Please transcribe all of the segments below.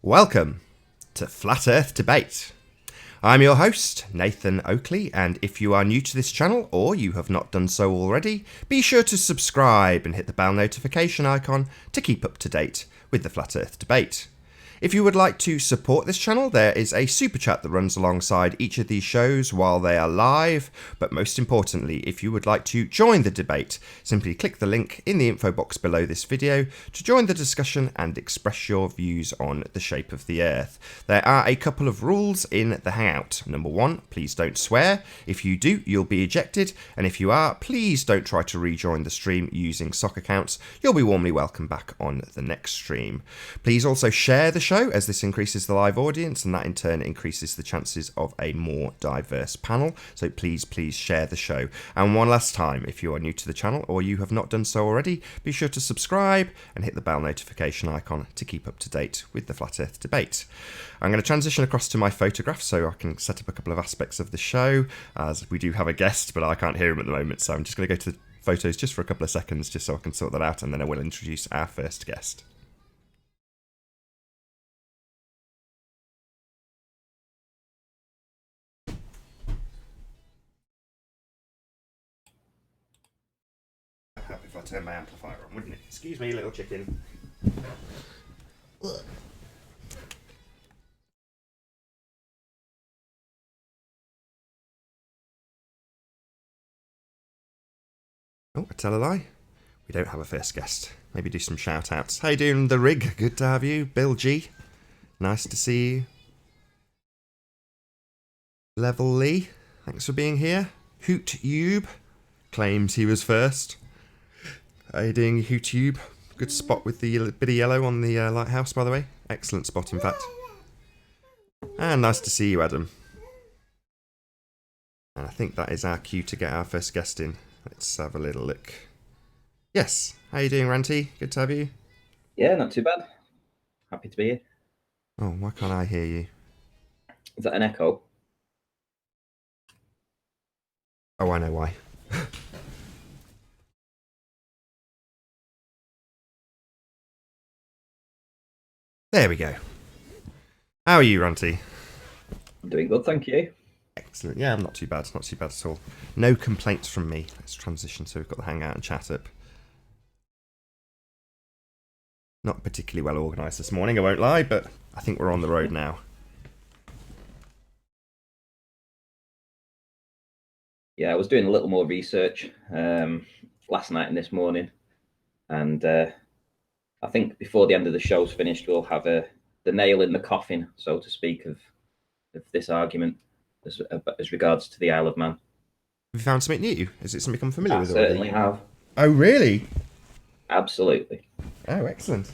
Welcome to Flat Earth Debate. I'm your host, Nathan Oakley, and if you are new to this channel or you have not done so already, be sure to subscribe and hit the bell notification icon to keep up to date with the Flat Earth Debate. If you would like to support this channel, there is a super chat that runs alongside each of these shows while they are live. But most importantly, if you would like to join the debate, simply click the link in the info box below this video to join the discussion and express your views on the shape of the Earth. There are a couple of rules in the Hangout. Number one, please don't swear. If you do, you'll be ejected. And if you are, please don't try to rejoin the stream using sock accounts. You'll be warmly welcome back on the next stream. Please also share the show, as this increases the live audience and that in turn increases the chances of a more diverse panel. So please share the show. And one last time, if you are new to the channel or you have not done so already, be sure to subscribe and hit the bell notification icon to keep up to date with the Flat Earth Debate. I'm going to transition across to my photograph so I can set up a couple of aspects of the show, as we do have a guest but I can't hear him at the moment, so I'm just going to go to the photos just for a couple of seconds just so I can sort that out, and then I will introduce our first guest. If I turn my amplifier on, wouldn't it? Excuse me, little chicken. Oh, I tell a lie. We don't have a first guest. Maybe do some shout outs. How you doing, The Rig? Good to have you. Bill G. Nice to see you. Level Lee. Thanks for being here. Hoot Yube claims he was first. How you doing, YouTube? Good spot with the bit of yellow on the lighthouse, by the way. Excellent spot, in fact. And nice to see you, Adam. And I think that is our cue to get our first guest in. Let's have a little look. Yes. How you doing, Ranty? Good to have you. Yeah, not too bad. Happy to be here. Oh, why can't I hear you? Is that an echo? Oh, I know why. There we go. How are you, Ranty? I'm doing good, thank you. Excellent. Yeah, I'm not too bad. Not too bad at all. No complaints from me. Let's transition so we've got the Hangout and chat up. Not particularly well organised this morning, I won't lie, but I think we're on the road now. Yeah, I was doing a little more research last night and this morning, and I think before the end of the show's finished, we'll have the nail in the coffin, so to speak, of this argument as regards to the Isle of Man. Have you found something new? Is it something I'm familiar with already? Certainly have. Oh, really? Absolutely. Oh, excellent.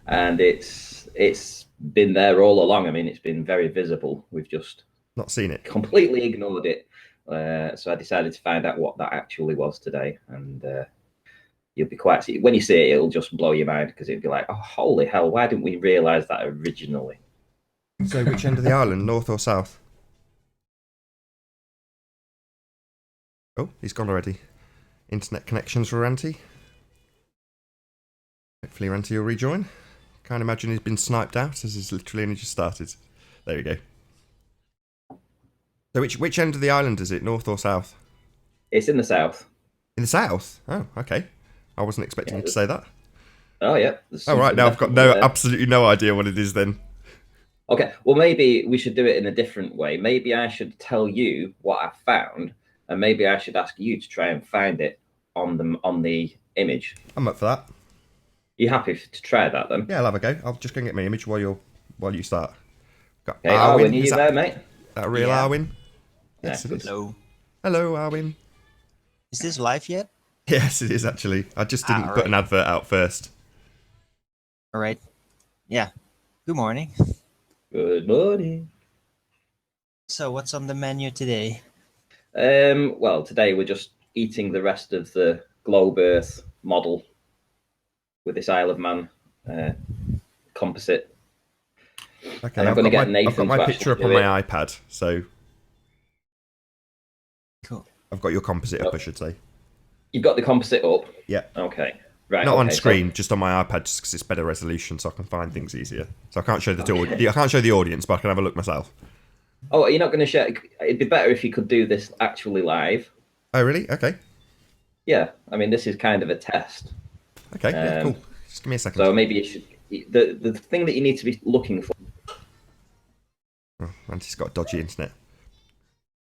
And it's been there all along. I mean, it's been very visible. We've just not seen it. Completely ignored it. So I decided to find out what that actually was today, and you'll be quite. When you see it, it'll just blow your mind, because it'll be like, oh, holy hell! Why didn't we realise that originally? So, which end of the island, north or south? Oh, he's gone already. Internet connections for Ranty. Hopefully Ranty will rejoin. Can't imagine he's been sniped out, as he's literally only just started. There we go. So which end of the island is it, north or south? It's in the south. In the south? Oh, okay. I wasn't expecting you to say that. Oh, yeah. Oh, right, now I've got absolutely no idea what it is then. Okay, well, maybe we should do it in a different way. Maybe I should tell you what I found, and maybe I should ask you to try and find it on the image. I'm up for that. You happy to try that then? Yeah, I'll have a go. I'll just go and get my image while you start. Got okay, Arwin, are you there, mate? That a real Arwin? Yes, it is. Hello. Hello, Arwin. Is this live yet? Yes, it is actually. I just didn't put an advert out first. All right. Yeah. Good morning. Good morning. So, what's on the menu today? Well, today we're just eating the rest of the globe Earth model with this Isle of Man composite. Okay, and I'm going to get Nathan. I've got my picture up on my iPad, so cool. I've got your composite up, I should say. You've got the composite up? Yeah. Okay. Right. Not on okay, screen, just on my iPad, just because it's better resolution, so I can find things easier. So I can't show I can't show the audience, but I can have a look myself. Oh, you're not going to share? It'd be better if you could do this actually live. Oh, really? Okay. Yeah, I mean, this is kind of a test. Okay. Yeah. Cool. Just give me a second. So maybe you should. The thing that you need to be looking for. Oh, Randy's got dodgy internet.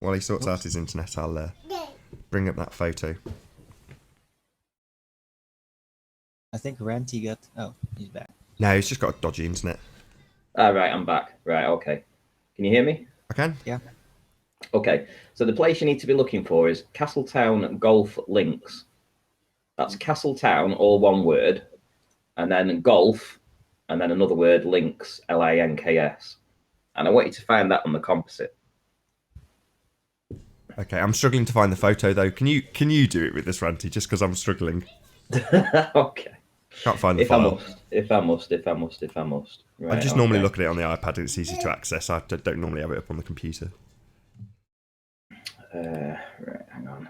While he sorts out his internet, I'll bring up that photo. I think Ranty got. Oh, he's back. No, he's just got a dodgy internet. Right, I'm back. Right, okay. Can you hear me? I can. Yeah. Okay, so the place you need to be looking for is Castletown Golf Links. That's Castletown, all one word, and then golf, and then another word, links, Links. And I want you to find that on the composite. Okay, I'm struggling to find the photo though. Can you do it with this, Ranty? Just because I'm struggling. Okay. Can't find the file. If I must. Right, I just normally look at it on the iPad and it's easy to access. I don't normally have it up on the computer. Right, hang on.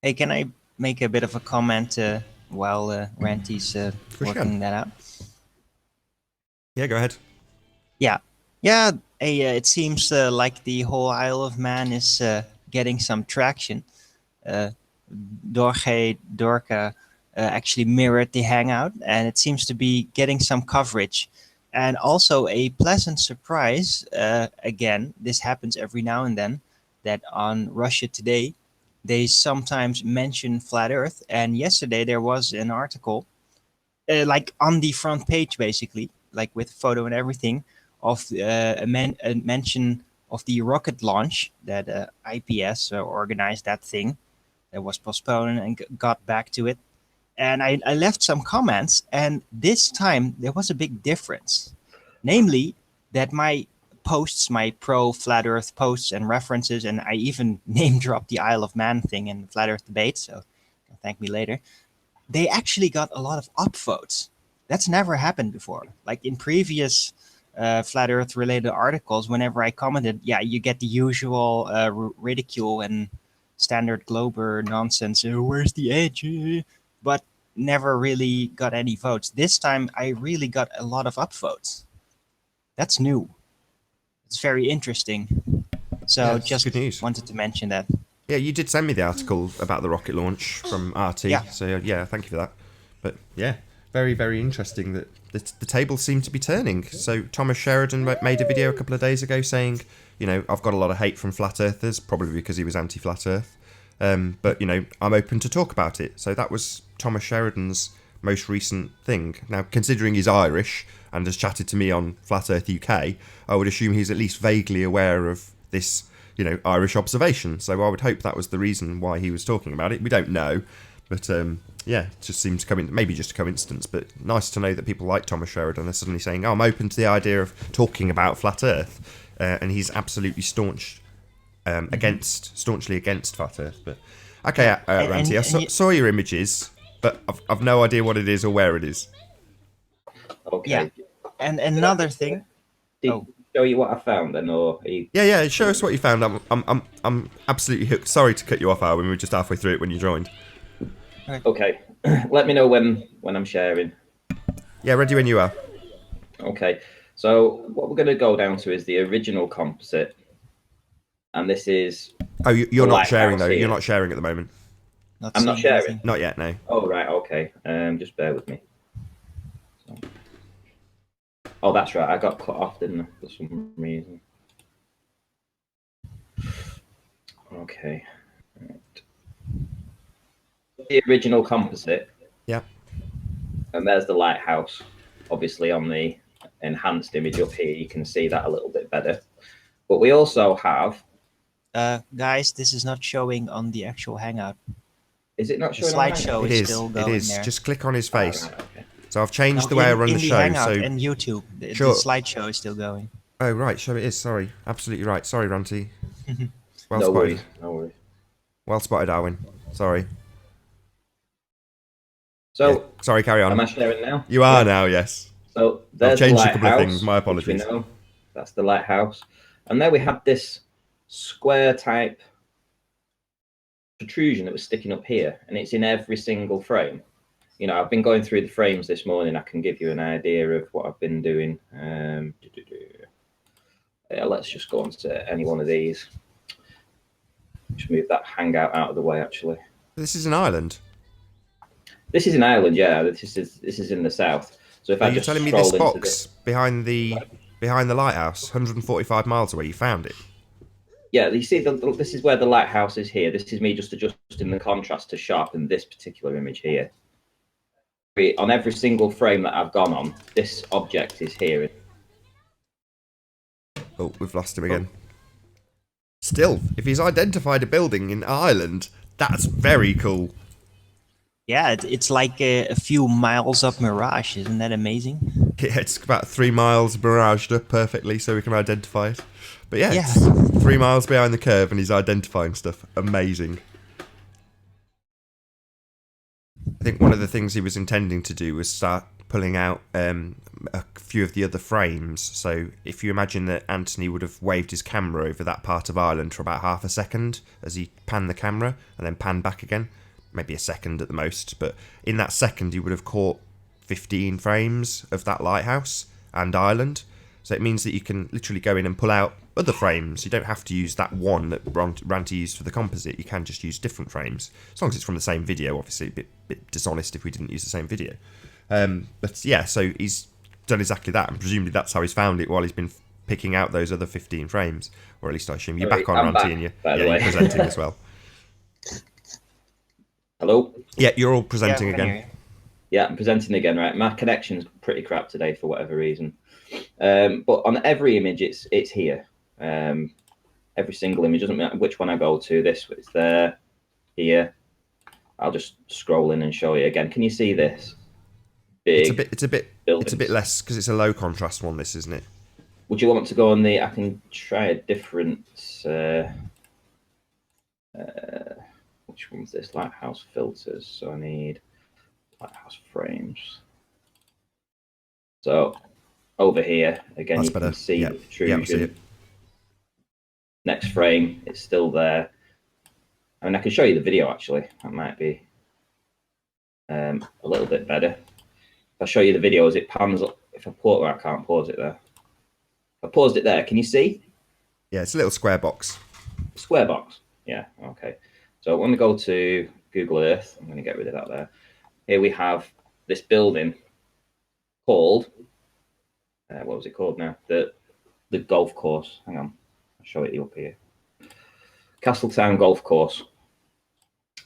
Hey, can I make a bit of a comment while Ranty's working that out? Yeah, go ahead. Yeah. It seems like the whole Isle of Man is getting some traction. Dorca actually mirrored the Hangout, and it seems to be getting some coverage. And also a pleasant surprise, again, this happens every now and then, that on Russia Today, they sometimes mention Flat Earth. And yesterday there was an article, like on the front page, basically, like with photo and everything, of a mention of the rocket launch that IPS organized that thing that was postponed and got back to it. And I left some comments, and this time there was a big difference. Namely, that my posts, my pro Flat Earth posts and references, and I even name dropped the Isle of Man thing in the Flat Earth debate, so thank me later, they actually got a lot of upvotes. That's never happened before. Like in previous Flat Earth related articles, whenever I commented, yeah, you get the usual ridicule and standard Glober nonsense. Where's the edge? But never really got any votes. This time I really got a lot of upvotes. That's new. It's very interesting. So Yeah, it's just good news. wanted to mention that. Yeah, you did send me the article about the rocket launch from RT. Yeah. So yeah, thank you for that. But yeah, very, very interesting that the tables seem to be turning. So Thomas Sheridan made a video a couple of days ago saying, you know, I've got a lot of hate from flat earthers, probably because he was anti-flat earth. But, you know, I'm open to talk about it. So that was Thomas Sheridan's most recent thing. Now, considering he's Irish and has chatted to me on Flat Earth UK, I would assume he's at least vaguely aware of this, you know, Irish observation. So I would hope that was the reason why he was talking about it. We don't know. But, yeah, it just seems to come in, maybe just a coincidence, but nice to know that people like Thomas Sheridan are suddenly saying, oh, I'm open to the idea of talking about Flat Earth. And he's absolutely staunchly against Flat Earth. But okay, Ranty, I saw your images, but I've no idea what it is or where it is. Okay. Yeah. And another thing. Did I show you what I found then, or are you... Yeah. Show us what you found. I'm absolutely hooked. Sorry to cut you off, Alwyn. We were just halfway through it when you joined. Okay. Let me know when I'm sharing. Yeah, ready when you are. Okay. So what we're going to go down to is the original composite, and this is. Oh, you're not sharing though. Here. You're not sharing at the moment. I'm not sharing. Anything. Not yet, no. Oh right, okay. Just bear with me. So. Oh, that's right. I got cut off, didn't I, for some reason? Okay. Right. The original composite. Yeah. And there's the lighthouse. Obviously, on the enhanced image up here, you can see that a little bit better. But we also have. Guys, this is not showing on the actual Hangout. Is it not The showing? slideshow It is is. still It going is. there. Just click on his face. Right, okay. So I've changed the way I run the show. Hangout So and YouTube, the slideshow is still going. oh right, so it is. Sorry, absolutely right. Sorry, Ranty. Well No spotted. worries. No worries. Well spotted, Alwyn. Sorry. So, Yeah. Sorry, carry on. am I sharing now? You are now, yes. So there's I've changed the a couple of lighthouse, things. My which we apologies. know. That's the lighthouse. And there we have this square type protrusion that was sticking up here, and it's in every single frame. You know, I've been going through the frames this morning. I can give you an idea of what I've been doing. Yeah, let's just go on to any one of these. Just move that hangout out of the way, actually. This is an island. This is an island, yeah. This is in the south. So if I You're just telling me this scroll into box behind the lighthouse, 145 miles away, you found it? Yeah, you see, this is where the lighthouse is here. This is me just adjusting the contrast to sharpen this particular image here. On every single frame that I've gone on, this object is here. Oh, we've lost him again. Still, if he's identified a building in Ireland, that's very cool. Yeah, it's like a few miles up Mirage. Isn't that amazing? Yeah, it's about 3 miles miraged up perfectly so we can identify it. But yeah, Yeah. it's 3 miles behind the curve and he's identifying stuff. Amazing. I think one of the things he was intending to do was start pulling out a few of the other frames. So if you imagine that Anthony would have waved his camera over that part of Ireland for about half a second as he panned the camera and then panned back again, maybe a second at the most, but in that second he would have caught 15 frames of that lighthouse and Ireland. So it means that you can literally go in and pull out other frames. You don't have to use that one that Ranty used for the composite. You can just use different frames, as long as it's from the same video. Obviously, a bit dishonest if we didn't use the same video. But yeah, so he's done exactly that, and presumably that's how he's found it while he's been picking out those other 15 frames, or at least I assume. You're back on, Ranty, and you're presenting as well. Hello? Yeah, you're all presenting Yeah, again. Yeah, I'm presenting again, right? My connection's pretty crap today for whatever reason. But on every image, it's here. Every single image, doesn't matter which one I go to. This it's there, here. I'll just scroll in and show you again. Can you see this? Big. It's a bit less because it's a low contrast one. This, isn't it? Would you want to go on the? I can try a different. Which one's this? Lighthouse filters. So I need lighthouse frames. So over here again, That's you better. can see Yeah. the protrusion. Yeah, I see it. Next frame, it's still there. I mean, I can show you the video actually. That might be a little bit better. If I show you the video as it pans up, if I pause, I can't pause it there. If I paused it there, can you see? Yeah, it's a little square box. Square box. Yeah, okay. So when we go to Google Earth, I'm going to get rid of that there. Here we have this building called, what was it called now? The golf course. Hang on, I'll show it you up here. Castletown Golf Course.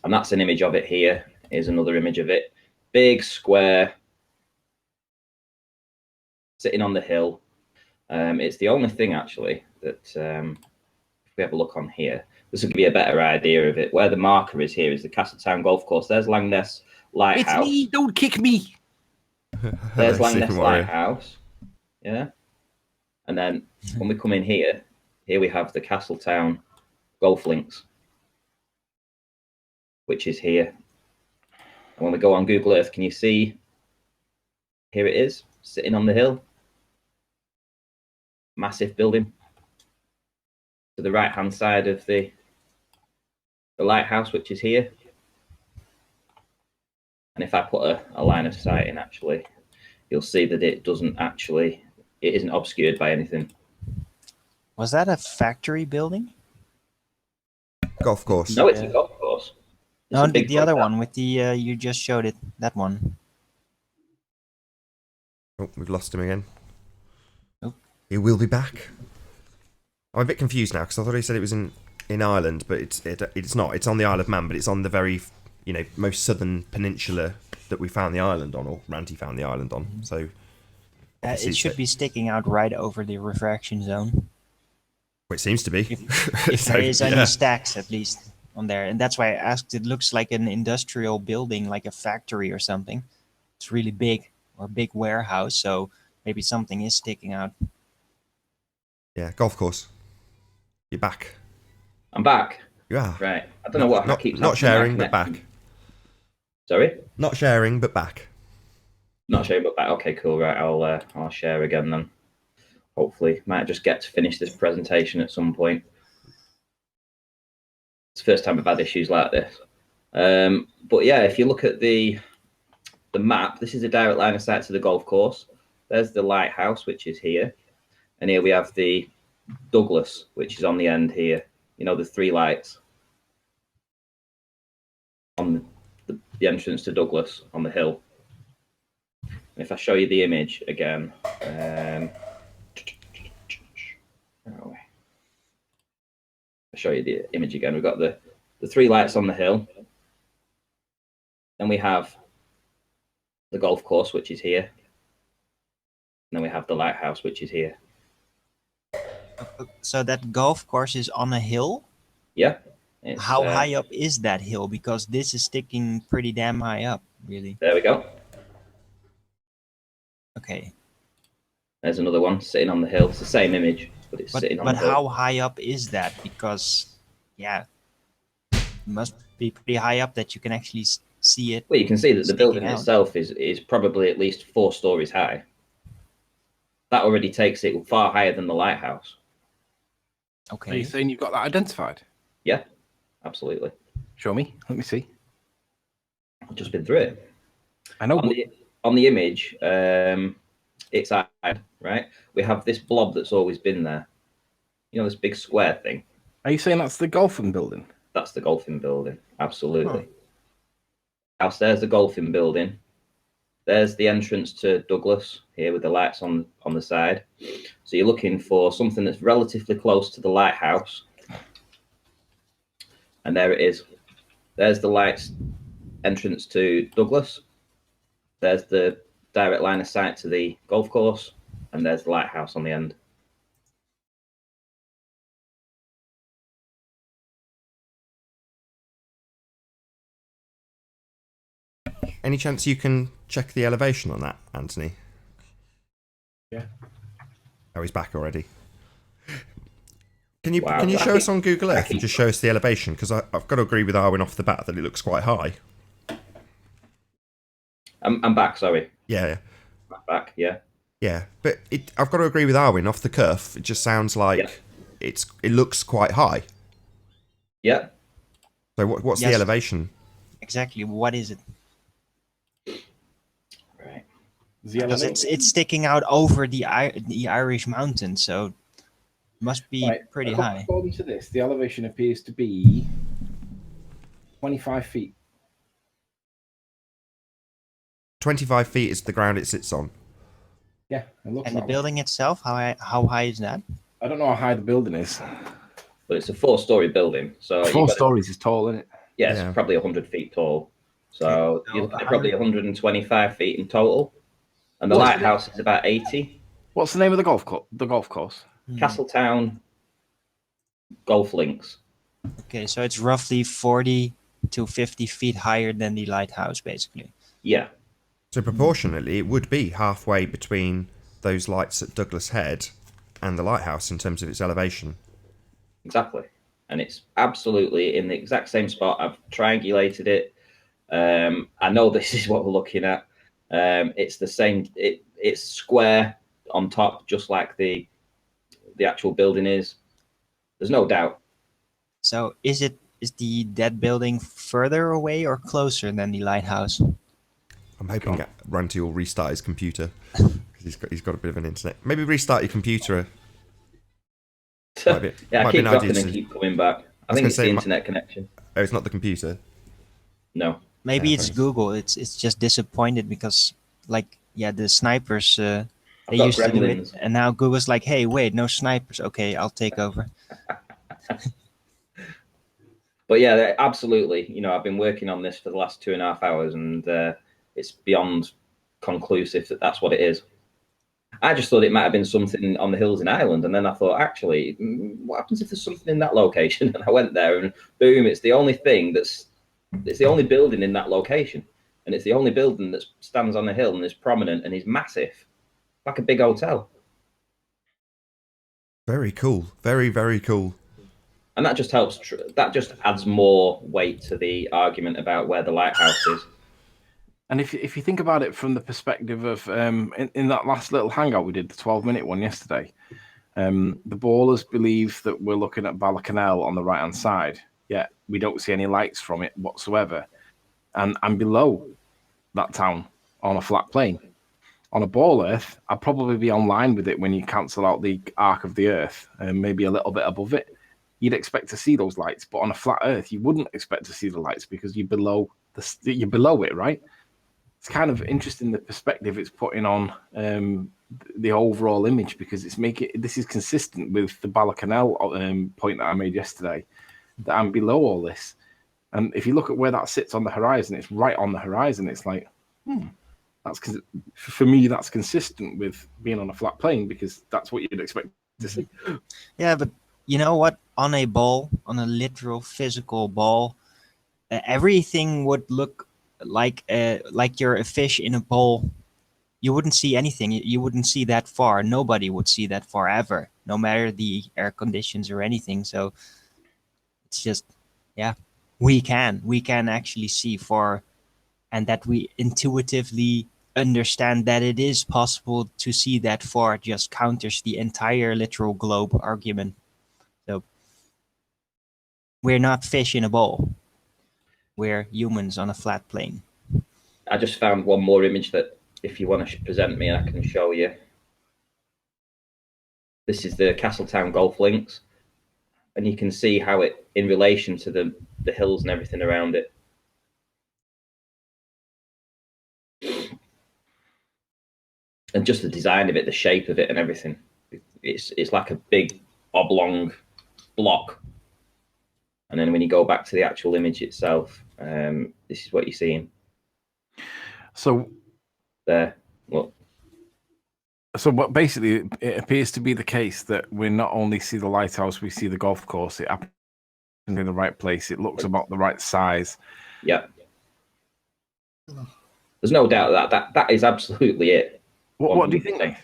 And that's an image of it here. Here's another image of it. Big square, sitting on the hill. It's the only thing actually that, if we have a look on here, this will give you a better idea of it. Where the marker is here is the Castletown Golf Course. There's Langness Lighthouse. It's me, don't kick me. There's Langness Lighthouse. Yeah. And then when we come in here we have the Castletown Golf Links, which is here. And when we go on Google Earth, can you see? Here it is, sitting on the hill. Massive building. To the right-hand side of the lighthouse, which is here. And if I put a line of sight in, actually, you'll see that it isn't obscured by anything. Was that a factory building? Golf course. No, it's a golf course. It's No, a big the other one. one with the you just showed it. That one. Oh, we've lost him again. Oh. He will be back. I'm a bit confused now because I thought he said it was in Ireland, but it's not. It's on the Isle of Man, but it's on the very most southern peninsula that we found the island on, or Ranty found the island on. So It should be sticking out right over the refraction zone. well, it seems to be. If So, there is any yeah. stacks at least on there, and that's why I asked. It looks like an industrial building, like a factory or something. It's really big, or a big warehouse, so maybe something is sticking out. Yeah, golf course. You're back. I'm back. You are. Right. I don't know what Not, keeps not happening. sharing, but back. Sorry? Not sharing, but back. Not sharing, but back. Okay, cool. Right. I'll share again then. Hopefully. Might just get to finish this presentation at some point. It's the first time I've had issues like this. But yeah, if you look at the map, this is a direct line of sight to the golf course. There's the lighthouse, which is here. And here we have the Douglas, which is on the end here. You know, the 3 lights on the entrance to Douglas on the hill. And if I show you the image again, I'll show you the image again. We've got the 3 lights on the hill. Then we have the golf course, which is here. And then we have the lighthouse, which is here. So that golf course is on a hill? Yeah. How high up is that hill? Because this is sticking pretty damn high up, really. There we go. Okay. There's another one sitting on the hill. It's the same image, but it's sitting on the hill. But how high up is that? Because, yeah, it must be pretty high up that you can actually see it. Well, you can see that the building out. itself is probably at least 4 stories high. That already takes it far higher than the lighthouse. Okay. Are you saying you've got that identified? Yeah, absolutely. Show me. Let me see. I've just been through it. I know. On the image, it's hide, right? We have this blob that's always been there. You know, this big square thing. Are you saying that's the golfing building? That's the golfing building. Absolutely. Downstairs, the golfing building. There's the entrance to Douglas here with the lights on the side. So you're looking for something that's relatively close to the lighthouse. And there it is. There's the lights entrance to Douglas. There's the direct line of sight to the golf course. And there's the lighthouse on the end. Any chance you can check the elevation on that, Anthony? Yeah. Oh, he's back already. Can you Wow, can you show Jackie- us on Google Earth Jackie- and just show us the elevation? Because I've got to agree with Arwin off the bat that it looks quite high. I'm back, sorry. Yeah, Back, yeah. yeah. But I've got to agree with Arwin off the cuff. It just sounds like it looks quite high. Yeah. So what's the Yes. elevation? Exactly. What is it? Right. Because it's sticking out over the Irish mountain, so it must be pretty high. According to this, the elevation appears to be 25 feet. 25 feet is the ground it sits on. Yeah, it looks And the like building itself, how high is that? I don't know how high the building is. But it's a 4-story building. So 4 stories is tall, isn't it? Yeah, Yeah. it's probably 100 feet tall. So you're looking at probably 125 feet in total. And the lighthouse is about 80. What's the name of the golf course? Castletown Golf Links. Okay, so it's roughly 40 to 50 feet higher than the lighthouse, basically. Yeah. So proportionately, it would be halfway between those lights at Douglas Head and the lighthouse in terms of its elevation. Exactly. And it's absolutely in the exact same spot. I've triangulated it. I know this is what we're looking at. It's the same. It's square on top, just like the actual building is. There's no doubt. So is that building further away or closer than the lighthouse? I'm hoping Ranty will restart his computer because he's got a bit of an internet. Maybe restart your computer. Yeah, I might be keep an idea dropping to- and keep coming back. I was think gonna it's say the my- internet connection. Oh, it's not the computer. No. Maybe Yeah, it's thanks. Google. It's just disappointed because, like, yeah, the snipers they got used to do it, gremlins. and now Google's like, hey, wait, no snipers. Okay, I'll take over. But yeah, absolutely. You know, I've been working on this for the last 2.5 hours, and it's beyond conclusive that that's what it is. I just thought it might have been something on the hills in Ireland, and then I thought, actually, what happens if there's something in that location? And I went there, and boom, it's the only thing it's the only building in that location, and it's the only building that stands on the hill and is prominent and is massive, like a big hotel. Very cool. Very, very cool. And that just helps. That just adds more weight to the argument about where the lighthouse is. And if you think about it from the perspective of in that last little hangout we did, the 12-minute one yesterday, the ballers believe that we're looking at Ballacannel on the right-hand side. yet we don't see any lights from it whatsoever. And I'm below that town on a flat plane. On a ball Earth, I'd probably be online with it when you cancel out the arc of the Earth and maybe a little bit above it. You'd expect to see those lights, but on a flat Earth, you wouldn't expect to see the lights because you're below it, right? It's kind of interesting the perspective it's putting on the overall image, because this is consistent with the Bala-Canal point that I made yesterday, that I'm below all this. And if you look at where that sits on the horizon, it's right on the horizon. It's like, for me, that's consistent with being on a flat plane, because that's what you'd expect to see. Yeah, but you know what? On a ball, on a literal physical ball, everything would look like you're a fish in a bowl. You wouldn't see anything. You wouldn't see that far. Nobody would see that far ever, no matter the air conditions or anything. So it's just, yeah, we can actually see far, and that we intuitively understand that it is possible to see that far just counters the entire literal globe argument. So we're not fish in a bowl. We're humans on a flat plane. I just found one more image that, if you want to present me, I can show you. This is the Castletown golf links, and you can see how it, in relation to the hills and everything around it. And just the design of it, the shape of it and everything. It's like a big oblong block. And then when you go back to the actual image itself, this is what you're seeing. So there, look. So what basically it appears to be the case that we not only see the lighthouse, we see the golf course. It happens in the right place. It looks about the right size. Yeah. There's no doubt that is absolutely it. What do you think, Nate?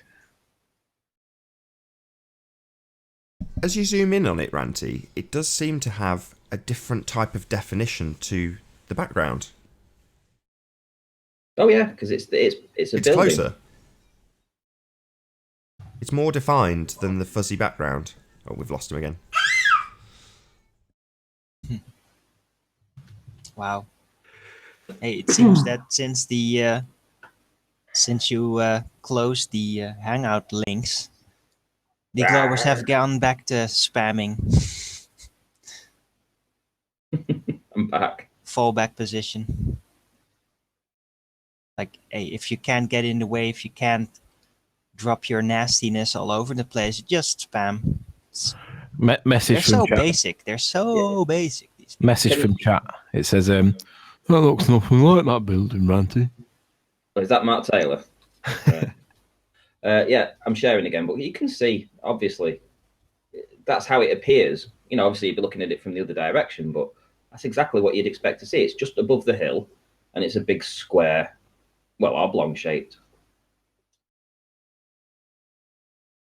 As you zoom in on it, Ranty, it does seem to have a different type of definition to the background. Oh yeah, because it's a building. Closer. It's more defined than the fuzzy background. Oh, we've lost him again. Wow. Hey, it seems that since you closed the Hangout links, the Globers have gone back to spamming. I'm back. Fallback position. Like, hey, if you can't get in the way, if you can't drop your nastiness all over the place, just spam. Message They're from so chat. basic. They're so basic. Message from chat. It says, that looks nothing like that building, Ranty. Oh, is that Mark Taylor? Right. Yeah, I'm sharing again, but you can see, obviously, that's how it appears. You know, obviously, you'd be looking at it from the other direction, but that's exactly what you'd expect to see. It's just above the hill, and it's a big square, well, oblong-shaped.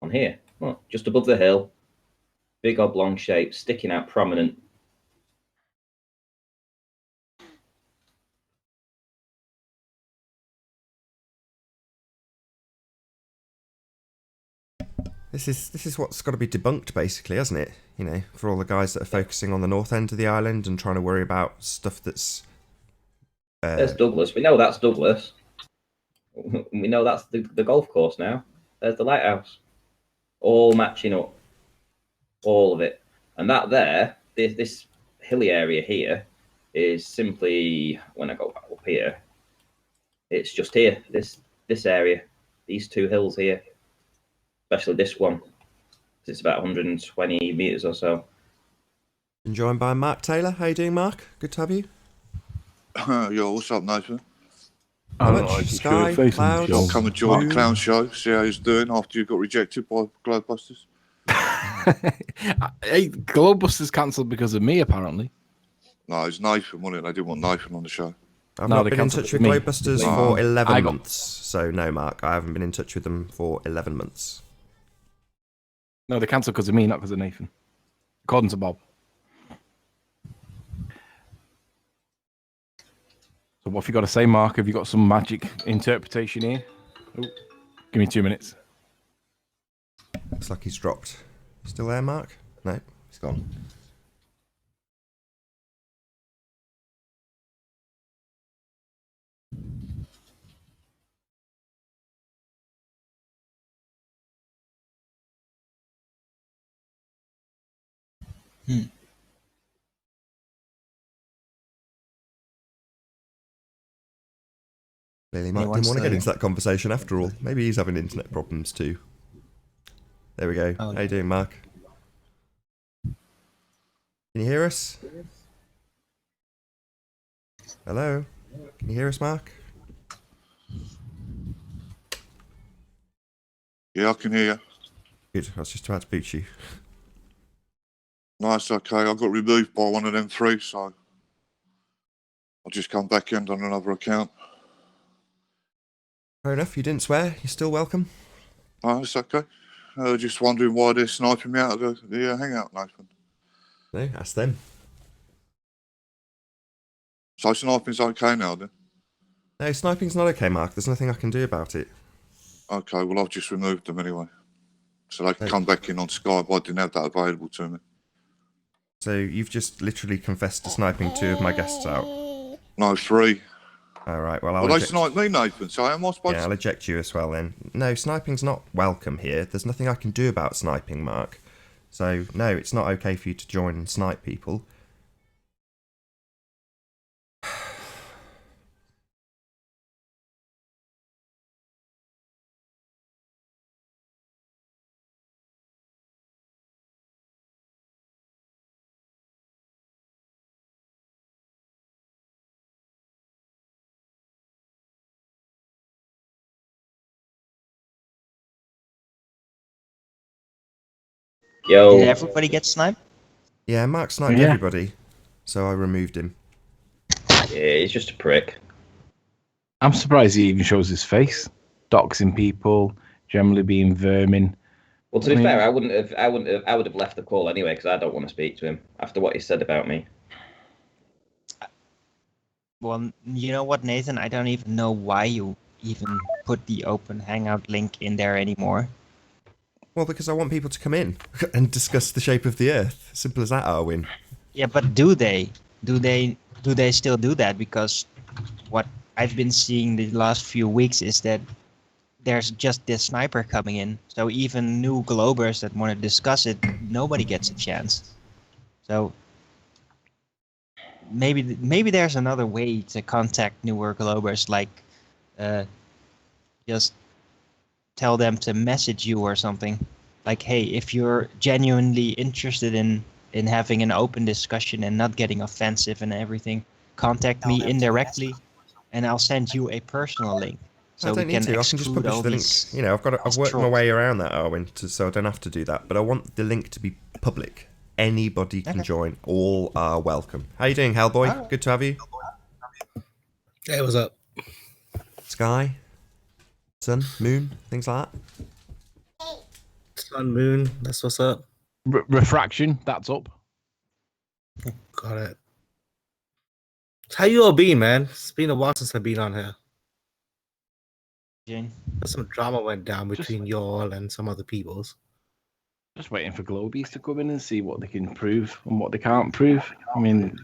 On here, well, just above the hill, big oblong shape, sticking out prominent. This is what's got to be debunked, basically, hasn't it? You know, for all the guys that are focusing on the north end of the island and trying to worry about stuff that's... There's Douglas. We know that's Douglas. We know that's the golf course now. There's the lighthouse. All matching up. All of it. And that there, this hilly area here, is simply, when I go back up here, it's just here, this area, these two hills here, especially this one. It's about 120 meters or so. And joined by Mark Taylor. How you doing, Mark? Good to have you. Yo, what's up, Nathan? How much? Sky, clouds, I'll come and join the clown show, see how he's doing after you got rejected by Globebusters. Hey, Globebusters cancelled because of me, apparently. No, it's Nathan, wasn't it? They didn't want Nathan on the show. I've No, not they been in cancelled touch with me. Globebusters No. for 11 I got- months. So, no, Mark, I haven't been in touch with them for 11 months. No, they cancelled because of me, not because of Nathan. According to Bob. So what have you got to say, Mark? Have you got some magic interpretation here? Oh, give me 2 minutes. Looks like he's dropped. Still there, Mark? No, he's gone. Clearly, Mark Anyone didn't want to still get here? into that conversation after all. Maybe he's having internet problems too. There we go. Oh, How you doing, Mark? Can you hear us? Hello? Can you hear us, Mark? Yeah, I can hear you. Good. I was just about to boot you. Nice, okay. I got removed by one of them three, so I'll just come back in on another account. Fair enough. You didn't swear. You're still welcome. Oh, it's okay. Just wondering why they're sniping me out of the hangout, Nathan. No, ask them. So sniping's okay now, then? No, sniping's not okay, Mark. There's nothing I can do about it. Okay, well, I've just removed them anyway. So they can Oh. come back in on Skype. I didn't have that available to me. So you've just literally confessed to sniping 2 of my guests out. No, 3. All right. Well, I'll Well, they eject. sniped me, Nathan, so how am I supposed Yeah, I'll to... eject you as well then. No, sniping's not welcome here. There's nothing I can do about sniping, Mark. So no, it's not okay for you to join and snipe people. Yo, Did everybody get sniped? Yeah, Mark sniped Yeah. everybody, so I removed him. yeah, he's just a prick. I'm surprised he even shows his face. Doxing people, generally being vermin. Well, to be I mean- fair, I would have left the call anyway because I don't want to speak to him after what he said about me. Well, you know what, Nathan? I don't even know why you even put the open Hangout link in there anymore. Well, because I want people to come in and discuss the shape of the Earth. Simple as that, Arwin. Yeah, but do they? Do they still do that? Because what I've been seeing the last few weeks is that there's just this sniper coming in. So even new Globers that want to discuss it, nobody gets a chance. So maybe there's another way to contact newer Globers, like just tell them to message you or something. Like, hey, if you're genuinely interested in having an open discussion and not getting offensive and everything, contact me indirectly, and I'll send you a personal link. So I we don't need can to. I can just exclude publish all the link. these. You know, I've these worked my trolls. way around that, Arwin, so I don't have to do that. But I want the link to be public. Anybody can Okay. join. All are welcome. How you doing, Hellboy? Good to have you. Hey, what's up? Sky, sun, moon, things like that. Sun, moon, that's what's up. Refraction, that's up. Got it. How you all been, man? It's been a while since I've been on here. Jane. Some drama went down between y'all and some other peoples. Just waiting for Globies to come in and see what they can prove and what they can't prove. I mean,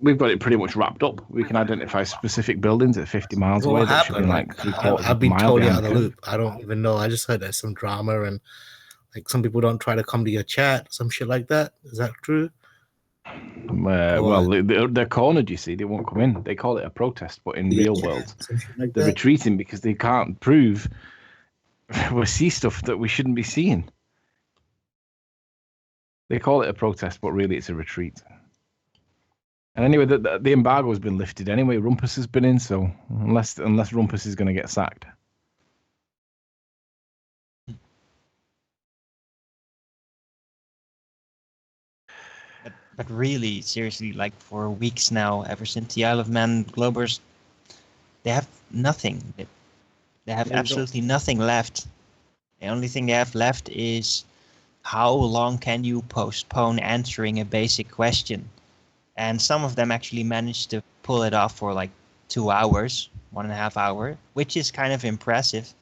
we've got it pretty much wrapped up. We can identify specific buildings at 50 miles away What that should be happened? like 3/4 I've been mile totally behind out of the the curve. loop. I don't even know. I just heard there's some drama and like some people don't try to come to your chat, some shit like that. Is that true? Well, they're cornered, you see. They won't come in. They call it a protest, but in real world, Some shit like they're that. retreating because they can't prove we see stuff that we shouldn't be seeing. They call it a protest, but really it's a retreat. And anyway, the embargo has been lifted anyway. Rumpus has been in, so unless Rumpus is going to get sacked. But really, seriously, like for weeks now, ever since the Isle of Man Globers, they have nothing. They have They don't. absolutely nothing left. The only thing they have left is how long can you postpone answering a basic question? And some of them actually managed to pull it off for like 2 hours, 1.5 hours, which is kind of impressive.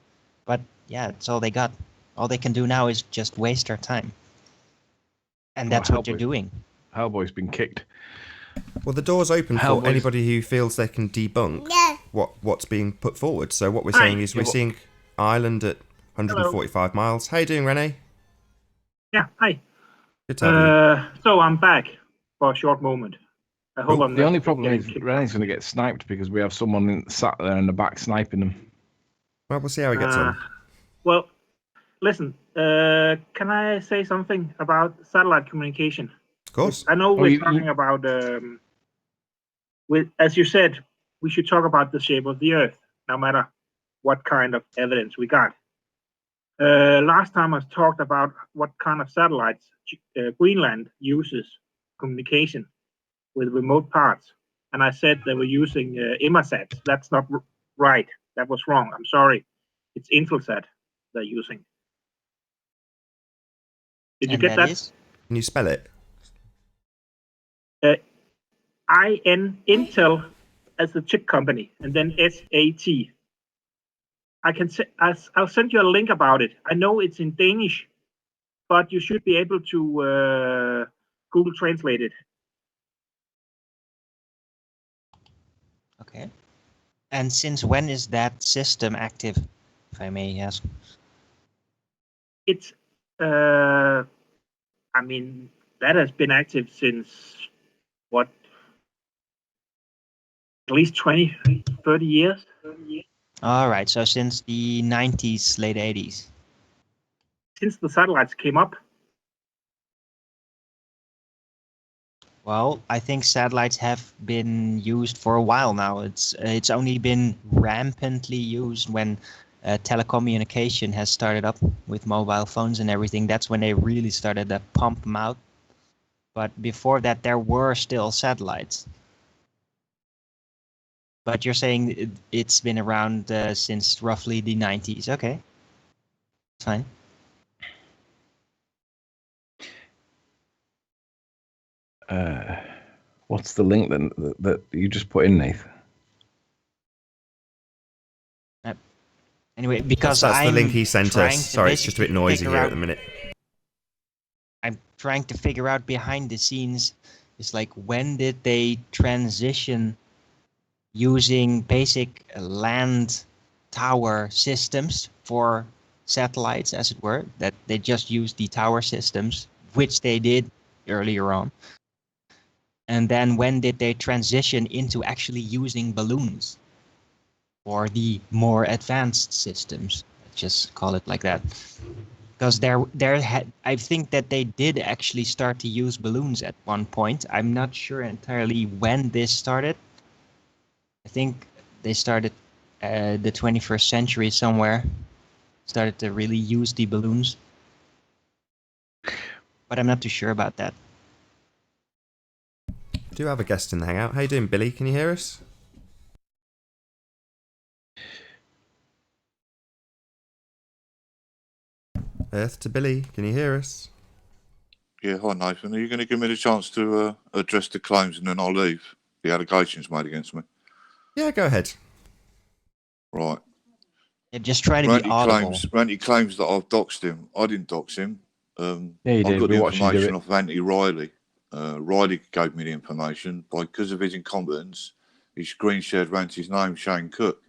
But yeah, that's all they got. All they can do now is just waste our time. And Well, that's what they're Hellboy. doing. Hellboy's been kicked. Well, the door's open for Hellboy's- anybody who feels they can debunk what's being put forward. So what we're Hi. saying is we're seeing Ireland at 145 miles. How you doing, Rene? Yeah, hi. Good to have you. So I'm back for a short moment. I hope I'm The not only problem getting is kicked Rennie's going to get sniped because we have someone sat there in the back sniping them. Well, we'll see how he gets on. Well, listen, can I say something about satellite communication? Of course. I know we're talking about, as you said, we should talk about the shape of the Earth, no matter what kind of evidence we got. Last time I talked about what kind of satellites Greenland uses communication with remote parts, and I said they were using Immersats. That's not right. That was wrong. I'm sorry. It's Intelsat they're using. Did you get that? Can you spell it? Intel as the chip company, and then SAT. I can say I'll send you a link about it. I know it's in Danish, but you should be able to Google Translate it. Okay. And since when is that system active, if I may ask? It's, I mean, that has been active since, what, at least 20, 30 years? All right, so since the 90s, late 80s. Since the satellites came up. Well, I think satellites have been used for a while now. It's only been rampantly used when telecommunication has started up with mobile phones and everything. That's when they really started to pump them out. But before that, there were still satellites. But you're saying it's been around since roughly the 90s. Okay, fine. What's the link then that you just put in, Nathan? Anyway, because that's the I'm link he sent us. Sorry, it's just a bit basically noisy figure here out- at the minute. I'm trying to figure out behind the scenes, it's like, when did they transition using basic land tower systems for satellites, as it were, that they just used the tower systems, which they did earlier on. And then when did they transition into actually using balloons for the more advanced systems? Let's just call it like that. Because I think that they did actually start to use balloons at one point. I'm not sure entirely when this started. I think they started the 21st century somewhere. Started to really use the balloons. But I'm not too sure about that. We do have a guest in the hangout. How you doing, Billy? Can you hear us? Earth to Billy. Can you hear us? Yeah, hi Nathan. Are you going to give me the chance to address the claims and then I'll leave? The allegations made against me. Yeah, go ahead. Right. Yeah, just try to be audible. Randy claims that I've doxed him. I didn't dox him. Yeah, you I've did. got We the watched you do information it. off Anthony Riley. Riley gave me the information. Because of his incompetence, he screen shared Ranty's name, Shane Cook.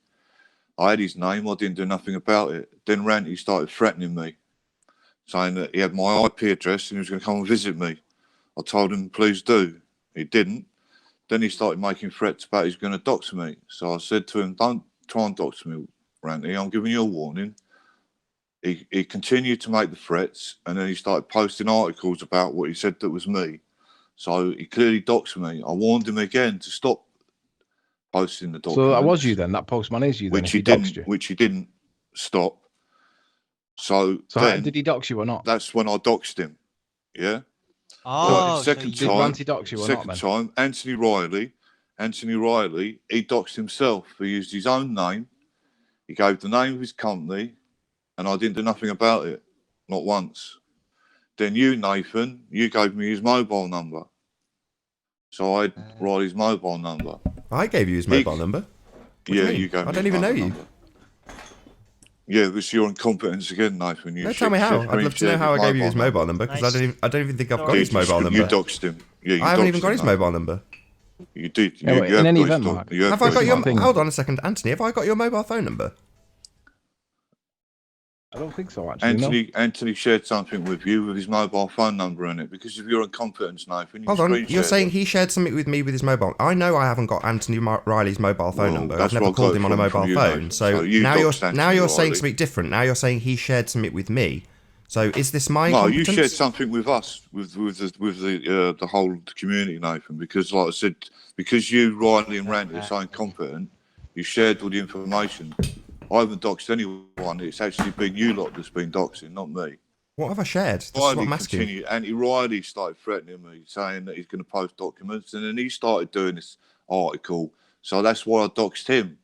I had his name. I didn't do nothing about it. Then Ranty started threatening me, saying that he had my IP address and he was going to come and visit me. I told him, please do. He didn't. Then he started making threats about he's going to dox me. So I said to him, don't try and dox me, Ranty. I'm giving you a warning. He continued to make the threats, and then he started posting articles about what he said that was me. So he clearly doxed me. I warned him again to stop posting the documents. So that was you then. That postman is you then. Which If he doxed didn't. you. Which he didn't stop. So then, did he dox you or not? That's when I doxed him. Yeah. Oh, second so Did time, Ranty dox you or second not then? time, Anthony Riley, he doxed himself. He used his own name. He gave the name of his company, and I didn't do nothing about it, not once. Then you, Nathan, you gave me his mobile number. So I had Riley's mobile number. I gave you his mobile number. What do Yeah, mean? you gave me I don't his even know mobile you. number. Yeah, it was your incompetence again, Nathan. You No, tell me how. I'd love to know how I gave you his mobile number, because I don't even think I've got his mobile number. You doxed him. Yeah, you I haven't doxed even got him, his Nathan. mobile number. You did. Yeah, in any event, Mark, Have I got your... thing. Hold on a second, Anthony. Have I got your mobile phone number? I don't think so, actually. Anthony shared something with you with his mobile phone number in it because of your incompetence, Nathan. Hold on, you're saying he shared something with me with his mobile. I know I haven't got Anthony Riley's mobile phone number. I've never called him on a mobile phone. So now you're saying something different. Now you're saying he shared something with me. So is this my incompetence? No, you shared something with us, with the whole community, Nathan. Because, like I said, because you, Riley, and Randy are so incompetent, you shared all the information. I haven't doxed anyone. It's actually been you lot that's been doxing, not me. What have I shared? This is what I'm asking. Andy Riley started threatening me, saying that he's going to post documents, and then he started doing this article. So that's why I doxed him.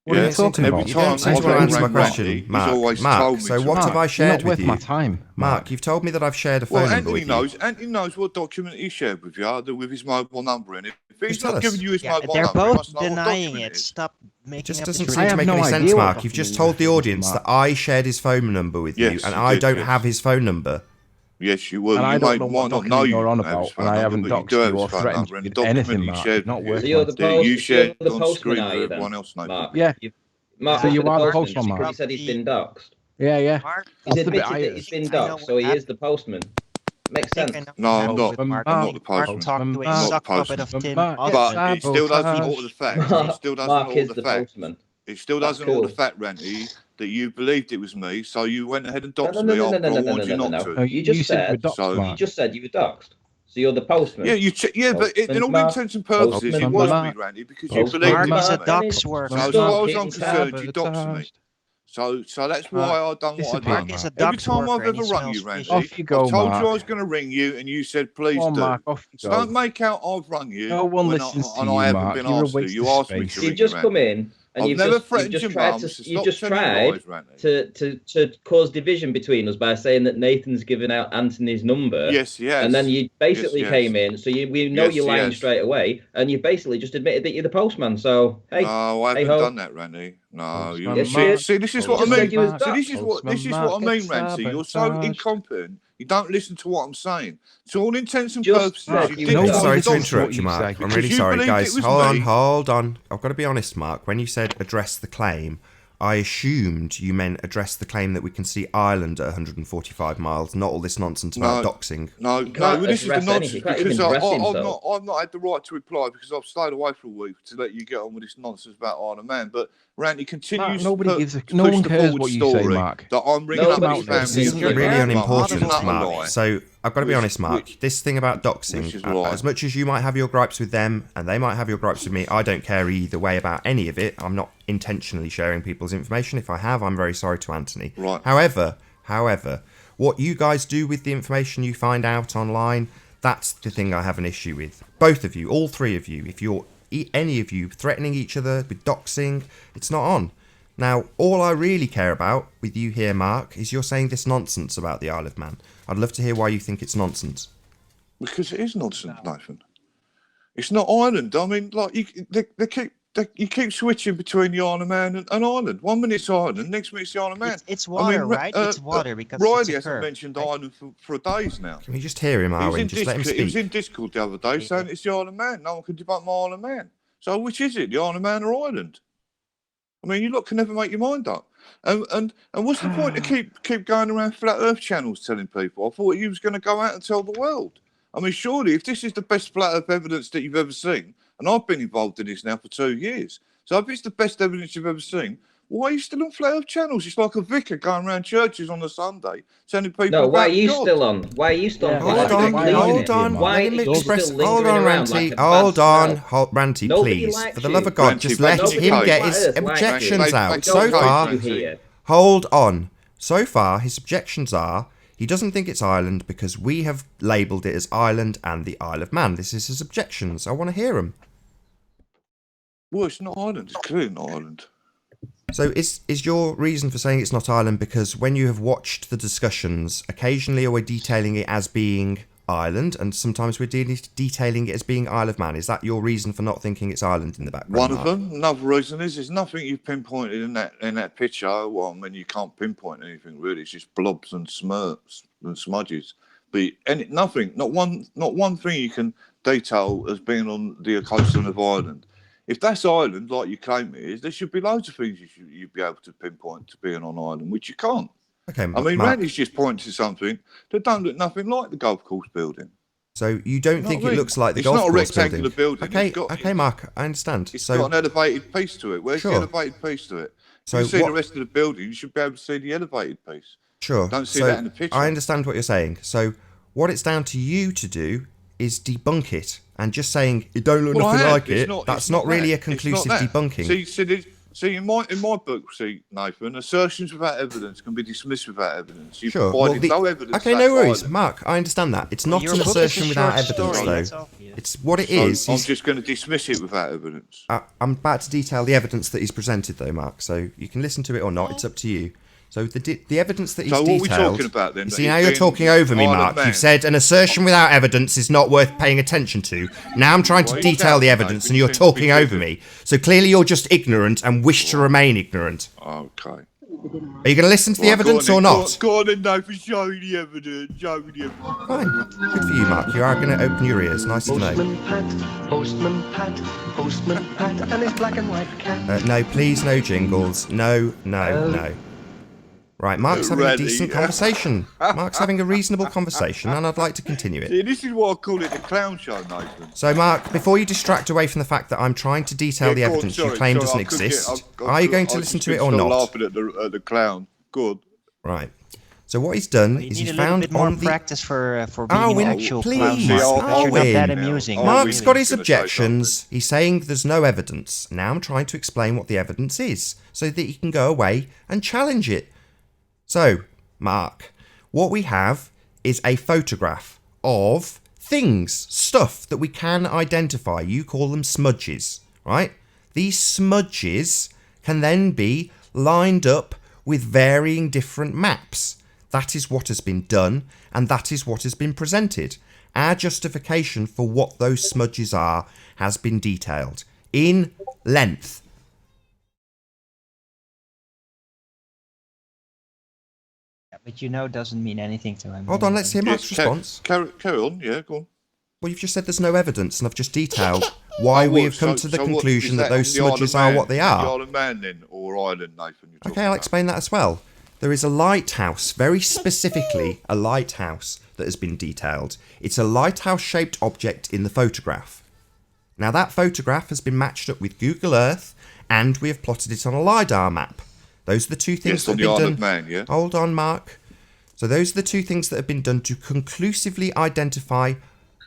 What are you talking about? You don't seem to want to answer my question, Mark. So what have I shared with you? My time, Mark, you've told me that I've shared a phone number with you. Anthony knows what document he shared with you, with his mobile number in it. If he's Just not giving you his mobile they're number, both denying it. Stop making It just up doesn't these seem to make any sense, Mark. You've just told the audience Mark. that I shared his phone number with you, and I don't have his phone number. Yes, you will. And I don't know might what not know you're on you have about, his phone and I number, haven't but you doxed do have you or his phone threatened number, and you the with anything, document he Mark. shared Not with worth you. So you're the post, You shared you're the on postman, screen are with you everyone then? else, Nathan. Mark. Yeah. Mark, So you the are the postman, postman, Mark. he said he's been doxed. Yeah. He's That's the bit admitted that he's been doxed, so he is the postman. Makes sense. No, I'm not. Mark. I'm not the Mark postman. talked to a I'm not the sock puppet of postman. Tim Mark, Osborne. But it still doesn't alter the fact. It still doesn't Mark alter is the the fact. postman. It still That's doesn't alter the cool. fact, Renty, that you believed it was me, so you went ahead and No, doxed me after I warned you not no. to. You just said you just said you were doxed. So you're the postman. Yeah, but in all intents and purposes, it was me, Randy, because you believed it Mark is was a me. dox worker. So as far as I'm concerned, you doxed me. So that's why I done what I done. Mark is a Every dox time I've worker and ever he rung you, smells Randy, fishy. Off you go, I've told you Mark. I was going to ring you, and you said please Come on, do. Mark, off you So go. don't make out I've rung you No one when listens to and you, I haven't Mark. been You're a asked to. waste You of asked me space. to You've ring just you, come Randy. in and I've you've never just threatened your tried mum, to so you've stop just telling tried lies, Randy. to cause division between us by saying that Nathan's given out Anthony's number. Yes, he has. And then you basically Yes, he has. came in, so we know Yes, you're he lying has. straight away, and you basically just admitted that you're the postman. So hey, No, I hey haven't ho. done that, Randy. No, you Yes, you did. see, this is You what I just said mean. you was So this is what I mean, Randy. You're so incompetent. You don't listen to what I'm saying. To all intents and Just purposes, said you you I'm were sorry to doxed me. interrupt you, Mark. I'm Because really you sorry, believed guys. it was Hold me. on. I've got to be honest, Mark. When you said address the claim, I assumed you meant address the claim that we can see Ireland at 145 miles, not all this nonsense about doxing. No, this is the nonsense because I've not had the right to reply because I've stayed away for a week to let you get on with this nonsense about Isle of Man. But Randy continues Mark, to no one push the cares forward what you say, story Mark. that I'm ringing up his family. This is really unimportant, Which is Mark. So I've got to be honest, Mark. This thing about doxing, as much as you might have your gripes with them and they might have your gripes with me, I don't care either way about any of it. I'm not intentionally sharing people's information. If I have, I'm very sorry to Anthony. Right. However, what you guys do with the information you find out online, that's the thing I have an issue with. Both of you, all three of you. If you're any of you threatening each other with doxing, it's not on. Now, all I really care about with you here, Mark, is you're saying this nonsense about the Isle of Man. I'd love to hear why you think it's nonsense. Because it is nonsense, Nathan. It's not Ireland. I mean, like you keep switching between the Isle of Man and Ireland. 1 minute it's Ireland, next minute it's the Isle of Man. It's water, right? It's water because Riley it's a hasn't curve, mentioned right? Ireland for days now. Can we just hear him, Arwen? Just let him speak. He was in Discord the other day saying it's the Isle of Man. No one can debunk my Isle of Man. So which is it, the Isle of Man or Ireland? I mean, you lot can never make your mind up. And what's the point to keep going around flat Earth channels telling people? I thought you was going to go out and tell the world. I mean, surely if this is the best flat Earth evidence that you've ever seen, and I've been involved in this now for 2 years, so if it's the best evidence you've ever seen, why are you still on flat Earth channels? It's like a vicar going around churches on a Sunday telling people No, why are about you God. still on? Why are you still on? Hold on. Why Let him are you express. still Hold lingering on, around Ranty. like a Hold bad on, smell? Ranty, Nobody please. likes For the you. love of God, Ranty, just but let nobody him get likes his you. objections out. Don't So far, you here. hold on. So far, his objections are he doesn't think it's Ireland because we have labelled it as Ireland and the Isle of Man. This is his objections. I want to hear them. Well, it's not Ireland. It's clearly not Ireland. So is your reason for saying it's not Ireland because when you have watched the discussions, occasionally we're detailing it as being Ireland and sometimes we're detailing it as being Isle of Man? Is that your reason for not thinking it's Ireland in the background? One of them. Another reason is there's nothing you've pinpointed in that picture. Well, I mean, you can't pinpoint anything really. It's just blobs and smirks and smudges. But nothing, not one thing you can detail as being on the coastline of Ireland. If that's Ireland, like you claim it is, there should be loads of things you'd be able to pinpoint to being on Ireland, which you can't. Okay, I mean, Mark. Randy's just pointing to something that don't look nothing like the golf course building. So you don't think it looks like the it's golf not a course rectangular building. Okay, Mark, I understand. It's so got an elevated piece to it. Where's Sure. the elevated piece to it? So If you see what- the rest of the building, you should be able to see the elevated piece. Sure. Don't see so that in the picture. I understand what you're saying. So what it's down to you to do is debunk it, and just saying it don't look nothing like it. That's not really a conclusive debunking. See, in my book, Nathan, assertions without evidence can be dismissed without evidence. You Sure. provided no evidence. Okay, no worries, Mark. I understand that. It's not Your an book is a assertion without short evidence, story, though. that's obvious. It's what it So is. I'm just going to dismiss it without evidence. I'm about to detail the evidence that he's presented, though, Mark. So you can listen to it or not. It's up to you. So the evidence that he's So what are we detailed. talking about then? You see, That now he's you're been talking over me, Ireland Mark. man? You've said an assertion without evidence is not worth paying attention to. Now I'm trying to Well, detail the exactly, evidence, mate. and you're Because- talking over me. So clearly you're just ignorant and wish to remain ignorant. Okay. Are you going to listen to the Right, evidence go or on then, not? Go on then, Nathan. Show me the evidence. Show me the evidence. Fine. Good for you, Mark. You are going to open your ears. Nice to know. Postman Pat, and his black and white cat. No, please, no jingles. No. Right, Mark's having a Ready, decent yeah. conversation. Mark's having a reasonable conversation, and I'd like to continue it. See, this is what I call it the clown show, Nathan. So, Mark, before you distract away from the fact that I'm trying to detail the Yeah, go on, evidence you sorry, claim sorry, doesn't I couldn't exist, get- are you going to I listen just to it or couldn't stop not? laughing at the clown. Good. Right. So what he's done You is need he's a little found bit more on the... practice for being Arwin, an actual please, clown, Mark, Arwin. because you're not that Arwin. amusing. Arwin. Mark's got his Gonna say objections. He's saying there's no evidence. Now I'm trying to explain what the evidence is so that he can go away and challenge it. So, Mark, what we have is a photograph of things, stuff that we can identify. You call them smudges, right? These smudges can then be lined up with varying different maps. That is what has been done, and that is what has been presented. Our justification for what those smudges are has been detailed in length. But doesn't mean anything to him. Hold on, let's hear Mark's Yes, response. Carry on. Yeah, go on. Well, you've just said there's no evidence, and I've just detailed why we have come to the conclusion that those smudges are what they The are. Isle of Man then, or Ireland, Nathan? You're talking Okay, I'll about. explain that as well. There is a lighthouse, very specifically a lighthouse that has been detailed. It's a lighthouse-shaped object in the photograph. Now, that photograph has been matched up with Google Earth, and we have plotted it on a LiDAR map. Those are the two things Yes, that on have the been Isle done. of Man, yeah. Hold on, Mark. So those are the two things that have been done to conclusively identify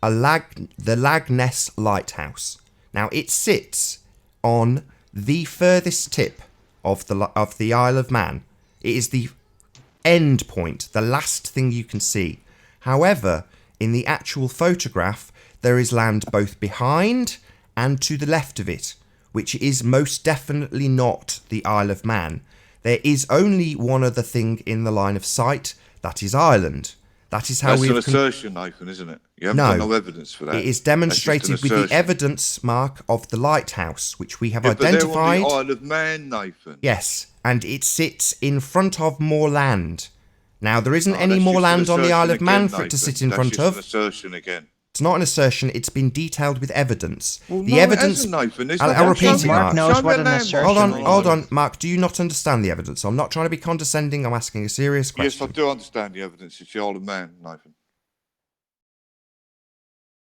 the Lagness Lighthouse. Now, it sits on the furthest tip of the Isle of Man. It is the end point, the last thing you can see. However, in the actual photograph, there is land both behind and to the left of it, which is most definitely not the Isle of Man. There is only one other thing in the line of sight, that is Ireland. That is how That's we an have assertion, Nathan, isn't it? You haven't No. got no evidence for that. It is That's just demonstrated an with the assertion. evidence, Mark, of the lighthouse, which we have Yeah, but they're on identified. the Isle of Man, Nathan. Yes, and it sits in front of more land. Now, there isn't Oh, any that's more just an land on the Isle assertion of Man again, for it to Nathan. sit in That's front just of. an assertion again. It's not an assertion, it's been detailed with evidence. Well, The no, evidence. it hasn't, Nathan. There's I'll no- repeat show it, me- Mark Mark. knows show me what a an landmark. assertion Hold on, really hold on, is. Mark. Do you not understand the evidence? I'm not trying to be condescending. I'm asking a serious Yes, I question. do understand the evidence. It's the Isle of Man, Nathan.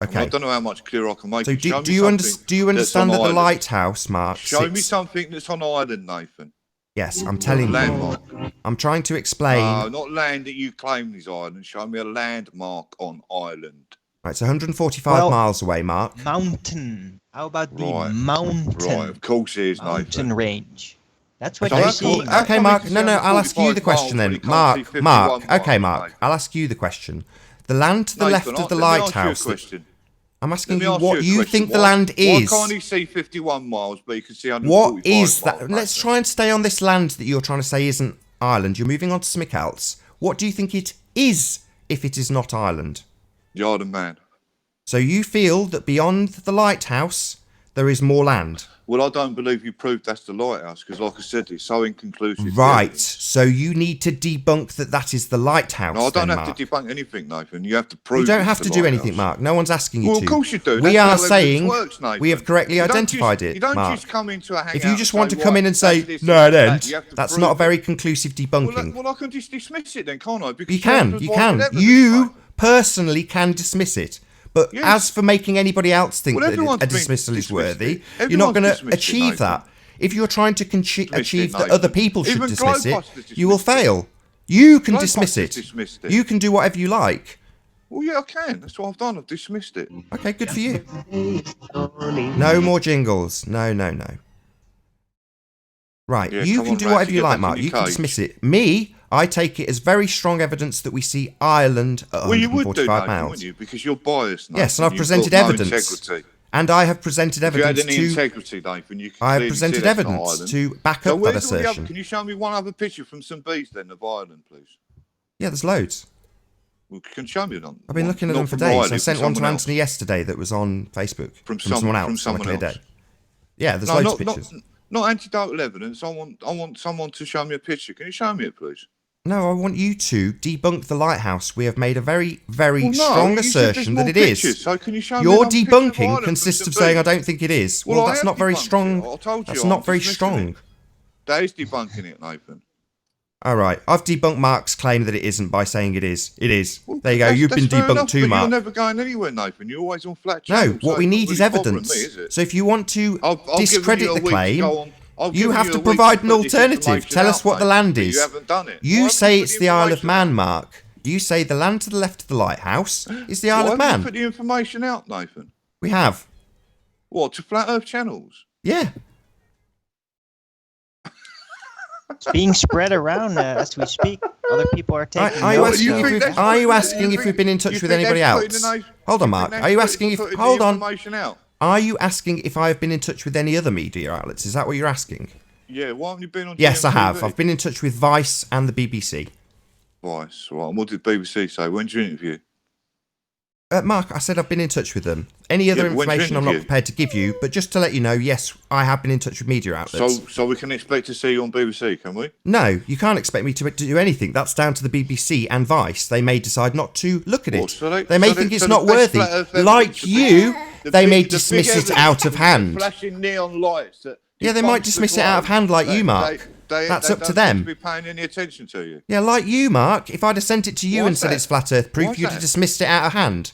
I Okay. don't know how much clearer I can make So it. Show me do you something understand that's that on the Ireland. lighthouse, Mark, Show me sits... something that's on Ireland, Nathan. Yes, I'm telling you. Landmark. I'm trying to explain. No, not land that you claim is Ireland. Show me a landmark on Ireland. Right, it's 145 Well- miles away, Mark. Mountain. How about the Right. mountain? Right, of course it is, Mountain Nathan. range. That's what So you're that's cool. seeing. How Okay, come Mark. we can No, see no. I'll ask you the 145 question miles then. when you can't see 51 Mark. Okay, miles, Mark. Nathan? I'll ask you the question. The land to the left Nathan, of the let me ask you a lighthouse. question. I'm asking Let me you ask what a you question. think the Why- land is. Why can't he see 51 miles, but he can see 145 What is that? miles, Let's Nathan? try and stay on this land that you're trying to say isn't Ireland. You're moving on to something else. What do you think it is if it is not Ireland? The Isle of Man. So you feel that beyond the lighthouse, there is more land. Well, I don't believe you proved that's the lighthouse because, like I said, it's so inconclusive. Right. So you need to debunk that is the lighthouse. No, I don't then, have Mark. to debunk anything, Nathan. You have to prove. You don't it's have the to do lighthouse. anything, Mark. No one's asking you Well, to. of course you do. We That's are how saying evidence works, Nathan. we have correctly You don't identified just, it, You don't Mark. just come into a hangout. If you just want to say, come in right, and say, that's this, no, it that's ain't, that, that's prove not a it. very conclusive debunking. Well, I can just dismiss it then, can't I? Because You can. You personally can dismiss it. But Yes. as for making anybody else think Well, that everyone's a been dismissal is dismissed worthy, it. you're not Everyone's going to dismissed it, achieve Nathan. that. If you're trying to achieve that Nathan. other people should Even dismiss it, Glowbusters you will dismissed it. fail. You can Glowbusters dismiss it. dismissed it. You can do whatever you like. Well, yeah, I can. That's what I've done. I've dismissed it. Okay, good for you. No more jingles. No. Right, Yeah, you come can on, do Rats, whatever you get like, back Mark. in your You can cage. dismiss it. Me, I take it as very strong evidence that we see Ireland at Well, you would do, 145 Nathan, miles. wouldn't you? Because you're biased, Nathan. Yes, and I've You've presented got no evidence. integrity. And I have presented If you had evidence any to. integrity, Nathan, you could I have clearly presented see that's not evidence Ireland. to back So up that where's all the assertion. other? Can you show me one other picture from St. Bees then of Ireland, please? Yeah, there's loads. Well, can you show me them? I've been looking at Not them for from days. Ireland, I sent from one to someone Anthony yesterday that was on Facebook From someone else from on a someone clear else. day. Yeah, there's No, loads not, of pictures. not anecdotal evidence. I want someone to show me a picture. Can you show me it, please? No, I want you to debunk the lighthouse. We have made a very, very Well, no, strong you said there's assertion more that it is. pictures, so can you show me Your another picture of Ireland debunking from consists St. of saying I Bees? don't think it is. Well, Well, I that's have not very debunked strong. it. I told you That's I'm not very dismissing strong. it. That is debunking it, Nathan. All right, I've debunked Mark's claim that it isn't by saying it is. It is. Well, There you go. that's- You've been that's fair debunked enough, too, but Mark. You're never going anywhere, Nathan. You're always on flat No, channels. what so we it's need not is really bothering evidence. me, is it? So if you want to I've given discredit you a the week to claim, go on. I've you given have you to a week provide an put this alternative. information Tell us out, what the mate, land but is. You haven't done it. You Why say haven't you it's put the Isle of information Man, out? Mark. You say the land to the left of the lighthouse is the Isle Why of haven't you Man. put the information out, Nathan? We have. What, to Flat Earth channels? Yeah. It's being spread around as we speak. Other people are taking Are you notes. asking, you if, think we've, that's are you putting- asking you if we've been in touch you with think anybody that's putting else? the nice- Hold on, you Mark. think Are you that's asking if? putting the Hold on. information out? Are you asking if I have been in touch with any other media outlets? Is that what you're asking? Yeah, why haven't you been on Yes, I have. GMTV? I've been in touch with Vice and the BBC. Vice, right. And what did BBC say? When's your interview? Mark, I said I've been in touch with them. Any other Yeah, but when's your information I'm not interview? prepared to give you, but just to let you know, yes, I have been in touch with media outlets. So we can expect to see you on BBC, can we? No, you can't expect me to do anything. That's down to the BBC and Vice. They may decide not to look at Well, it. so They may so think it's so not the best worthy. Flat Earth evidence, Like the you, big- they the may big dismiss it evidence out of with hand. the flashing neon lights. That Yeah, they might debunks dismiss the it out of globe. hand like you, Mark. That's they up to don't them. seem to be paying any attention to you. Yeah, like you, Mark. If I'd have sent it to you Why's and said that? it's flat Earth proof, Why's you'd have that? dismissed it out of hand.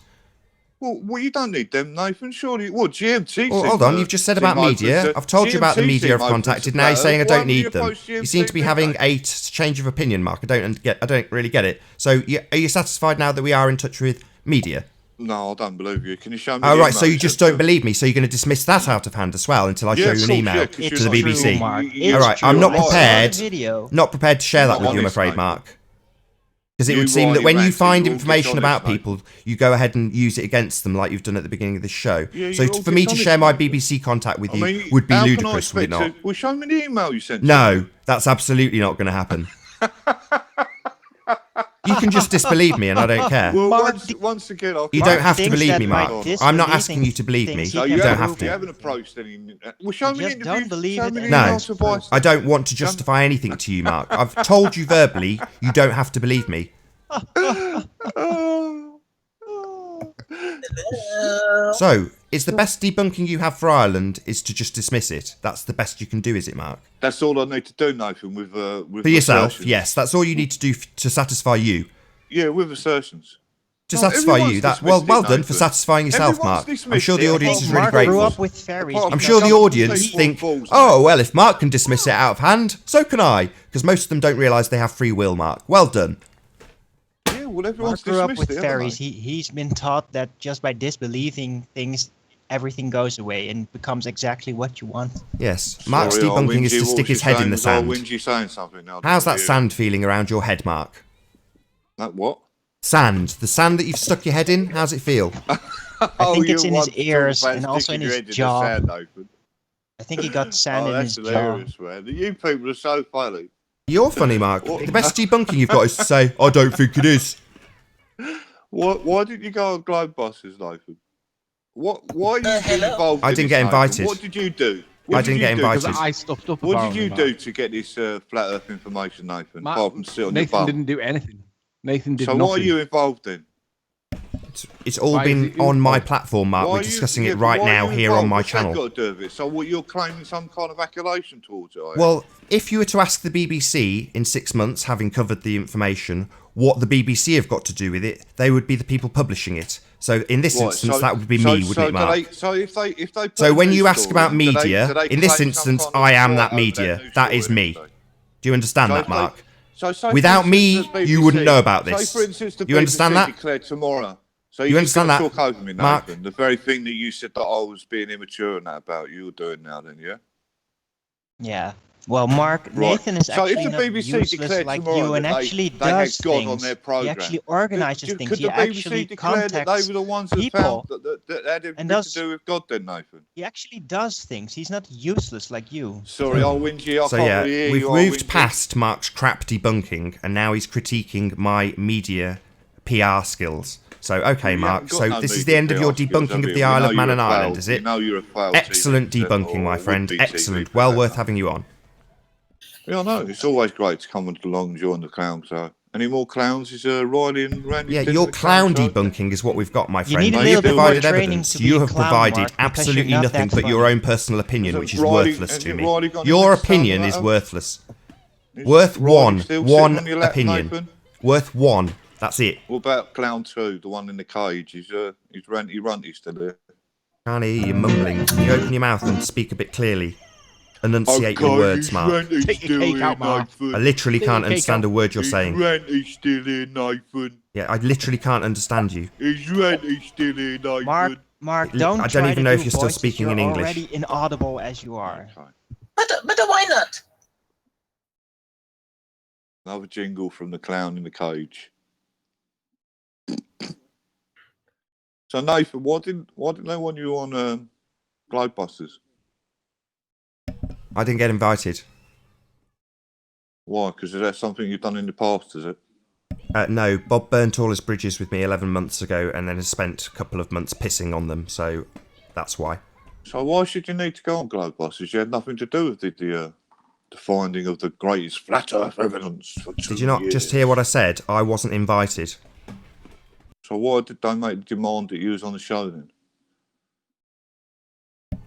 Well, you don't need them, Nathan. Surely, well, GMT. Well, seem hold on, to- you've just said seem about open media. to- I've told you about the GMT media seem I've open contacted. to Now you're Flat saying I Earth. Why don't haven't you need them. approached You seem to be GMT, having mate? a change of opinion, Mark. I don't really get it. So, are you satisfied now that we are in touch with media? No, I don't believe you. Can you show me? Oh, the right. So email you just sent don't to- believe me. So you're going to dismiss that out of hand as well until I Yeah, show of you an course, email yeah, 'cause to you're the not BBC. true, Mark. You- All right, I'm not you're prepared. Video. Not prepared to share that You're with not you, I'm honest, afraid, mate. Mark. Because it You would seem that rightly when you ranted, find you're all information dishonest, about mate. people, you go ahead and use it against them like you've done at the beginning of this show. Yeah, So you're all for me to dishonest, share my mate. BBC contact with I you mean, would be how can I ludicrous, would it expect not? to- Well, show me the email you sent. No, that's absolutely not going to happen. You can just disbelieve me and I don't care. Well, Mark, once again, I'll You Mark don't have to thinks believe that me, by Mark. disbelieving I'm not asking you to believe me. things No, he You can don't prove have to. You haven't approached any. Well, show me Just the interview. don't believe show it me the and No, email to Vice. I don't want to justify anything to you, Mark. I've told you verbally, you don't have to believe me. So, is the best debunking you have for Ireland is to just dismiss it? That's the best you can do, is it, Mark? That's all I need to do, Nathan. With For yourself, assertions. yes. That's all you need to do to satisfy you. Yeah, with assertions. To No, satisfy everyone's you. That dismissed well, it, well done Nathan. for satisfying yourself, Everyone's Mark. I'm dismissed sure the it. audience I is think really Mark grateful. grew up with fairies. Apart I'm from sure the Some audience people think, balls, oh, well, if Mark can dismiss it out of hand, so can I. Because most of them don't realise they have free will, Mark. Well done. Yeah, well, everyone's Mark grew up dismissed with it, haven't fairies. they? He's been taught that just by disbelieving things, everything goes away and becomes exactly what you want. Yes, Mark's Sorry, debunking is Wingy, to what stick was his you head in the saying? sand. Wingy saying something now. How's that Yeah. sand feeling around your head, Mark? That what? Sand. The sand that you've stuck your head in, how's it feel? I think it's you in his want to talk ears about and also in sticking your his head the jaw. sand, Nathan. I think he got sand Oh, in that's his jaw. hilarious, man. You people are so funny. You're funny, Mark. What? The best debunking you've got is to say, I don't think it is. Why didn't you go on Globebusters, Nathan? Why are you getting involved? I didn't get invited. What did you do? I didn't get invited. Because I stuffed up. What did you do to get this flat Earth information, Nathan? Apart from sit on your Nathan bum. didn't do anything. Nathan did So nothing. why are you involved in? It's all Why been is it on my involved? platform, Mark. Why We're are you- discussing yeah, it but right why are now you here on involved? my What's that channel. got to do with it? So what, you're claiming some kind of accusation towards it, are you? Well, if you were to ask the BBC in 6 months, having covered the information, what the BBC have got to do with it, they would be the people publishing it. So in this Right, instance, so- that would be so- me, so wouldn't it, do Mark? if they put So a when news you ask story about in, do they media, in claim this some instance, kind of I am right that over media. news That story, is don't me. they? Do you understand So that, if they- Mark? So say, Without for me, instance, the you wouldn't BBC know about Say, this. for instance, the You understand BBC that? declared tomorrow. So You you're just going understand to that, talk over me, Mark? Nathan. The very thing that you said that I was being immature and that about, you're doing now, then, yeah? Yeah. Well, Mark, Right. Nathan is So actually if the not BBC useless declared like tomorrow you and that actually they had does God on things. their He programme, actually organizes things. Could He the BBC actually declare that they contacts were the ones that people. found that had everything does- to do with God, then, Nathan? He actually does things. He's not useless like you. Sorry, I'll whingy. I So can't yeah, really hear we've you. I'll moved whingy. past Mark's crap debunking, and now he's critiquing my media PR skills. So okay, You Mark. haven't got So no this is media the end of your PR skills, debunking have of you? the We Isle know of Man you're and a Ireland, failed- is we it? know you're a failed Excellent TV presenter debunking, my or friend. would-be Excellent. TV Well presenter. worth having you on. Yeah, I know. It's always great to come along and join the clown show. Any more clowns? Is Riley and Randy? Yeah, still your in the clown clown show? debunking is what we've got, my You friend. need a Mate, little You've bit more provided training evidence. to be You a have clown, provided Mark, because absolutely you're not nothing that but your funny. own personal opinion, Has which is Riley- worthless has to me. Riley got Your anything to say opinion on is that? worthless. Is Worth Riley still sitting one on your lap, opinion. Nathan? Worth one. That's it. What about Clown 2, the one in the cage? Is Ranty Runty still there? Can't hear you mumbling. Can you open your mouth and speak a bit clearly? Enunciate your words, Mark. Take your cake out, Mark. I literally can't Take understand a word you're saying. Ranty still here, Nathan? Yeah, I literally can't understand you. Is Ranty still here, Nathan? Mark, I don't don't try even to know if do you're still voices. speaking You're in English. already inaudible as you are. Okay. But why not? Another jingle from the clown in the cage. So Nathan, why didn't they want you on Globebusters? I didn't get invited. Why? Because is that something you've done in the past, is it? No, Bob burnt all his bridges with me 11 months ago and then has spent a couple of months pissing on them, so that's why. So why should you need to go on Globebusters? You had nothing to do with the finding of the greatest flat Earth evidence for 2 Did you not years. just hear what I said? I wasn't invited. So why did they make the demand that you was on the show then?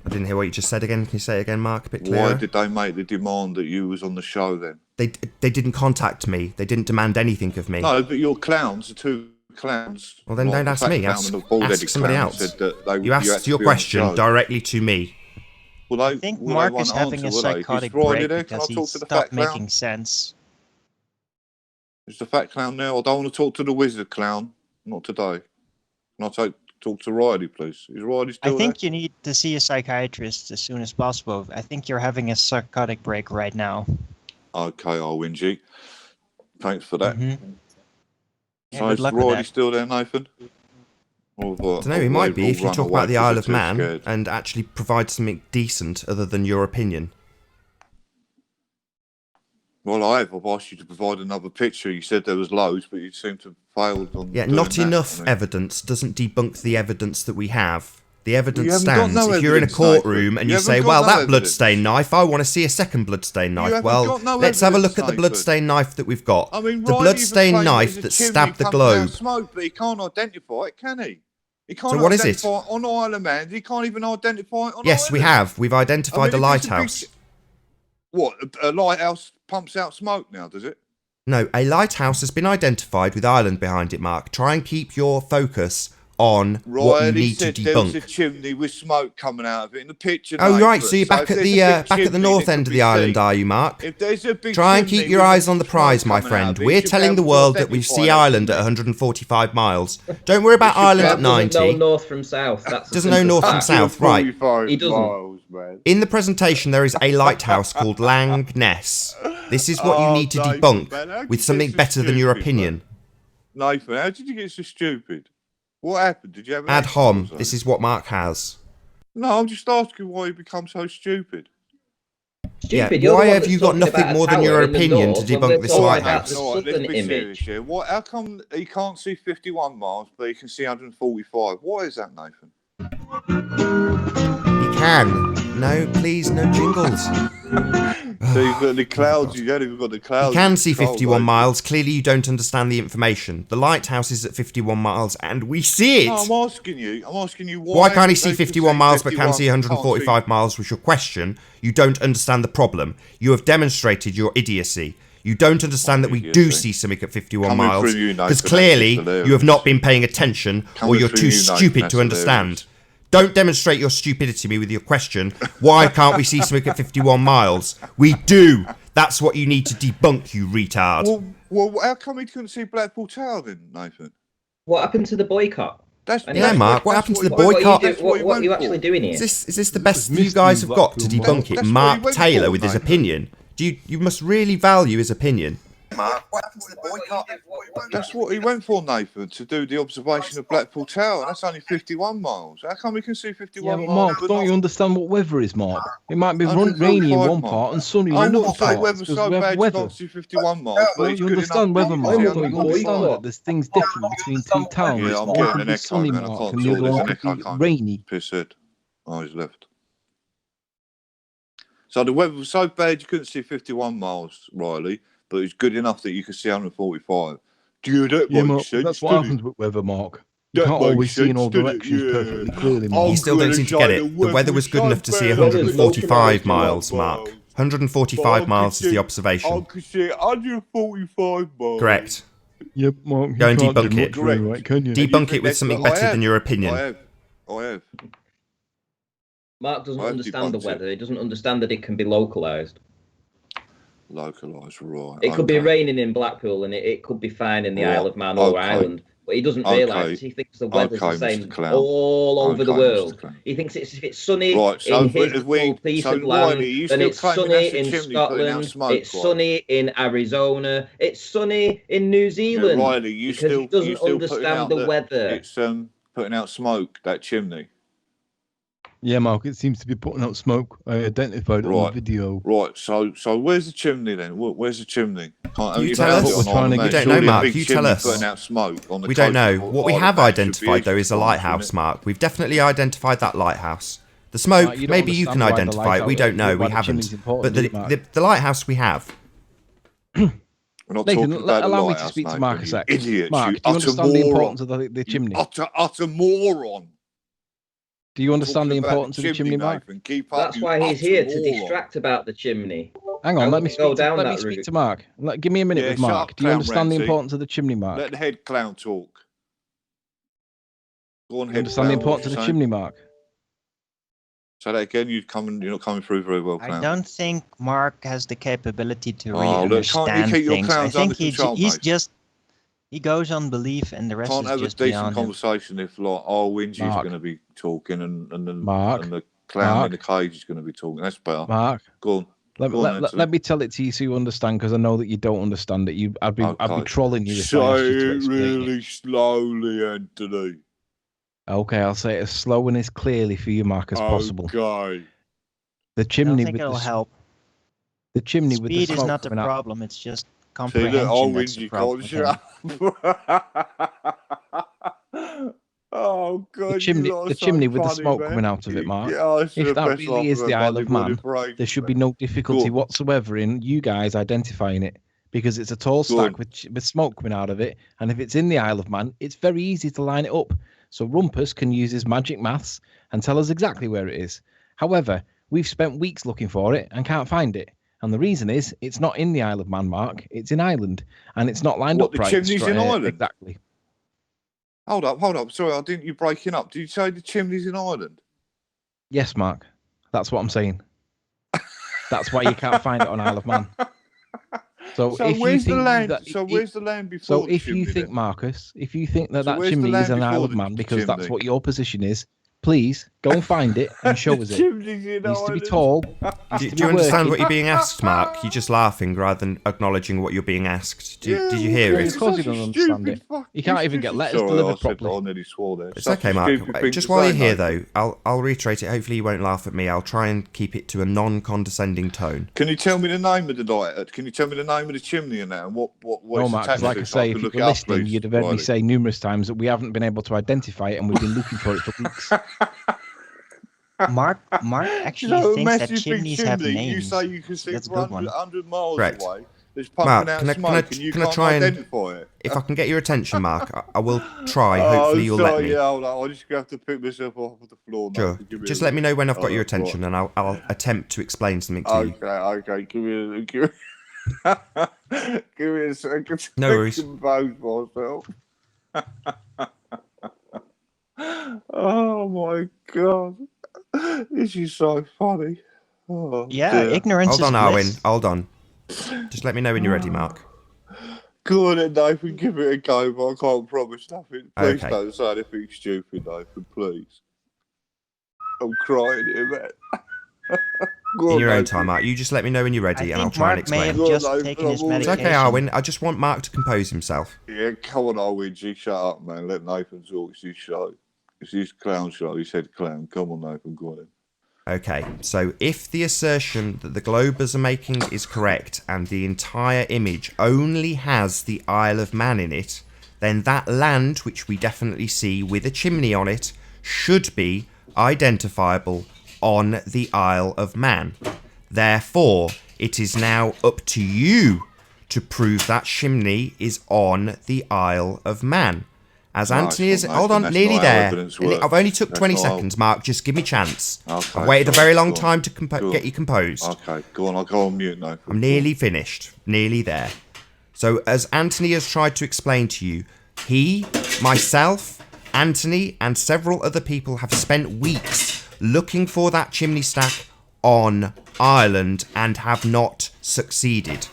I didn't hear what you just said again. Can you say it again, Mark, a bit clearer? Why did they make the demand that you was on the show then? They didn't contact me. They didn't demand anything of me. No, but your clowns, the 2 clowns. Well, then like don't the ask fat me. clown Ask, and the bald-headed ask somebody clown else. said that they- You had asked to your be on the question show. directly to me. Well, I think Mark is having a psychotic break because he stopped making sense. Is the fat clown now? I don't want to talk to the wizard clown. Not today. Can I talk to Riley, please? Is Riley still I think you need to see a psychiatrist as soon as possible. I think you're having a psychotic break right now. there? Okay, I'll whingy. Thanks for that. Yeah, So good is luck with Riley that. still there, Nathan? I don't know, he might be if you talk about the Isle of Man and actually provide something decent other than your opinion. Well, I've asked you to provide another picture. You said there was loads, but you seem to have failed on Yeah, doing not that. enough I mean, evidence doesn't debunk the evidence that we have. The You evidence haven't got stands. no If you're in a evidence, courtroom Nathan. and You you haven't say, got well, no that evidence. bloodstained knife, I want to see a second bloodstained knife. haven't Well, got no let's have a evidence, look at the Nathan. bloodstained knife that we've got. I mean, The Riley bloodstained even claimed knife there's a that chimney stabbed the coming out of globe. Smoke, but he can't identify it, can he? He can't So what is it? identify it on Isle of Man. He can't even identify it on Yes, we Ireland. have. We've identified I mean, a if it's a big lighthouse. What? A lighthouse pumps out smoke now, does it? No, a lighthouse has been identified with Ireland behind it, Mark. Try and keep your focus on what you Riley need to said there was a debunk. chimney with smoke coming out of it in the picture. Oh, Nathan. right. So you're back if at there's the a big back at the chimney north that end can of be the island, seen, are you, Mark? if there's a big Try and chimney keep your with eyes on the smoke prize, my coming out friend. of it, you We're should be telling the able to world that we identify see that Ireland at chimney. 145 miles. Don't worry about Ireland at Doesn't know 90. north from south. That's the Doesn't know simple north from fact. south, right? 45 He doesn't. miles, man. In the presentation, there is a lighthouse called Lang Ness. This is what you Oh, need to Nathan, debunk man, how did with you something get so better than your stupid, opinion. Nathan, how did you get so stupid? What happened? Did you have an Ad accident or hom. something? This is what Mark has. No, I'm just asking why you become so stupid. Stupid. Yeah, You're why the one have that's you got talking nothing about a more than your tower in the opinion to north when debunk we're this talking lighthouse? about the All right, let's southern be image. serious here. What? How come he can't see 51 miles, but he can see 145? Why is that, Nathan? You can. No, please, no jingles. So you've got the clouds. You've only got the clouds. You can see control, 51 don't you? miles. Clearly, you don't understand the information. The lighthouse is at 51 miles, and we see it. No, I'm asking you Why can't he see they 51 miles but can see 51, 145 miles? Was your question? You don't understand the problem. You have demonstrated your idiocy. You don't understand that we do see something at 51 Coming miles through you, Nathan, because that's clearly hilarious. you have not been paying attention or Coming you're through too you, Nathan, stupid that's to understand. hilarious. Don't demonstrate your stupidity to me with your question. Why can't we see something at 51 miles? We do. That's what you need to debunk, you retard. Well, how come he couldn't see Blackpool Tower then, Nathan? What happened to the boycott? Yeah, Mark, what happened to the What boycott? are you actually doing here? Is this the best you guys have got to debunk it? Mark Taylor with his opinion. You must really value his opinion. Mark, what happened to the boycott? That's what he went for, Nathan, to do the observation of Blackpool Tower. That's only 51 miles. How come we can see 51 Yeah, miles? but Mark, don't you understand what weather is, Mark? It might be rainy in one part and sunny in another part. I weather so bad you can't see 51 miles. But Don't you understand weather, Mark? Don't you understand that there's things different between two towns? Yeah, I'm One getting could an be echo, sunny, man. I Mark, can't and the talk. other There's one an could echo. be I can't rainy. piss head. Oh, he's left. So the weather was so bad you couldn't see 51 miles, Riley, but it's good enough that you could see 145. That Yeah, makes Mark, sense, that's what doesn't happens it? with weather, Mark. You That can't makes always see in all sense, doesn't it? directions Yeah. perfectly clearly, Mark. You still don't seem to get it. The weather was good enough to see 145 miles, Mark. 145 miles is the observation. I could see 145 miles. Correct. Yep, Mark. Go and you can't debunk do it. much really, right, can you? Debunk it with something better than your opinion. I have. Mark doesn't I've understand the debunked weather. He doesn't understand that it can be localised. Localised, right. It could be raining in Blackpool and it could be fine in the Isle of Man or Ireland. But he doesn't realise. He thinks the weather's the same all over the world. He thinks if it's sunny in his little piece of land, then it's sunny in Scotland, it's sunny in Arizona, it's sunny in New Zealand. Yeah, Riley, because he doesn't understand the weather. It's putting out smoke, that chimney. Yeah, Mark, it seems to be putting out smoke. I identified it on the video. Right, so where's the chimney then? Where's the chimney? You tell us. We don't know, Mark. You tell us. Putting out smoke on the we don't know. coast What we have identified, though, is a lighthouse, Mark. We've definitely identified that lighthouse. The smoke, maybe you can identify it. We don't know. We haven't. But the lighthouse we have. We're not Nathan, talking about allow the me to lighthouse, speak to Nathan, Mark a sec. Idiot, Mark, do you understand the importance of the chimney? Utter moron. Do you understand the importance of the chimney, Mark? That's why he's here, to distract about the chimney. Hang on, let me speak to Mark. Give me a minute with Mark. Do you understand the importance of the chimney, Mark? Let the head clown talk. Go on, you understand the importance of the chimney, Mark? Say that again. You're not coming through very well, clown. I don't think Mark has the capability to really look, can't you understand keep your things. clowns I think under control, he's mate? just he goes on belief, and the rest Can't is have a just decent beyond him. conversation if Wingy's going to be talking and Mark, and the clown in the cage is going to be talking. That's better. Mark, go on. Let me tell it to you so you understand, because I know that you don't understand it. I'd be trolling you if I asked you to explain really slowly, Anthony. Okay, I'll say it as slow and as clearly for you, Mark, as possible. Okay. The chimney I don't think it'll help. The chimney with the speed smoke is not the coming out. problem. It's just comprehension. That's the problem. Oh God! The chimney with the smoke coming out of it, Mark. If that really is the Isle of Man, there should be no difficulty whatsoever in you guys identifying it, because it's a tall stack with smoke coming out of it. And if it's in the Isle of Man, it's very easy to line it up. So Rumpus can use his magic maths and tell us exactly where it is. However, we've spent weeks looking for it and can't find it. And the reason is it's not in the Isle of Man, Mark. It's in Ireland, and it's not lined up right. The chimney's in Ireland? Exactly. Hold up. Sorry, didn't you breaking up? Did you say the chimney's in Ireland? Yes, Mark. That's what I'm saying. That's why you can't find it on Isle of Man. So if where's you think the land? That, where's the land before? So if you think, Marcus, if you think that chimney is an Isle of Man because that's what your position is, please go and find it and show us it. It needs to be tall. Do you understand what you're being asked, Mark? You're just laughing rather than acknowledging what you're being asked. Did you hear it? Of course you don't understand it. You can't even get letters delivered properly. I nearly swore there. It's okay, Mark. Just while you're here, though, I'll reiterate it. Hopefully you won't laugh at me. I'll try and keep it to a non-condescending tone. Can you tell me the name of the light? Can you tell me the name of the chimney and that? And what no, Mark, because like I say, if you were listening, you'd have heard me say numerous times that we haven't been able to identify it and we've been looking for it for weeks. Mark actually thinks that chimneys have names. You say you can see That's a good one. 100 miles Correct. away. There's pumping Mark, out can I smoke, and you can't try and identify it. if I can get your attention, Mark, I will try. Hopefully, you'll let me. Yeah, hold on. I'm just gonna have to pick myself off the floor. Sure. Just let me know when I've got your attention, and I'll attempt to explain something to you. Okay. Give me a second. No worries. Compose myself. Oh my god, this is so funny. Oh, Yeah, dear. ignorance Hold on, is Arwin. bliss. Hold on. Just let me know when you're ready, Mark. Go on then, Nathan, give it a go, but I can't promise nothing. Please Okay. don't say anything stupid, Nathan, please. I'm crying here, man. In your own time, Mark. You just let me know when you're ready, I and I'll think try and Mark may explain. have just taken his It's medication. okay, Arwin. I just want Mark to compose himself. Yeah, come on, Owen, G, shut up, man. Let Nathan talk. It's his show. It's his clown show. He said clown. Come on, Nathan, go on then. Okay, so if the assertion that the Globers are making is correct and the entire image only has the Isle of Man in it, then that land, which we definitely see with a chimney on it, should be identifiable on the Isle of Man. Therefore, it is now up to you to prove that chimney is on the Isle of Man. As Anthony is... Hold on, nearly there. I've only took 20 seconds, Mark. Just give me a chance. Okay, I've waited a very long time to get you composed. Okay, go on. I'll go on mute now. I'm nearly finished. Nearly there. So, as Anthony has tried to explain to you, he, myself, Anthony, and several other people have spent weeks looking for that chimney stack on Ireland and have not succeeded.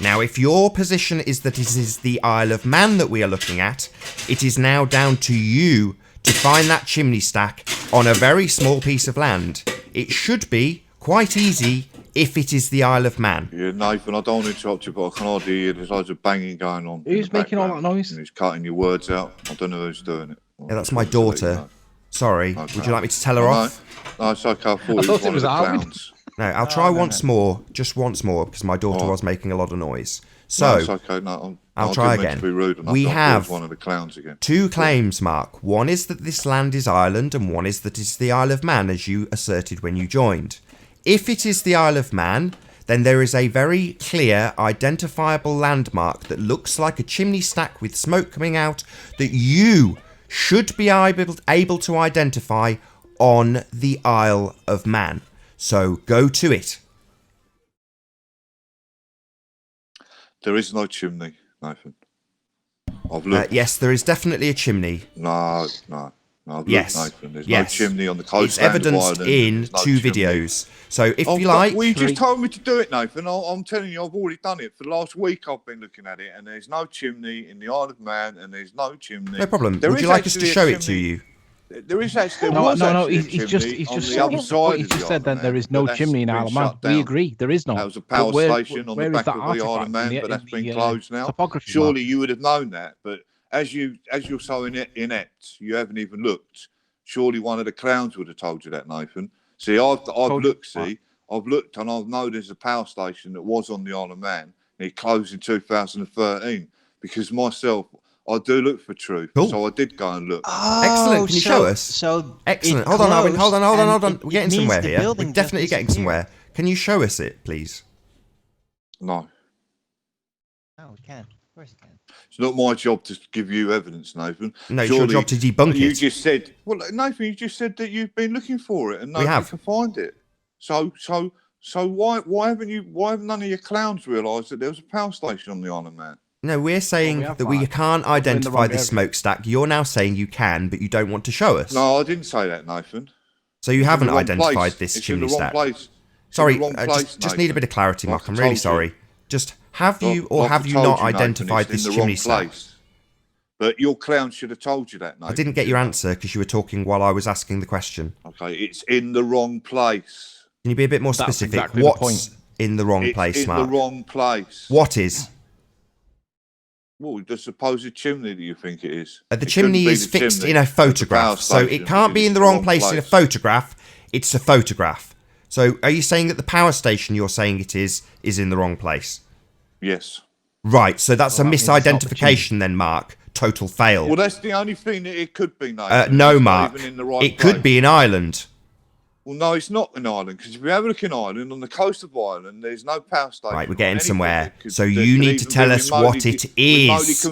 Now, if your position is that it is the Isle of Man that we are looking at, it is now down to you to find that chimney stack on a very small piece of land. It should be quite easy if it is the Isle of Man. Yeah, Nathan, I don't want to interrupt you, but I can hardly hear. There's loads of banging going on. Who's making all that noise? And he's cutting your words out. I don't know who's doing it. Yeah, that's my daughter. Sorry. Okay. Would you like me to tell her off? No, it's okay. I thought it was one of the clowns. No, I'll try once more, just once more, because my daughter was making a lot of noise. So, no, it's okay. No, I'll try again. We have one of the clowns again. Two claims, Mark. One is that this land is Ireland, and one is that it's the Isle of Man, as you asserted when you joined. If it is the Isle of Man, then there is a very clear, identifiable landmark that looks like a chimney stack with smoke coming out that you should be able to identify on the Isle of Man. So go to it. There is no chimney, Nathan. I've looked. Yes, there is definitely a chimney. No. I've looked, Nathan. There's no chimney on the coast. It's evidenced in two videos. So if you like... Well, you just told me to do it, Nathan. I'm telling you, I've already done it. For the last week, I've been looking at it, and there's no chimney in the Isle of Man, and there's no chimney. No problem. Would you like us to show it to you? There is actually no. He's just what you just said. Then there is no chimney in Isle of Man. We agree, there is not. That was a power station on the back of the Isle of Man, but that's been closed now. Surely you would have known that, but as you're so inept, you haven't even looked. Surely one of the clowns would have told you that, Nathan. See, I've looked. I've looked, and I know there's a power station that was on the Isle of Man, and it closed in 2013. Because myself, I do look for truth, so I did go and look. Oh, excellent! Can you show us? Excellent. Hold on, Arwin. Hold on. We're getting somewhere here. We're definitely getting somewhere. Can you show us it, please? No. No, we can. Of course we can. It's not my job to give you evidence, Nathan. No, it's your job to debunk it. You just said, well, Nathan, you just said that you've been looking for it and nobody can find it. So why haven't none of your clowns realised that there was a power station on the Isle of Man? No, we're saying that we can't identify this smokestack. You're now saying you can, but you don't want to show us. No, I didn't say that, Nathan. So you haven't identified this chimney stack. Sorry, just need a bit of clarity, Mark. I'm really sorry. Just have you or have you not identified this chimney stack? But your clown should have told you that, Nathan. I didn't get your answer because you were talking while I was asking the question. Okay, it's in the wrong place. Can you be a bit more specific? Exactly what's in the wrong place, Mark? It's in the wrong place. What is? Well, the supposed chimney that you think it is. The chimney is fixed in a photograph, so it can't be in the wrong place in a photograph. It's a photograph. So are you saying that the power station you're saying it is in the wrong place? Yes. Right, so that's a misidentification then, Mark. Total fail. Well, that's the only thing that it could be, Nathan. No, Mark. It could be in Ireland. Well, no, it's not an island, because if you have a look in Ireland, on the coast of Ireland, there's no power station. Right, we're getting somewhere. So you need to tell us what it is.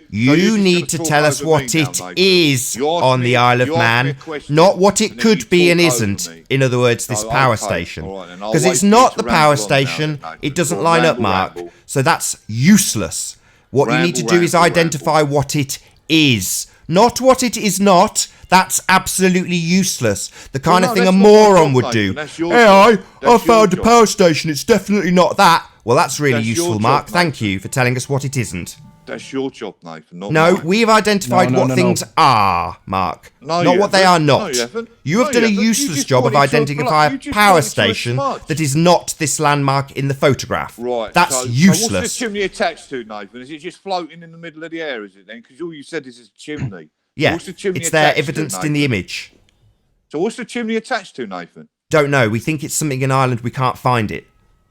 You need to tell us what it is on the Isle of Man, not what it could be and isn't. In other words, this power station. Because it's not the power station. It doesn't line up, Mark. So that's useless. What you need to do is identify what it is, not what it is not. That's absolutely useless. The kind of thing a moron would do. Hey, I found a power station. It's definitely not that. Well, that's really useful, Mark. Thank you for telling us what it isn't. That's your job, Nathan. Not no, mine. we've identified what things are, Mark. Not what they are not. You have done a useless job of identifying a power station that is not this landmark in the photograph. Right. That's useless. So what's the chimney attached to, Nathan? Is it just floating in the middle of the air, is it then? Because all you said is a chimney. Yeah, it's there evidenced in the image. So what's the chimney attached to, Nathan? Don't know. We think it's something in Ireland. We can't find it.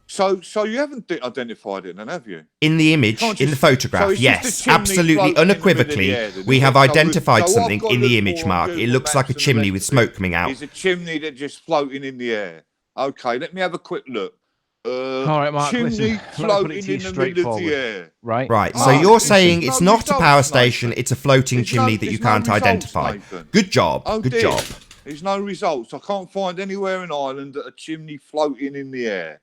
So you haven't identified it then, have you? In the image, in the photograph, yes. Absolutely, unequivocally, we have identified something in the image, Mark. It looks like a chimney with smoke coming out. It's a chimney that's just floating in the air. Okay, let me have a quick look. All right, Mark, chimney floating in the middle of the air. Right. So you're saying it's not a power station, it's a floating chimney that you can't identify. Good job. Good job. There's no results. I can't find anywhere in Ireland that a chimney floating in the air.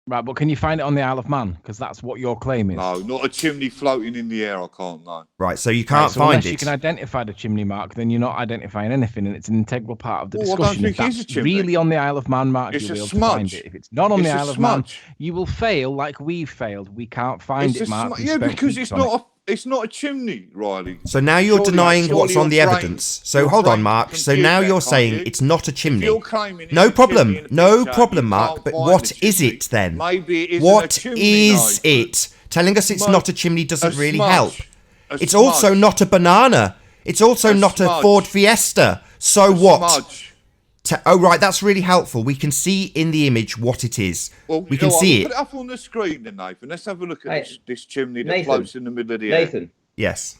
Right, but can you find it on the Isle of Man? Because that's what your claim is. No, not a chimney floating in the air. I can't, no. Right, so you can't find unless it. You can identify the chimney, Mark, then you're not identifying anything, and it's an integral part of the discussion. I don't think if it's a that's chimney. really on the Isle of Man, Mark, It's you'll be a able to find smudge. it. If it's not on the It's a Isle of Man, smudge. you will fail like we've failed. We can't find it, Mark. Yeah, because it's not a chimney, Riley. So now you're denying what's on the evidence. So hold on, Mark. So now you're saying it's not a chimney. No problem. No problem, Mark. But what is it then? What is it? Telling us it's not a chimney doesn't really help. It's also not a banana. It's also not a Ford Fiesta. So what? Oh, right, that's really helpful. We can see in the image what it is. Well, we can see it. Put it up on the screen then, Nathan. Let's have a look at this chimney that floats in the middle of the air. Nathan. Yes.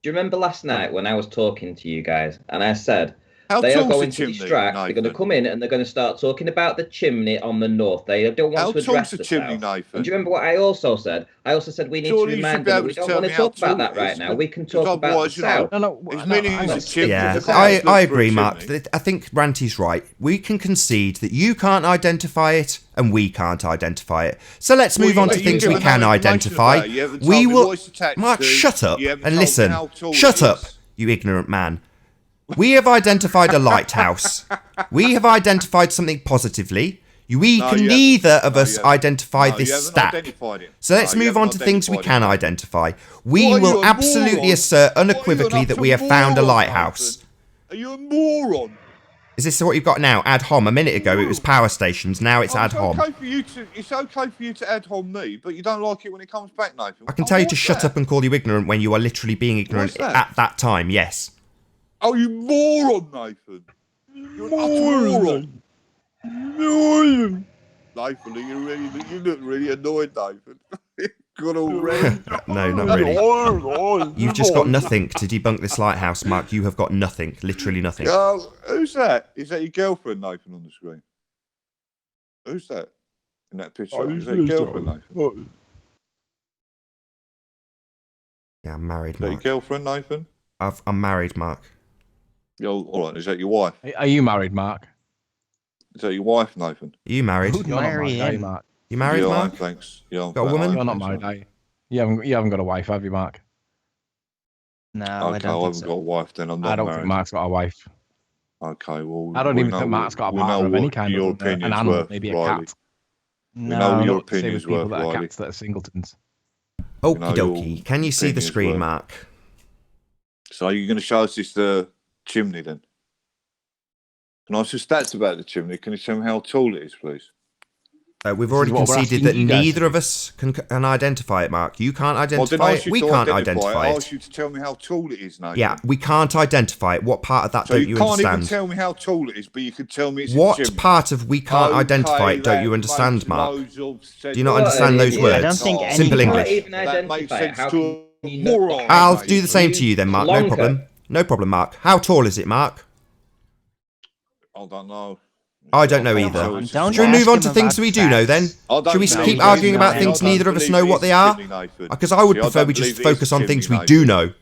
Do you remember last night when I was talking to you guys and I said, they are going to distract, they're going to come in and they're going to start talking about the chimney on the north. They don't want to address the chimney, south. Nathan? And do you remember what I also said? I also said we need to remind them that we don't want to talk about that right now. We can talk about the south. Yeah, I agree, Mark. I think Ranty's right. We can concede that you can't identify it and we can't identify it. So let's move on to things we can identify. We will... Mark, shut up and listen. Shut up, you ignorant man. We have identified a lighthouse. We have identified something positively. Neither of us identify this stack. So let's move on to things we can identify. We will absolutely assert unequivocally that we have found a lighthouse. Are you a moron? Is this what you've got now? Ad hom. A minute ago it was power stations. Now it's ad hom. It's okay for you to ad hom me, but you don't like it when it comes back, Nathan. I can tell you to shut up and call you ignorant when you are literally being ignorant at that time. Yes. Oh, you moron, Nathan. You're an utter moron. Nathan, you look really annoyed, Nathan. Got all red. No, not really. You've just got nothing to debunk this lighthouse, Mark. You have got nothing. Literally nothing. Who's that? Is that your girlfriend, Nathan, on the screen? Who's that? In that picture? Is that your girlfriend, Nathan? Yeah, I'm married, Mark. Is that your girlfriend, Nathan? I'm married, Mark. All right, is that your wife? Are you married, Mark? Is that your wife, Nathan? Are you married? You're not married, Mark. You married, Mark? Thanks. Got a woman? You're not married, are you? You haven't got a wife, have you, Mark? No, okay, I don't. I haven't got a wife then. I'm not I don't married. think Mark's got a wife. Okay, well, I don't even think Mark's got a partner of any kind. Of an animal, maybe a cat. No, we know what your opinion's people worth, that are Riley. cats that are singletons. Okie dokie. Can you see the screen, Mark? So you're going to show us this chimney then? Can I ask you stats about the chimney? Can you tell me how tall it is, please? We've already conceded that neither of us can identify it, Mark. You can't identify it. We can't identify it. I asked you to tell me how tall it is now. Yeah, we can't identify it. What part of that don't you understand? You can't even tell me how tall it is, but you can tell me it's what a chimney. Part of we can't identify it don't you understand, Mark? Do you not understand those words? I don't think any Simple English. Even that makes sense to a moron. I'll do the same to you then, Mark. No problem. No problem, Mark. How tall is it, Mark? I don't know. I don't know either. Should we move on to things we do know then? Should we keep arguing about things neither of us know what they are? Because I would prefer we just focus on things we do know.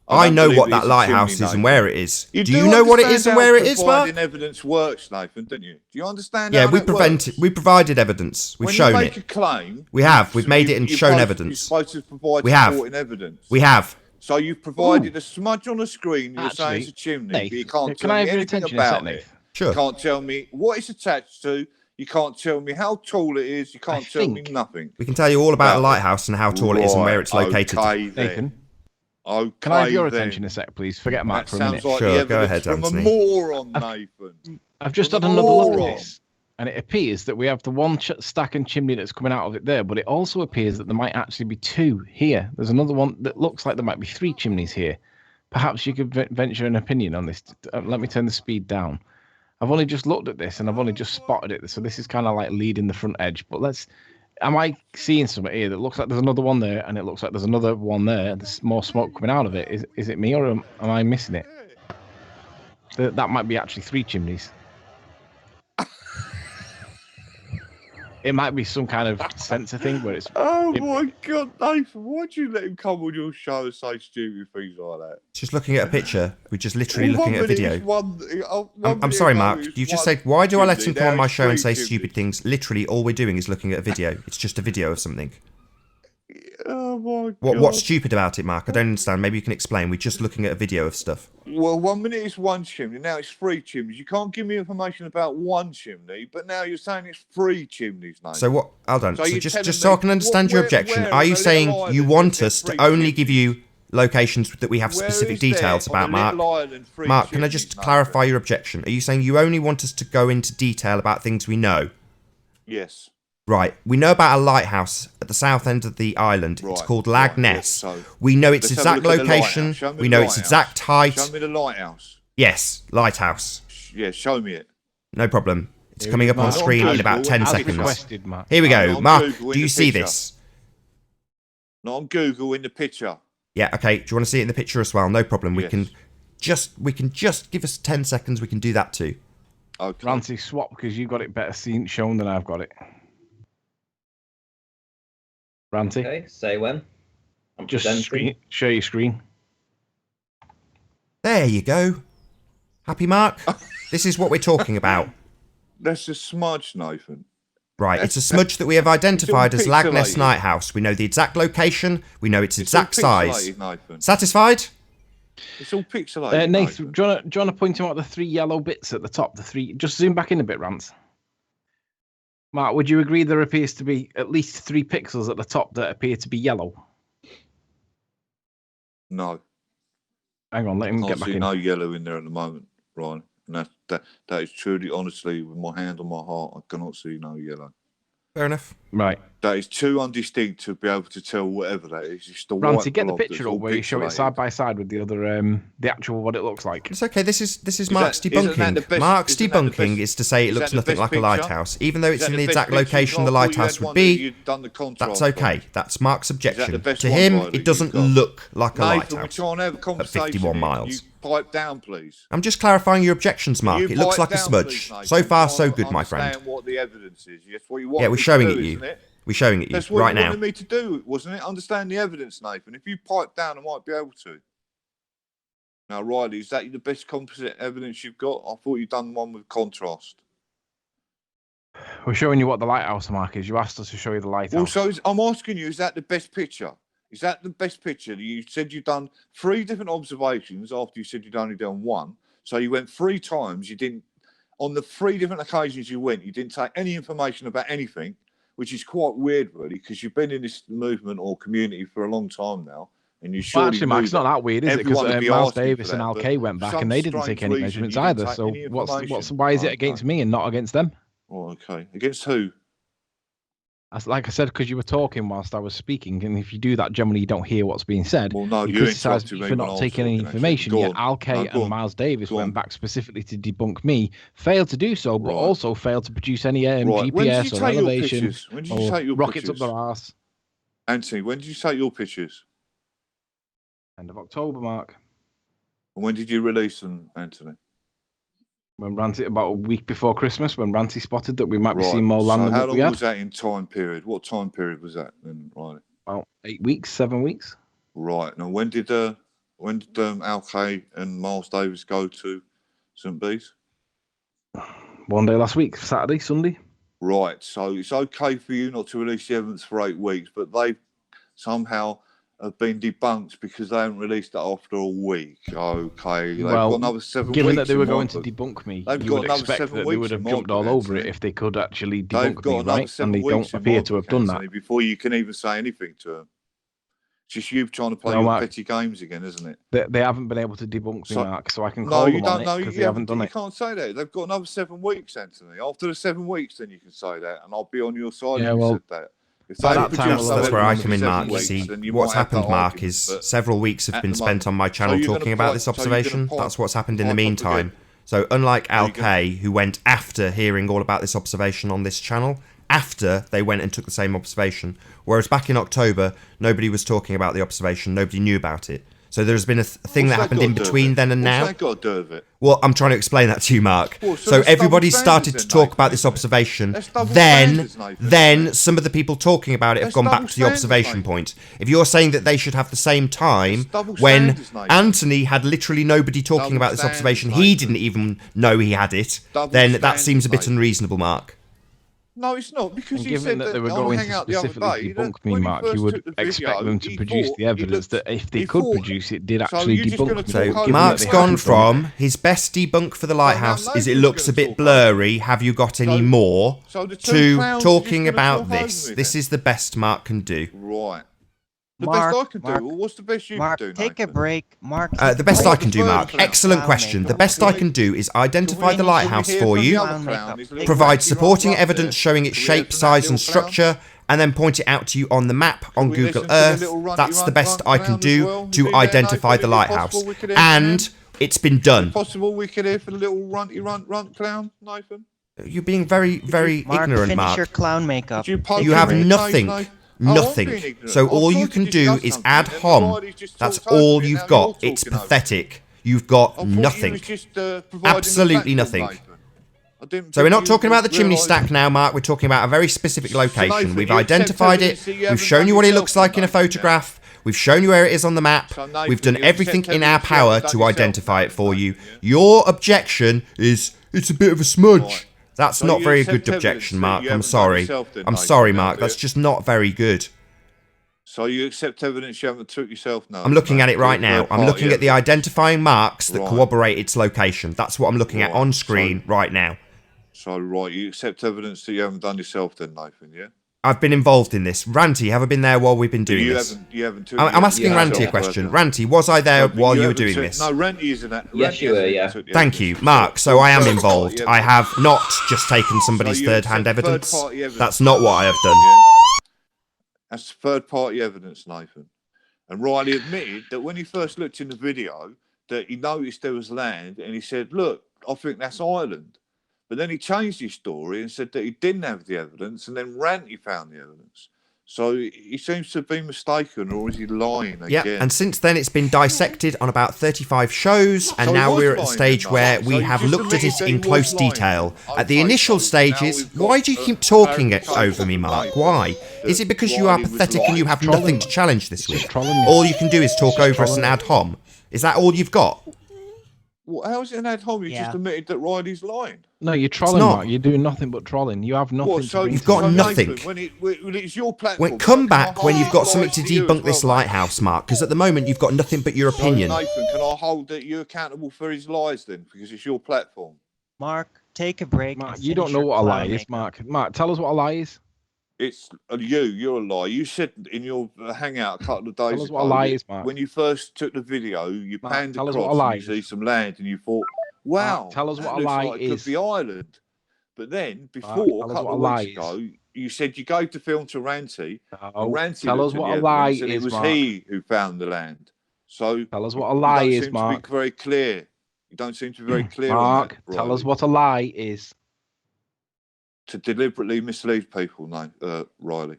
I know what that lighthouse is and where it is. Do you know what it is and where it is, Mark? Providing evidence works, Nathan, don't you? Do you understand? Yeah, we provided evidence. We've shown it. When you make a claim, we have. We've made it and shown evidence. You're supposed to provide supporting evidence. We have. So you've provided a smudge on the screen. You're saying it's a chimney, but you can't tell me anything about it. Sure. You can't tell me what it's attached to. You can't tell me how tall it is. You can't tell me nothing. We can tell you all about a lighthouse and how tall it is and where it's located. Nathan. Okay, can I have your attention a sec, please? Forget Mark for a minute. Like sure, go ahead, Anthony. A moron, Nathan. I've just had another look at this, and it appears that we have the one stack and chimney that's coming out of it there, but it also appears that there might actually be two here. There's another one that looks like there might be three chimneys here. Perhaps you could venture an opinion on this. Let me turn the speed down. I've only just looked at this, and I've only just spotted it, so this is kind of like leading the front edge, but let's... Am I seeing something here that looks like there's another one there, and it looks like there's another one there? There's more smoke coming out of it. Is it me, or am I missing it? That might be actually three chimneys. It might be some kind of sensor thing where it's... Oh my God, Nathan, why'd you let him come on your show and say stupid things like that? Just looking at a picture. We're just literally looking at a video. I'm sorry, Mark. You just said, why do I let him come on my show and say stupid things? Literally, all we're doing is looking at a video. It's just a video of something. Oh my God. What's stupid about it, Mark? I don't understand. Maybe you can explain. We're just looking at a video of stuff. Well, 1 minute it's one chimney, now it's three chimneys. You can't give me information about one chimney, but now you're saying it's three chimneys, mate. So what? Hold on. So just so I can understand your objection, are you saying you want us to only give you locations that we have specific details about, Mark? Mark, can I just clarify your objection? Are you saying you only want us to go into detail about things we know? Yes. Right, we know about a lighthouse at the south end of the island. It's called Lag Ness. Yes, so we know its exact location. We know its exact height. Show me the lighthouse. Yes, lighthouse. Yeah, show me it. No problem. It's coming up on screen in about 10 seconds. Here we go. go. Mark, do you see this? Not on Google, in the picture. Yeah, okay. Do you want to see it in the picture as well? No problem. We Yes. can just give us 10 seconds. We can do that too. Okay. Ranty, swap, because you've got it better shown than I've got it. Ranty. Okay, say when. I'm just presenting. share your screen. There you go. Happy, Mark? This is what we're talking about. That's a smudge, Nathan. Right, it's a smudge that we have identified as Lag Ness Lighthouse. We know the exact location. We know its exact size. Nathan. Satisfied? It's all pixelated. Nathan, do you want to point out the three yellow bits at the top? The three. Just zoom back in a bit, Rance. Mark, would you agree there appears to be at least 3 pixels at the top that appear to be yellow? No. Hang on, let him get back in. No yellow in there at the moment, Ryan. And that is truly, honestly, with my hand on my heart, I cannot see no yellow. Fair enough. Right. That is too undistinct to be able to tell whatever that is. It's the Ranty, get the picture up where you show it side by side with the other, the actual what it looks like. It's okay. This is Mark's debunking. Mark's debunking is to say it looks nothing like a lighthouse, even though it's in the exact location the lighthouse would be. That's okay. That's Mark's objection. To him, it doesn't look like a lighthouse at 51 miles. Pipe down, please. I'm just clarifying your objections, Mark. It looks like a smudge. So far, so good, my friend. What the evidence is. Yes, what you yeah, we're showing it you. We're showing it you That's what right you now. wanted me to do, wasn't it? Understand the evidence, Nathan. If you pipe down, I might be able to. Now, Riley, is that the best composite evidence you've got? I thought you'd done one with contrast. We're showing you what the lighthouse mark is. You asked us to show you the lighthouse. Well, so I'm asking you, is that the best picture? Is that the best picture? You said you've done 3 different observations after you said you'd only done 1. So you went 3 times. You didn't, on the 3 different occasions you went, you didn't take any information about anything, which is quite weird, really, because you've been in this movement or community for a long time now. And you surely actually, Mark, it's not that weird, is it? Because Miles Davis and Al K went back and they didn't take any measurements either. So why is it against me and not against them? Oh, okay. Against who? Like I said, because you were talking whilst I was speaking, and if you do that, generally you don't hear what's being said. Well, no, you criticise me for not taking any information. Yet Al K and Miles Davis went back specifically to debunk me, failed to do so, but also failed to produce any GPS or elevation or rockets up their arse. Anthony, when did you take your pictures? End of October, Mark. And when did you release them, Anthony? When Ranty, about a week before Christmas, when Ranty spotted that we might be Right. seeing more land So than how what long we had. was that in time period? What time period was that then, Riley? About 8 weeks, 7 weeks. Right. Now, when did Alkay and Miles Davis go to St. Bees? One day last week, Saturday, Sunday. Right. So it's okay for you not to release the evidence for 8 weeks, but they somehow have been debunked because they haven't released it after a week. Okay. They've got another 7 weeks. Given that they were going to debunk me, you would expect that they would have jumped all over it if they could actually debunk me, right? And they don't appear to have done that. Before you can even say anything to them. It's just you trying to play your petty games again, isn't it? They haven't been able to debunk me, Mark, so I can call them on it because they haven't done it. You can't say that. They've got another 7 weeks, Anthony. After the 7 weeks, then you can say that, and I'll be on your side if you said that. That's where I come in, Mark. You see, what's happened, Mark, is several weeks have been spent on my channel talking about this observation. That's what's happened in the meantime. So unlike Alkay, who went after hearing all about this observation on this channel, after they went and took the same observation, whereas back in October, nobody was talking about the observation, nobody knew about it. So there's been a thing that happened in between then and now. What's that got to do with it? Well, I'm trying to explain that to you, Mark. So everybody started to talk about this observation. Then some of the people talking about it have gone back to the observation point. If you're saying that they should have the same time, when Anthony had literally nobody talking about this observation, he didn't even know he had it, then that seems a bit unreasonable, Mark. No, it's not, because you given said that they were going to specifically debunk me, Mark, you would expect them to produce the evidence that if they could produce it, did actually debunk me. So Mark's gone from his best debunk for the lighthouse is it looks a bit blurry, have you got any more, to talking about this. This is the best Mark can do. Right. The best I can do. What's the best you can do, take a break. Mark. The best I can do, Mark. Excellent question. The best I can do is identify the lighthouse for you, provide supporting evidence showing its shape, size, and structure, and then point it out to you on the map on Google Earth. That's the best I can do to identify the lighthouse. And it's been done. Possible we could hear for the little runt clown, Nathan? You're being very, very ignorant, Mark. Finish your clown makeup. You have nothing. Nothing. So all you can do is add hom. That's all you've got. It's pathetic. You've got nothing. Absolutely nothing. So we're not talking about the chimney stack now, Mark. We're talking about a very specific location. We've identified it. We've shown you what it looks like in a photograph. We've shown you where it is on the map. We've done everything in our power to identify it for you. Your objection is it's a bit of a smudge. That's not very good objection, Mark. I'm sorry. I'm sorry, Mark. That's just not very good. So you accept evidence you haven't took yourself now? I'm looking at it right now. I'm looking at the identifying marks that corroborate its location. That's what I'm looking at on screen right now. So, right, you accept evidence that you haven't done yourself then, Nathan, yeah? I've been involved in this. Ranty, have I been there while we've been doing this? I'm asking Ranty a question. Ranty, was I there while you were doing this? No, Ranty isn't that. Yes, you were, yeah. Thank you, Mark. So I am involved. I have not just taken somebody's third-hand evidence. That's not what I have done. That's third-party evidence, Nathan. And Riley admitted that when he first looked in the video, that he noticed there was land, and he said, look, I think that's Ireland. But then he changed his story and said that he didn't have the evidence, and then Ranty found the evidence. So he seems to have been mistaken, or is he lying again? Yeah, and since then it's been dissected on about 35 shows, and now we're at the stage where we have looked at it in close detail. At the initial stages, why do you keep talking over me, Mark? Why? Is it because you are pathetic and you have nothing to challenge this week? All you can do is talk over us and ad hom? Is that all you've got? Well, how is it an ad hom? You just admitted that Riley's lying. No, you're trolling, Mark. You're doing nothing but trolling. You have nothing. So you've got nothing. When it's your platform. Come back when you've got something to debunk this lighthouse, Mark, because at the moment you've got nothing but your opinion. Nathan, can I hold you accountable for his lies then? Because it's your platform. Mark, take a break. Mark, you don't know what a lie is, Mark. Mark, tell us what a lie is. It's you're a liar. You said in your hangout a couple of days ago. Tell us what a lie is, Mark. When you first took the video, you panned across and you see some land and you thought, wow, Mark, tell us what a lie like it is. could be Ireland. But then, before, a couple of weeks ago, you said you gave the film to Ranty. And Ranty tell us what a lie is, it was Mark. he who found the land. So tell us what a lie is, Mark. Mark. To be very clear. You don't seem to be very clear Mark, on that, tell us what a lie is. To deliberately mislead people, Riley.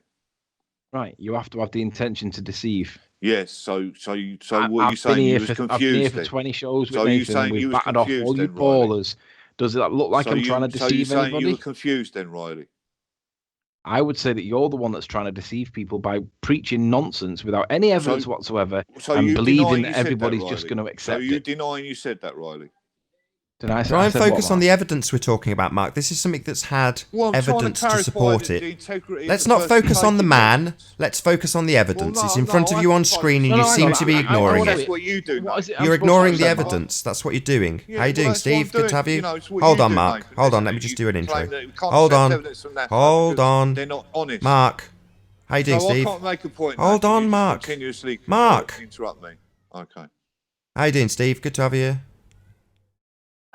Right, you have to have the intention to deceive. Yes, so what you're saying, you was confused. I've been here for 20 shows with Nathan, and we've battered off all you ballers Does it look like I'm trying to deceive so you're anybody? You were confused then, Riley? I would say that you're the one that's trying to deceive people by preaching nonsense without any evidence whatsoever and believing that everybody's just going to accept it. So you denying you said that, Riley? Try and focus on the evidence we're talking about, Mark. This is something that's had evidence to support it. Let's not focus on the man. Let's focus on the evidence. It's in front of you on screen and you seem to be ignoring it. That's what you do. You're ignoring the evidence. That's what you're doing. How you doing, Steve? Good to have you. Hold on, Mark. Hold on. Let me just do an intro. Hold on. Hold on. They're not honest. Mark. How you doing, Steve? I can't make a point. Hold on, Mark. Mark. Interrupt me. Okay. How you doing, Steve? Good to have you.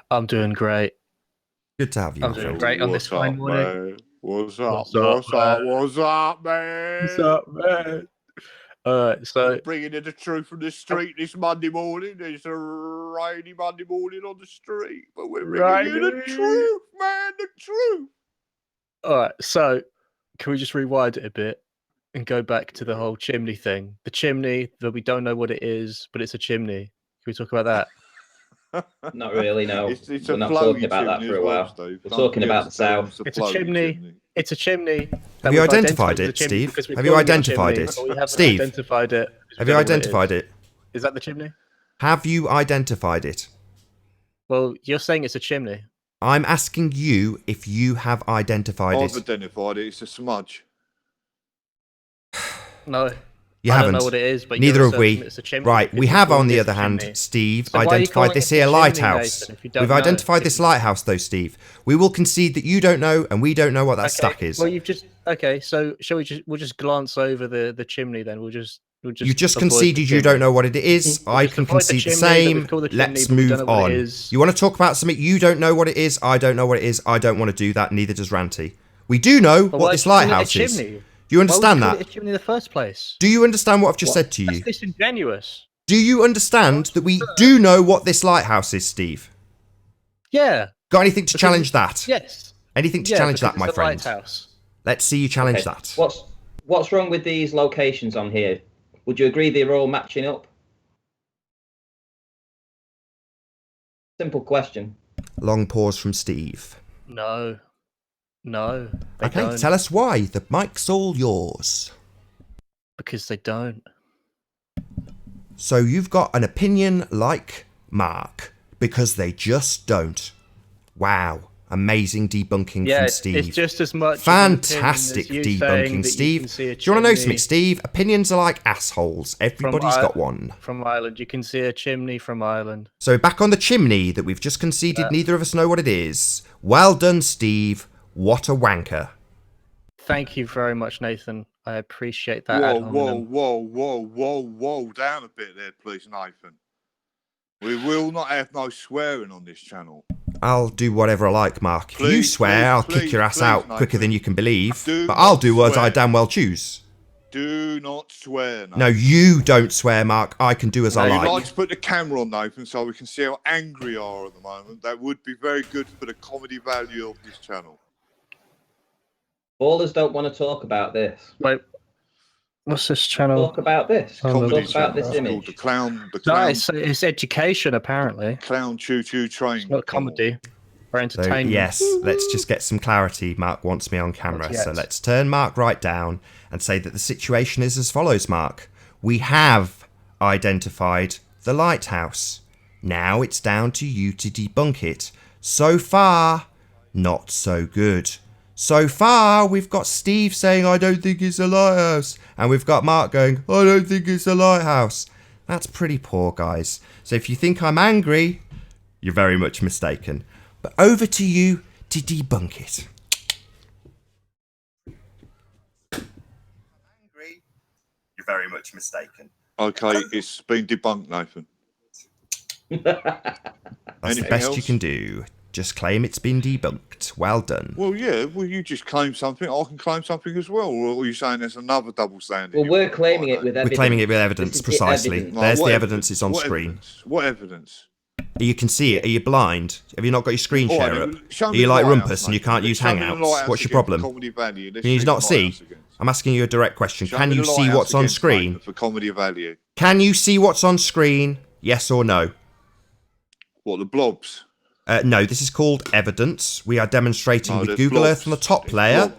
I'm doing great. Good to have you. I'm doing great on this fine morning. What's up? What's up, man? What's up, man? So bringing in the truth from the street this Monday morning. It's a rainy Monday morning on the street, but we're bringing you the truth, man. The truth. All right. So can we just rewind it a bit and go back to the whole chimney thing? The chimney that we don't know what it is, but it's a chimney. Can we talk about that? Not really, no. We're not talking about that for a while. We're talking about the south. It's a chimney. It's a chimney. Have you identified it, Steve? Have you identified it? Steve, identified it. Have you identified it? Is that the chimney? Have you identified it? Well, you're saying it's a chimney. I'm asking you if you have identified it. I've identified it. It's a smudge. No. You I haven't. don't know what it is, but neither have we. It's a chimney. Right, we have on the other hand, Steve, So identified this here lighthouse. We've identified this lighthouse though, Steve. We will concede that you don't know and we don't know what that stack is. Well, you've just so shall we we'll just glance over the chimney then. We'll just You've just conceded you don't know what it is. I can concede the same. Let's move on. You want to talk about something you don't know what it is? I don't know what it is. I don't want to do that. Neither does Ranty. We do know what this lighthouse is. Do you understand that? Why would you call it a chimney in the first place? Do you understand what I've just said to you? That's disingenuous. Do you understand that we do know what this lighthouse is, Steve? Yeah. Got anything to challenge that? Yes. Anything to challenge that, my friend? Lighthouse. Let's see you challenge that. What's wrong with these locations on here? Would you agree they're all matching up? Simple question. Long pause from Steve. No. Okay, don't. Tell us why. The mic's all yours. Because they don't. So you've got an opinion like Mark, because they just don't. Wow. Amazing debunking from Steve. It's just as much fantastic debunking, Steve. Do you want to know something, Steve? Opinions are like assholes. Everybody's got one. From Ireland. You can see a chimney from Ireland. So back on the chimney that we've just conceded, neither of us know what it is. Well done, Steve. What a wanker. Thank you very much, Nathan. I appreciate that. Whoa. Down a bit there, please, Nathan. We will not have no swearing on this channel. I'll do whatever I like, Mark. If you swear, I'll kick your ass out quicker than you can believe. But I'll do what I damn well choose. Do not swear, Nathan. No, you don't swear, Mark. I can do as I like. I'd like to put the camera on, Nathan, so we can see how angry you are at the moment. That would be very good for the comedy value of this channel. Ballers don't want to talk about this. Wait, what's this channel? Talk about this. Talk about this image. The clown. No, it's education, apparently. Clown choo-choo train. It's not comedy or entertainment. So, yes, let's just get some clarity. Mark wants me on camera. So let's turn Mark right down and say that the situation is as follows, Mark. We have identified the lighthouse. Now it's down to you to debunk it. So far, not so good. So far, we've got Steve saying, I don't think it's a lighthouse. And we've got Mark going, I don't think it's a lighthouse. That's pretty poor, guys. So if you think I'm angry, you're very much mistaken. But over to you to debunk it. Angry, you're very much mistaken. Okay, it's been debunked, Nathan. That's the best you can do. Just claim it's been debunked. Well done. Well, yeah. Well, you just claim something. I can claim something as well. Or are you saying there's another double standard? Well, we're claiming it with evidence. We're claiming it with evidence, precisely. There's the evidence. It's on screen. What evidence? You can see it. Are you blind? Have you not got your screen share up? Are you like Rumpus and you can't use Hangouts? What's your problem? Can you not see? I'm asking you a direct question. Can you see what's on screen? For comedy value. Can you see what's on screen? Yes or no? What, the blobs? No, this is called evidence. We are demonstrating with Google blobs. Earth on the top layer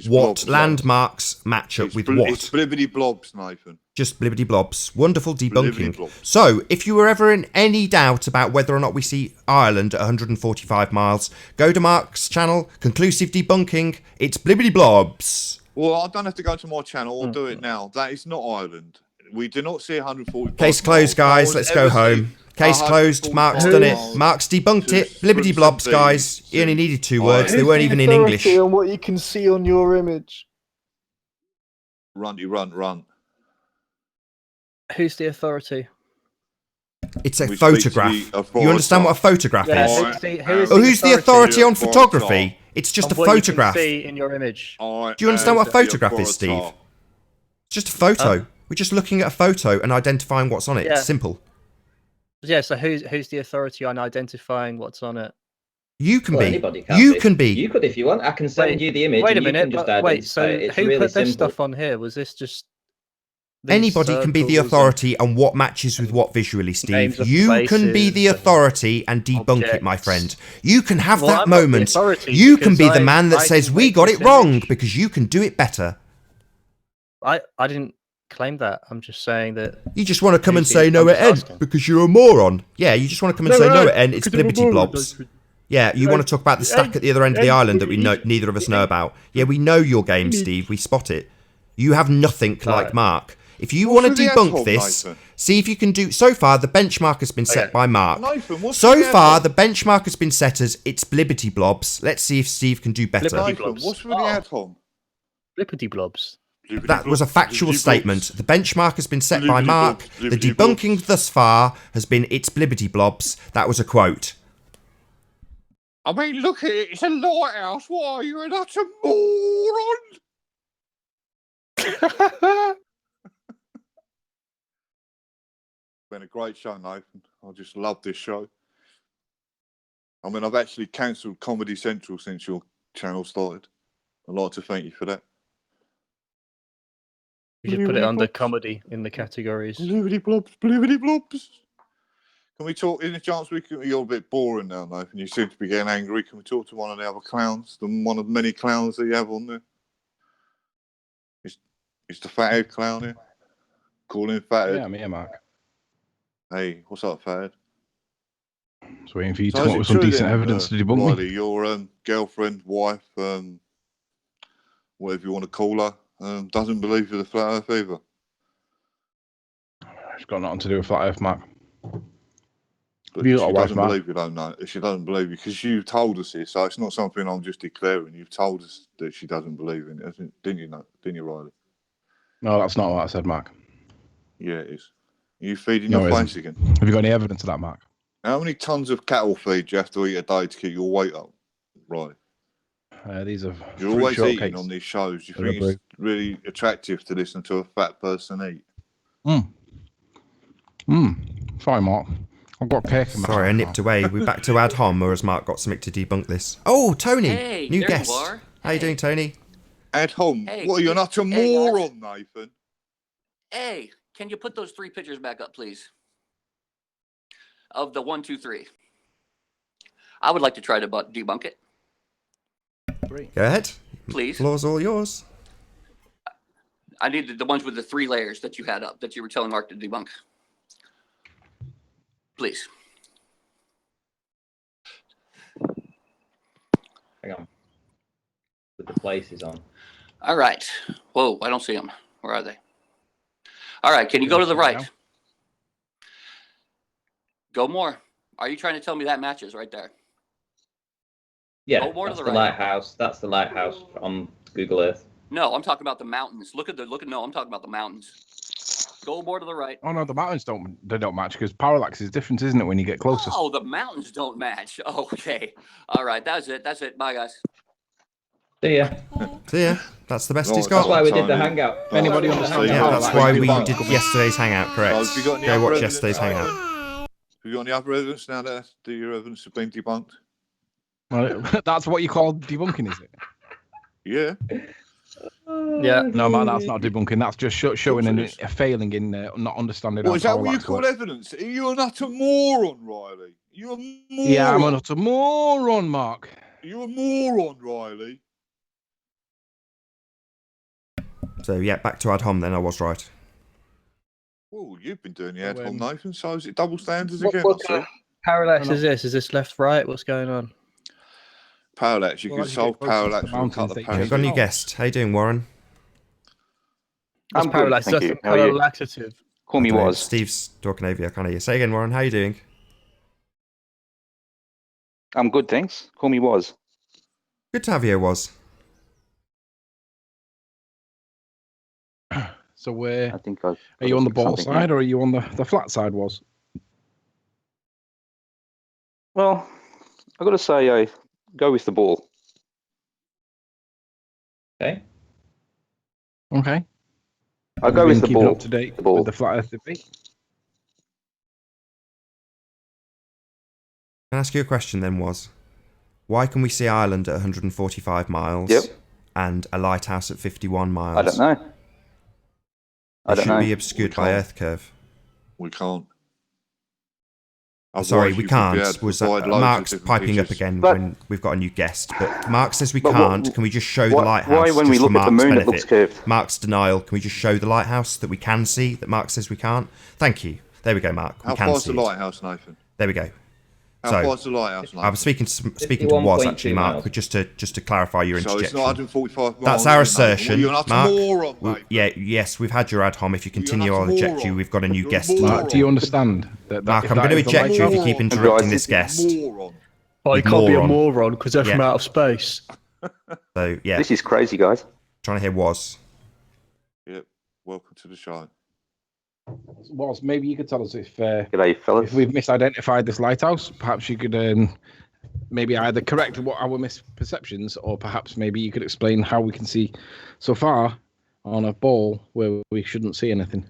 what landmarks match up with what. It's blibbity blobs, Nathan. Just blibbity blobs. Wonderful debunking. Blobs. So, if you were ever in any doubt about whether or not we see Ireland at 145 miles, go to Mark's channel, Conclusive Debunking. It's blibbity blobs. Well, I don't have to go to my channel or do it now. That is not Ireland. We do not see 145 Case closed, guys. Let's go home. Case closed. Mark's done it. Mark's debunked it. Blibbity blobs, guys. He only needed 2 words. They weren't even in English. On what you can see on your image. Runty run. Who's the authority? It's a photograph. You understand what a photograph is? Who's the authority on photography? It's just a photograph. What you can see in your image. Do you understand what a photograph is, Steve? It's just a photo. We're just looking at a photo and identifying what's on it. It's simple. Yeah, so who's the authority on identifying what's on it? You can be. Anybody can You can be. You could if you want. I can send you the image. Wait a and you minute. can just Wait, so it's who really put this simple. stuff on here? Was this just... Anybody can be the authority on what matches with what visually, Steve. You can be the authority and debunk it, my friend. You can have that moment. You can be the man that says, we got it wrong, because you can do it better. I didn't claim that. I'm just saying that... You just want to come and say no at N because you're a moron. Yeah, you just want to come and say no at N. It's blibbity blobs. Yeah, you want to talk about the stack at the other end of the island that we know neither of us know about. Yeah, we know your game, Steve. We spot it. You have nothing like Mark. If you want to debunk this, see if you can do... So far, the benchmark has been set by Mark. So far, the benchmark has been set as it's blibbity blobs. Let's see if Steve can do better. What's with the atom? Blibbity blobs. That was a factual statement. The benchmark has been set by Mark. The debunking thus far has been it's blibbity blobs. That was a quote. I mean, look at it. It's a lighthouse. Why are you an utter moron? Been a great show, Nathan. I just love this show. I mean, I've actually cancelled Comedy Central since your channel started. I'd like to thank you for that. You should put it under comedy in the categories. Blibbity blobs, blibbity blobs. Can we talk? In a chance we can? You're a bit boring now, Nathan. You seem to be getting angry. Can we talk to one of the other clowns? One of the many clowns that you have on there. Is the fathead clown here? Call him fathead. Yeah, I'm here, Mark. Hey, what's up, fathead? Just waiting for you to come up with some decent evidence to debunk Riley, me. your girlfriend, wife, whatever you want to call her, doesn't believe in the flat earth either. It's got nothing to do with flat earth, Mark. But she doesn't believe you, don't know. She doesn't believe you because you told us this, so it's not something I'm just declaring. You've told us that she doesn't believe in it, didn't you? Didn't you, Riley? No, that's not what I said, Mark. Yeah, it is. Are you feeding your face again? Have you got any evidence of that, Mark? How many tons of cattle feed do you have to eat a day to keep your weight up? Right. These are. You're always eating on these shows. You think it's really attractive to listen to a fat person eat? Sorry, Mark. I've got cake in my Sorry, I nipped away. We're back to ad hom, or has Mark got something to debunk this? Oh, Tony! Hey, new there guest. You are. How you doing, Tony? Ad hom? Hey, what, you're not a moron, Nathan? Hey, can you put those 3 pictures back up, please? Of the 1, 2, 3. I would like to try to debunk it. Go ahead. Please. Floor's all yours. I needed the ones with the 3 layers that you had up, that you were telling Mark to debunk. Please. Hang on. Put the places on. All right. Whoa, I don't see them. Where are they? All right, can you go to the right? Go more. Are you trying to tell me that matches right there? Yeah, go more that's to the the right. lighthouse. That's the lighthouse on Google Earth. No, I'm talking about the mountains. No, I'm talking about the mountains. Go more to the right. Oh no, the mountains don't match because parallax is different, isn't it, when you get closer? Oh, the mountains don't match. Okay. All right, that's it. Bye, guys. See ya. See ya. That's the best he's got. That's why we did the hangout. Anybody understand? Yeah, that's why we did yesterday's hangout, correct. Go watch yesterday's hangout. Have you got any other evidence now that your evidence has been debunked? Well, that's what you call debunking, is it? Yeah. Yeah. No, man, that's not debunking. That's just showing a failing in not understanding. What is that? What you call evidence? You're not a moron, Riley. You're a moron. Yeah, I'm not a moron, Mark. You're a moron, Riley. So yeah, back to ad hom then. I was right. Well, you've been doing the ad hom, Nathan. So is it double standards again? What kind of parallax is this? Is this left, right? What's going on? Parallax. You can solve parallax with a couple of Yeah, we've got a new guest. How you doing, Warren? What's I'm parallax? good, thank That's you. a How are you? parallaxative. Call me I don't know, Was. Steve's talking over you. I can't hear you. Say again, Warren. How you doing? I'm good, thanks. Call me Was. Good to have you, Was. So where I think are you on the ball something, side yeah. or are you on the flat side, Was? Well, I got to say, I go with the ball. Okay. Okay. I'll go with the keeping ball. up to date The ball. with the flat Earth debate. Can I ask you a question then, Was? Why can we see Ireland at 145 miles Yep. and a lighthouse at 51 miles? I don't know. I It don't shouldn't know. be obscured by Earth curve. We can't. Sorry, Otherwise we you could be able can't. to Was provide loads of Mark's different piping up pictures. again But- when we've got a new guest? But Mark says we But can't. Can we just show the why lighthouse? when we just look for at the Mark's moon, it benefit? looks curved? Mark's denial. Can we just show the lighthouse that we can see that Mark says we can't? Thank you. There we go, Mark. We How can far's see the it. lighthouse, Nathan? There we go. How far's the lighthouse, Nathan? I was speaking to Was actually, 51.2 Mark, miles. but just to clarify your So interjection. it's not 145 miles. That's our is it, Nathan? assertion, You're not Mark. a moron, mate. Yes, we've had your ad hom. If you continue, not a I'll eject moron. you. We've got a new You're a guest moron. tonight. Mark, do you understand that? Mark, if I'm that going to is the eject you if you keep lighthouse- interrupting this guest. Moron. Oh, you With can't be a moron. moron because they're from Yeah. out of space. So yeah, This is crazy, guys. trying to hear Was. Yep. Welcome to the show. Was maybe you could tell us if G'day, fellas. we've misidentified this lighthouse. Perhaps you could maybe either correct what our misperceptions, or perhaps maybe you could explain how we can see so far on a ball where we shouldn't see anything.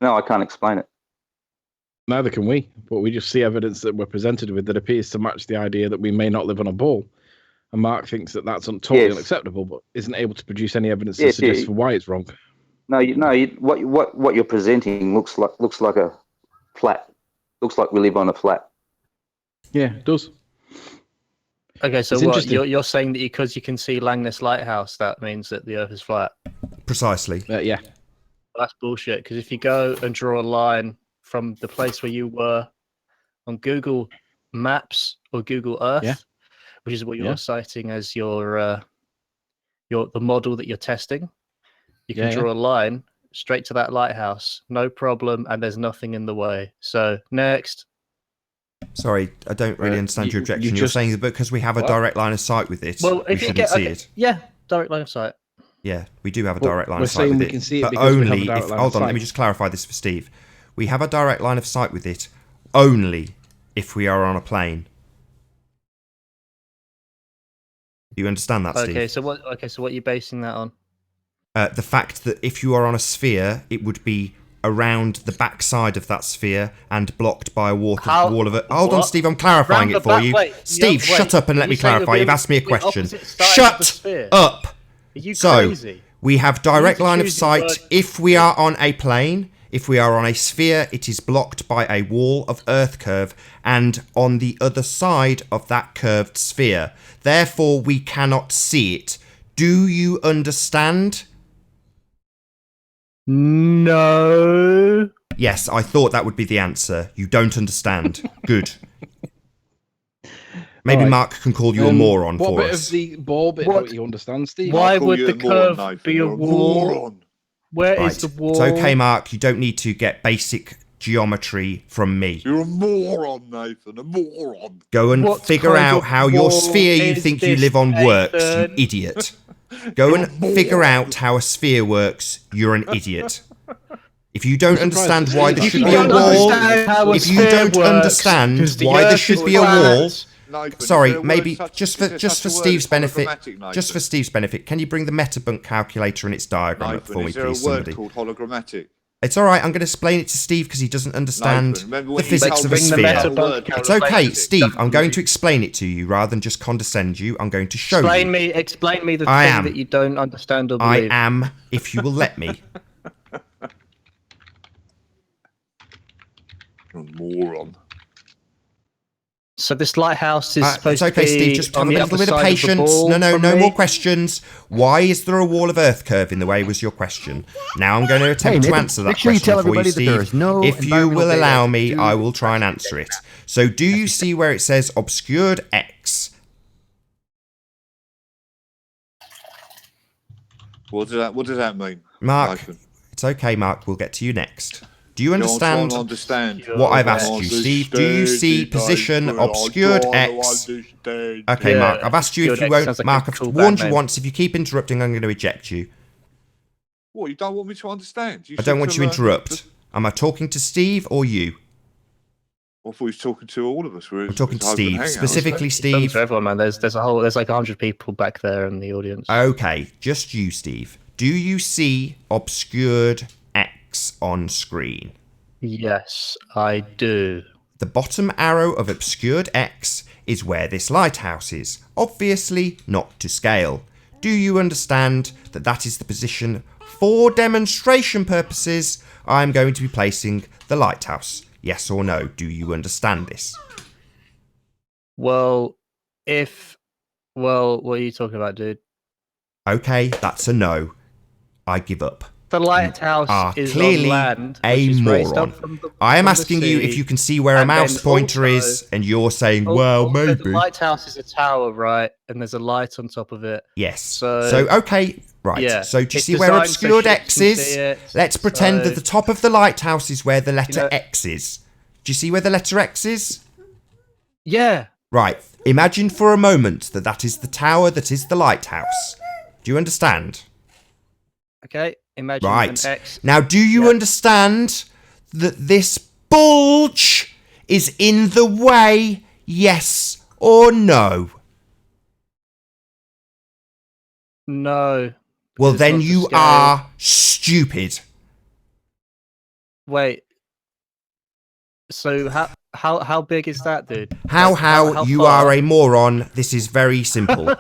No, I can't explain it. Neither can we, but we just see evidence that we're presented with that appears to match the idea that we may not live on a ball. And Mark thinks that that's totally Yes. unacceptable, but isn't able to produce any evidence Yes, to suggest yeah. for why it's wrong. No, what you're presenting looks like a flat. Looks like we live on a flat. Yeah, it does. Okay, so It's what interesting. you're saying that because you can see Langness Lighthouse, that means that the Earth is flat? Precisely. Yeah. That's bullshit. Because if you go and draw a line from the place where you were on Google Maps or Google Earth, Yeah. which is what you're Yeah. citing as your the model that you're testing, you can Yeah, draw a line straight to that lighthouse, no problem, and there's nothing in the way. So next. Sorry, I don't really understand your objection. you You're just- saying that because we have a What? direct line of sight with it, Well, we if you shouldn't get see it. yeah, direct line of sight. Yeah, we do have a Well, direct line we're of sight saying with we it. can see it but because we have a only direct if. line Hold of on, let me sight. just clarify this for Steve. We have a direct line of sight with it only if we are on a plane. Do you understand that, Steve? Okay, so what are you basing that on? The fact that if you are on a sphere, it would be around the back side of that sphere and blocked by a wall of it. Hold on, what? Steve, I'm clarifying Round it the for back- you. wait, Steve, wait, shut up and let are me you saying that clarify. You've we're asked me a the question. opposite sides of the Shut sphere? up. Are you So, crazy? we have direct to line of choose the sight word- if we are on a plane. If we are on a sphere, it is blocked by a wall of Earth curve and on the other side of that curved sphere. Therefore, we cannot see it. Do you understand? No. Yes, I thought that would be the answer. You don't understand. Good. Maybe Alright. Mark can call you a moron what for bit us. of the ball bit What- don't you understand, Steve? Why I'll call would you the a moron, curve Nathan. be a You're wall? moron. Where is Right. the wall? It's okay, Mark. You don't need to get basic geometry from me. You're a moron, Nathan. A moron. Go and What figure kind out of how your wall sphere you is think you this, live on works, you Nathan? idiot. Go and figure out how a sphere works. You're an idiot. If you don't understand why there If should you be a don't wall, understand how a if you sphere don't works, understand 'cause the why there Earth should is be a wall, flat. Nathan, is sorry, there a word maybe such- just is for there such a word Steve's as benefit, hologrammatic, just for Nathan? Steve's benefit, can you bring the metabunk calculator and its diagram up Nathan, for me, is there a please, word somebody? called hologrammatic? It's all right. I'm going to explain it to Steve because he doesn't understand Nathan, remember the when you physics told of a me Bring the sphere. about metabunk word It's okay, hologrammatic? Steve. I'm going to explain it to you rather than just condescend you. I'm going to show Explain you. me the I thing am. that you don't understand or I believe. am, if you will let me. You're a moron. So this lighthouse is supposed it's okay, to be Steve. Just have on a the little other bit of side patience. the ball No from more me? questions. Why is there a wall of Earth curve in the way? Was your question. Now I'm going to attempt to Nathan, answer that make sure you question tell for you, everybody that there Steve. is no If you environmental will data allow to me, do I will try and answer it. So, do you see where it says obscured X? What does that mean, Mark, Nathan? it's okay, Mark. We'll get to you next. Do you I'm trying understand to understand what I've asked you, Steve? Do you see position obscured X? Okay, Yeah, Mark, I've asked you if you obscured X won't. sounds like a Mark, I've cool warned band you name. once. If you keep interrupting, I'm going to eject you. What, you don't want me to understand? I don't want you to interrupt. Am I talking to Steve or you? I thought he was talking to all of us. I'm talking to Steve, specifically It's done Steve. to everyone, man. There's like 100 people back there in the audience. Okay, just you, Steve. Do you see obscured X on screen? Yes, I do. The bottom arrow of obscured X is where this lighthouse is, obviously not to scale. Do you understand that that is the position for demonstration purposes I'm going to be placing the lighthouse? Yes or no? Do you understand this? Well, what are you talking about, dude? Okay, that's a no. I give up. The lighthouse is clearly on land, a which is raised moron. up from I am the asking you if sea, you can see where a and mouse then pointer also- is, and you're saying, Also, well, maybe. the lighthouse is a tower, right? And there's a light on top of it. Yes. So okay, right. yeah, So do you it's see where designed so obscured ships X can is? see it, Let's pretend so- that the top of the lighthouse is where the letter know- X is. Do you see where the letter X is? Yeah. Right. Imagine for a moment that that is the tower that is the lighthouse. Do you understand? Okay. Imagine Right. an X. Now, do you understand that this bulge is in the way? Yes or no? No. Well, It's then not to you scale. are stupid. Wait. So how big is that, dude? How Like, you far? are a moron. This is very simple.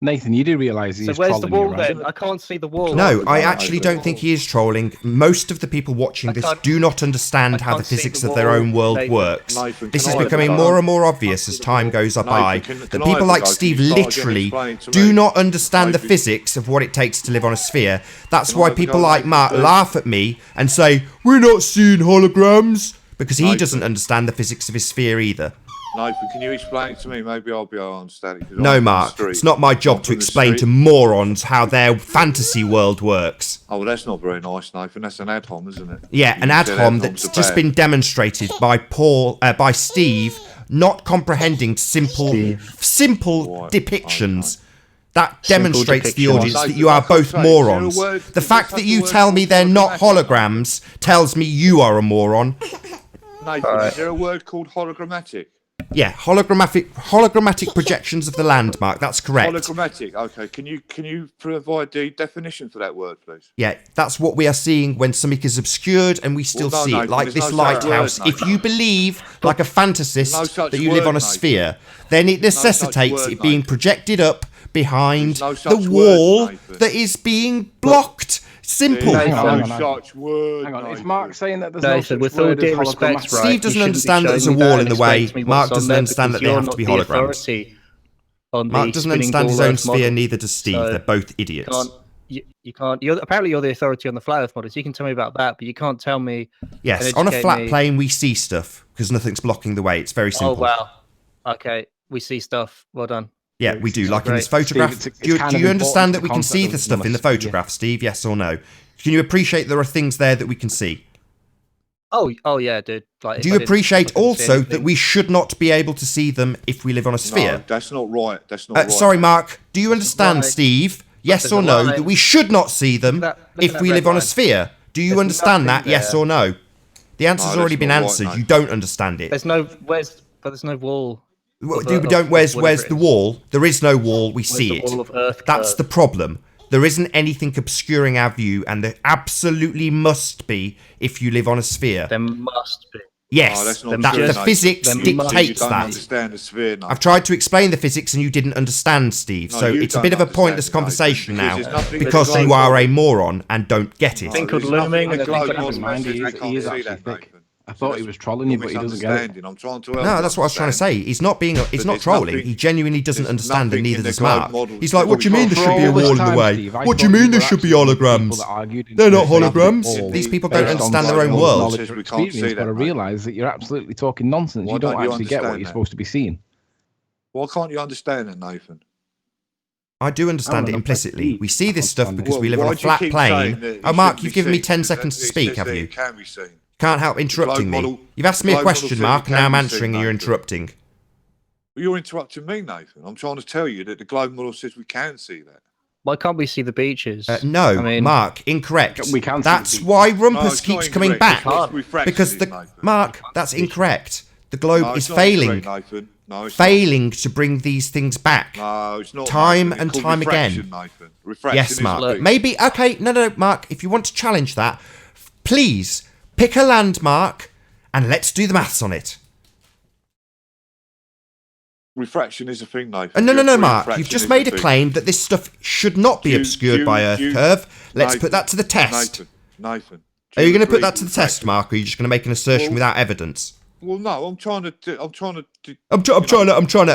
Nathan, you do realise he's So where's the trolling wall you, right? then? I can't see the wall. No, I actually don't think he is trolling. Most of the people watching this do not understand how the can't see physics the of their wall, own world Nathan. works. Nathan, This can is I becoming have a more go? and more obvious as time goes by Nathan, that can I people have a like go? Can Steve you start again literally explaining to do me? not understand the Nathan. physics of what it takes to live on a sphere. That's Can I why have a people go, like Nathan, Mark please? laugh at me and say, we're not seeing holograms, because he Nathan. doesn't understand the physics of his sphere either. Nathan, can you explain it to me? Maybe I'll be able to understand it. 'cause I'm No, from the Mark, street. it's not my job I'm to from the explain to street. morons how their fantasy world works. Oh, well, that's not very nice, Nathan. That's an ad hom, isn't it? Yeah, an You ad said hom ad that's homs are just bad. been demonstrated by Steve, not comprehending simple Right, depictions. That demonstrates the depictions. audience that Nathan, you are I can't both say, is there a morons. word- The is fact there that such a you word tell me called they're not hologrammatic? holograms tells me you are a moron. Nathan, is there a word called hologrammatic? Yeah, hologrammatic projections of the land, Mark. That's correct. Hologrammatic. Okay. Can you provide the definition for that word, please? Yeah, that's what we are seeing when something is obscured and we still Well, no, see it. Nathan, Like there's this no such lighthouse. word, If Nathan. you believe, like a fantasist, There's no such that you live word, on a Nathan. sphere, then it There's no such necessitates word, it being Nathan. projected up behind There's no the such wall word, Nathan. that is being blocked. Simple. There's Hang on, no hang on. such word. Hang on, is Nathan. Mark saying that there's Nathan, no such with all word as due respect, hologrammatic? right, Steve you doesn't shouldn't be understand that showing there's a me wall that in and the explaining way. to me Mark what's on doesn't there understand because that they you're have to not be the holograms. authority on Mark the doesn't spinning understand his ball own Earth sphere, model. neither does Steve. So They're both idiots. you can't. Apparently you're the authority on the flat Earth models. You can tell me about that, but you can't tell me. Yes, and on a educate flat me. plane we see stuff because nothing's blocking the way. It's very simple. Oh wow. Okay, we see stuff. Well done. Yeah, we do. Like in this Great. photograph. Steve, it's do you kind of understand important that to we can concept see of the it stuff on in a the sphere. photograph, Steve? Yes or no? Can you appreciate there are things there that we can see? Oh yeah, dude. Like, Do if you I didn't- if I appreciate couldn't see also that anything- we should not be able to see them if we live on a sphere? No, that's not right. That's not right. Sorry, Mark. Do you understand, lie. Steve? Yes There's or a no? line. That we should not see them Look at if that we red live on a line. sphere. Do you There's understand nothing that? Yes there. or no? The answer's No, already that's been not right, answered. no. You don't understand it. There's no there's no wall. Where's whatever the it is. wall? There is no wall. We Where's see the it. wall of Earth That's curve? the problem. There isn't anything obscuring our view, and there absolutely must be if you live on a sphere. There must be. Yes, No, that's not that true, the Nathan. physics There You must- dictates don't that. understand the sphere, Nathan. I've tried to explain the physics and you didn't understand, Steve. No, so you it's a don't bit of a understand pointless it, Nathan, conversation because now there's nothing because in the you globe are a model. moron and don't get it. Thing called There's nothing looming in the and globe thing called model that mind, says he we is can't see actually that, thick. Nathan. I thought he was trolling you, but he doesn't get it. I'm trying to help. No, that's what I was trying to say. He's not being. He's not trolling. He genuinely doesn't understand, and neither does Mark. He's like, "What do you mean there should be a wall in the way? What do you mean there should be holograms? They're not holograms. These people don't understand their own world." You've got to realise that you're absolutely talking nonsense. You don't actually get what you're supposed to be seeing. Why can't you understand it, Nathan? I do understand it implicitly. We see this stuff because we live on a flat plane. Oh, Mark, you've given me 10 seconds to speak, have you? Can't help interrupting me. You've asked me a question, Mark, and now I'm answering and you're interrupting. Well, you're interrupting me, Nathan. I'm trying to tell you that the globe model says we can see that. Why can't we see the beaches? No, I mean, Mark, incorrect. We can. That's why Rumpus keeps coming back. Because Mark, that's incorrect. The globe is failing. Failing to bring these things back. No, it's not. Time and time again. Yes, Mark. Maybe, okay, no, Mark, if you want to challenge that, please pick a landmark and let's do the maths on it. Refraction is a thing, Nathan. No, Mark. You've just made a claim that this stuff should not be obscured by Earth curve. Let's put that to the test. Nathan. Are you going to put that to the test, Mark, or are you just going to make an assertion without evidence? Well, no, I'm trying to.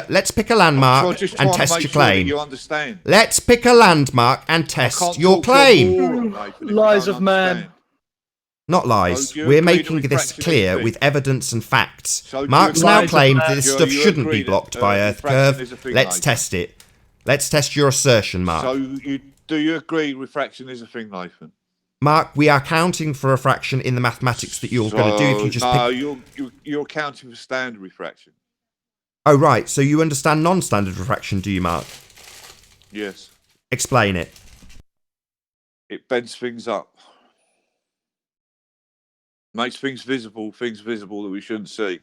Let's pick a landmark and test your claim. You understand? Let's pick a landmark and test your claim. Lies of man. Not lies. We're making this clear with evidence and facts. Mark's now claimed that this stuff shouldn't be blocked by Earth curve. Let's test it. Let's test your assertion, Mark. So, do you agree refraction is a thing, Nathan? Mark, we are counting for a fraction in the mathematics that you're going to do if you just you're counting for standard refraction. Oh, right. So you understand non-standard refraction, do you, Mark? Yes. Explain it. It bends things up. Makes things visible that we shouldn't see.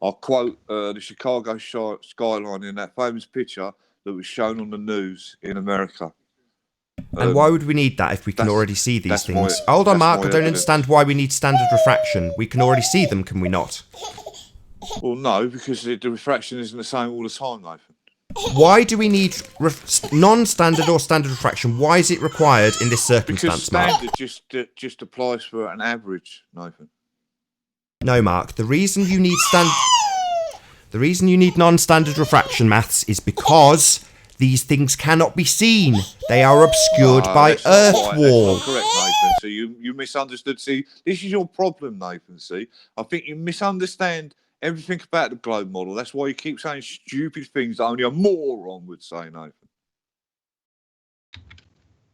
I'll quote the Chicago skyline in that famous picture that was shown on the news in America. And why would we need that if we can already see these things? Hold on, Mark, I don't understand why we need standard refraction. We can already see them, can we not? Well, no, because the refraction isn't the same all the time, Nathan. Why do we need non-standard or standard refraction? Why is it required in this circumstance, Mark? Because standard just applies for an average, Nathan. No, Mark. The reason you need non-standard refraction maths is because these things cannot be seen. They are obscured by Earth wall. That's not correct, Nathan. So you misunderstood. See, this is your problem, Nathan. See, I think you misunderstand everything about the globe model. That's why you keep saying stupid things that only a moron would say, Nathan.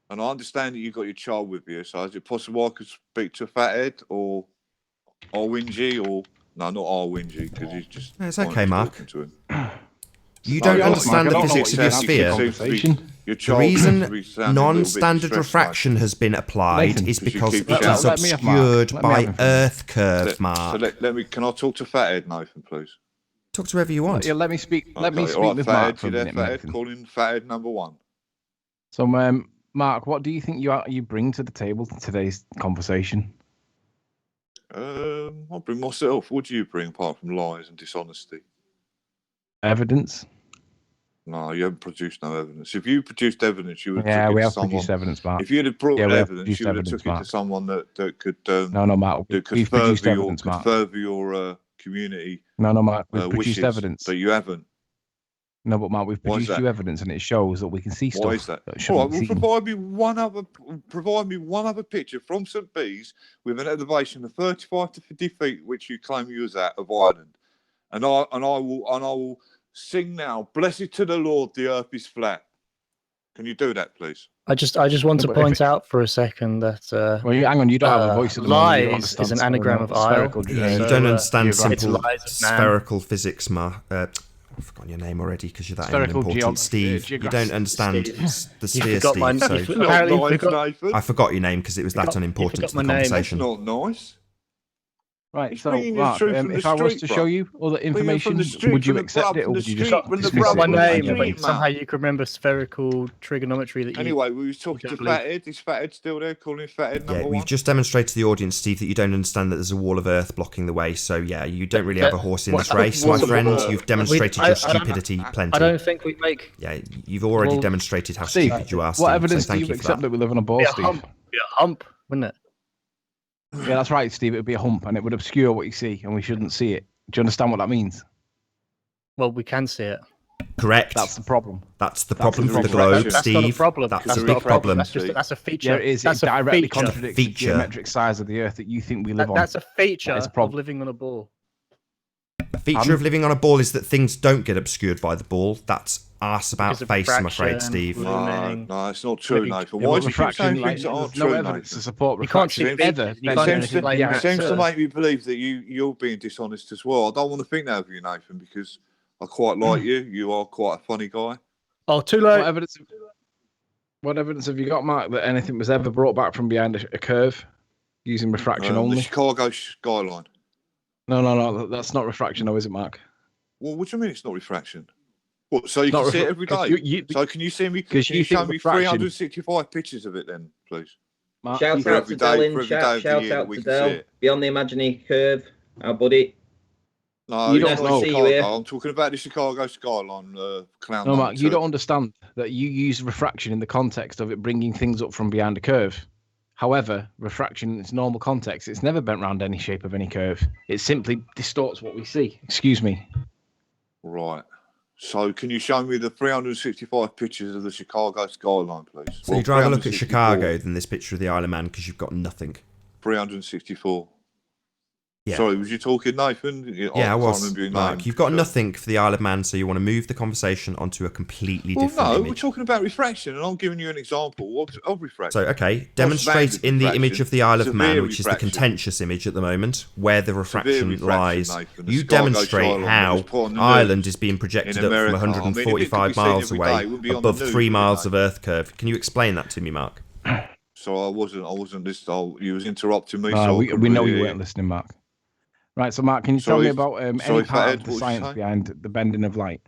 And I understand that you've got your child with you. So is it possible I could speak to a fathead or Arwinji or no, not Arwinji because he's just. It's okay, Mark. You don't understand the physics of your sphere. The reason non-standard refraction has been applied is because it is obscured by Earth curve, Mark. So can I talk to Fathead, Nathan, please? Talk to whoever you want. Yeah, let me speak. Let me speak with Fathead, Mark for a minute. Fathead, calling Fathead number 1. So, Mark, what do you think you bring to the table to today's conversation? I bring myself. What do you bring apart from lies and dishonesty? Evidence. No, you haven't produced no evidence. If you produced evidence, you would. Yeah, we have produced evidence, Mark. If you had brought evidence, you would have took it to someone that could. No, Mark. That could further your community. No, Mark. We've produced evidence, but you haven't. No, but Mark, we've produced you evidence, and it shows that we can see stuff. Why is that? All right, well, provide me one other picture from St. Bees with an elevation of 35 to 50 feet, which you claim you was at, of Ireland, and I will sing now. Blessed to the Lord, the earth is flat. Can you do that, please? I just want to point out for a second that hang on, you don't have a voice at the moment. Lies is an anagram of isle. Yeah, you don't understand simple spherical physics, Mark. I've forgotten your name already because you're that unimportant, Steve. You don't understand the sphere, Steve. I forgot your name because it was that unimportant to the conversation. That's not nice. Right, so Mark, if I was to show you all the information, would you accept it, or would you just dismiss it? My name, but somehow you can remember spherical trigonometry that you. Anyway, we were talking to Fathead. Is Fathead still there? Calling Fathead number 1? We've just demonstrated to the audience, Steve, that you don't understand that there's a wall of Earth blocking the way. So yeah, you don't really have a horse in this race, my friend. You've demonstrated your stupidity plenty. I don't think we make. Yeah, you've already demonstrated how stupid you are, Steve. What evidence do you accept that we live on a ball, Steve? Be a hump, wouldn't it? Yeah, that's right, Steve. It would be a hump, and it would obscure what you see, and we shouldn't see it. Do you understand what that means? Well, we can see it. Correct. That's the problem. That's the problem for the globe, that's Steve. Not a problem. That's a big problem. That's a feature. Yeah, it is. That's It directly feature. contradicts the geometric size of the Earth that you think we live on. That's a feature That is a problem. of living on a ball. A feature of living on a ball is that things don't get obscured by the ball. That's arse about face, I'm afraid, Steve. No, it's not true, Nathan. Why do you keep saying things that aren't true, evidence to support refraction? ever. It seems to make me believe that you're being dishonest as well. I don't want to think that of you, Nathan, because I quite like you. You are quite a funny guy. Oh, too late. What evidence have you got, Mark, that anything was ever brought back from behind a curve using refraction only? The Chicago skyline. No, that's not refraction, though, is it, Mark? Well, what do you mean it's not refraction? What, so you can see it every day? So can you see me? Can you show me 365 pictures of it then, please? Mark, shout out to Dylan. Shout out to Del. Beyond the imaginary curve, our buddy. No, you don't know. I'm talking about the Chicago skyline. Clown. No, Mark, you don't understand that you use refraction in the context of it bringing things up from behind a curve. However, refraction in its normal context, it's never bent round any shape of any curve. It simply distorts what we see. Excuse me. Right. So can you show me the 365 pictures of the Chicago skyline, please? So you'd rather look at Chicago than this picture of the Isle of Man because you've got nothing. 364. Yeah. Sorry, was you talking, Nathan? Yeah, I was. Mark, you've got nothing for the Isle of Man, so you want to move the conversation onto a completely different image. We're talking about refraction, and I'm giving you an example of refraction. So, okay, demonstrate in the image of the Isle of Man, which is the contentious image at the moment, where the refraction lies. You demonstrate how Ireland is being projected up from 145 miles away, above 3 miles of Earth curve. Can you explain that to me, Mark? So I wasn't listening. You was interrupting me. We know you weren't listening, Mark. Right, so Mark, can you tell me about any part of the science behind the bending of light?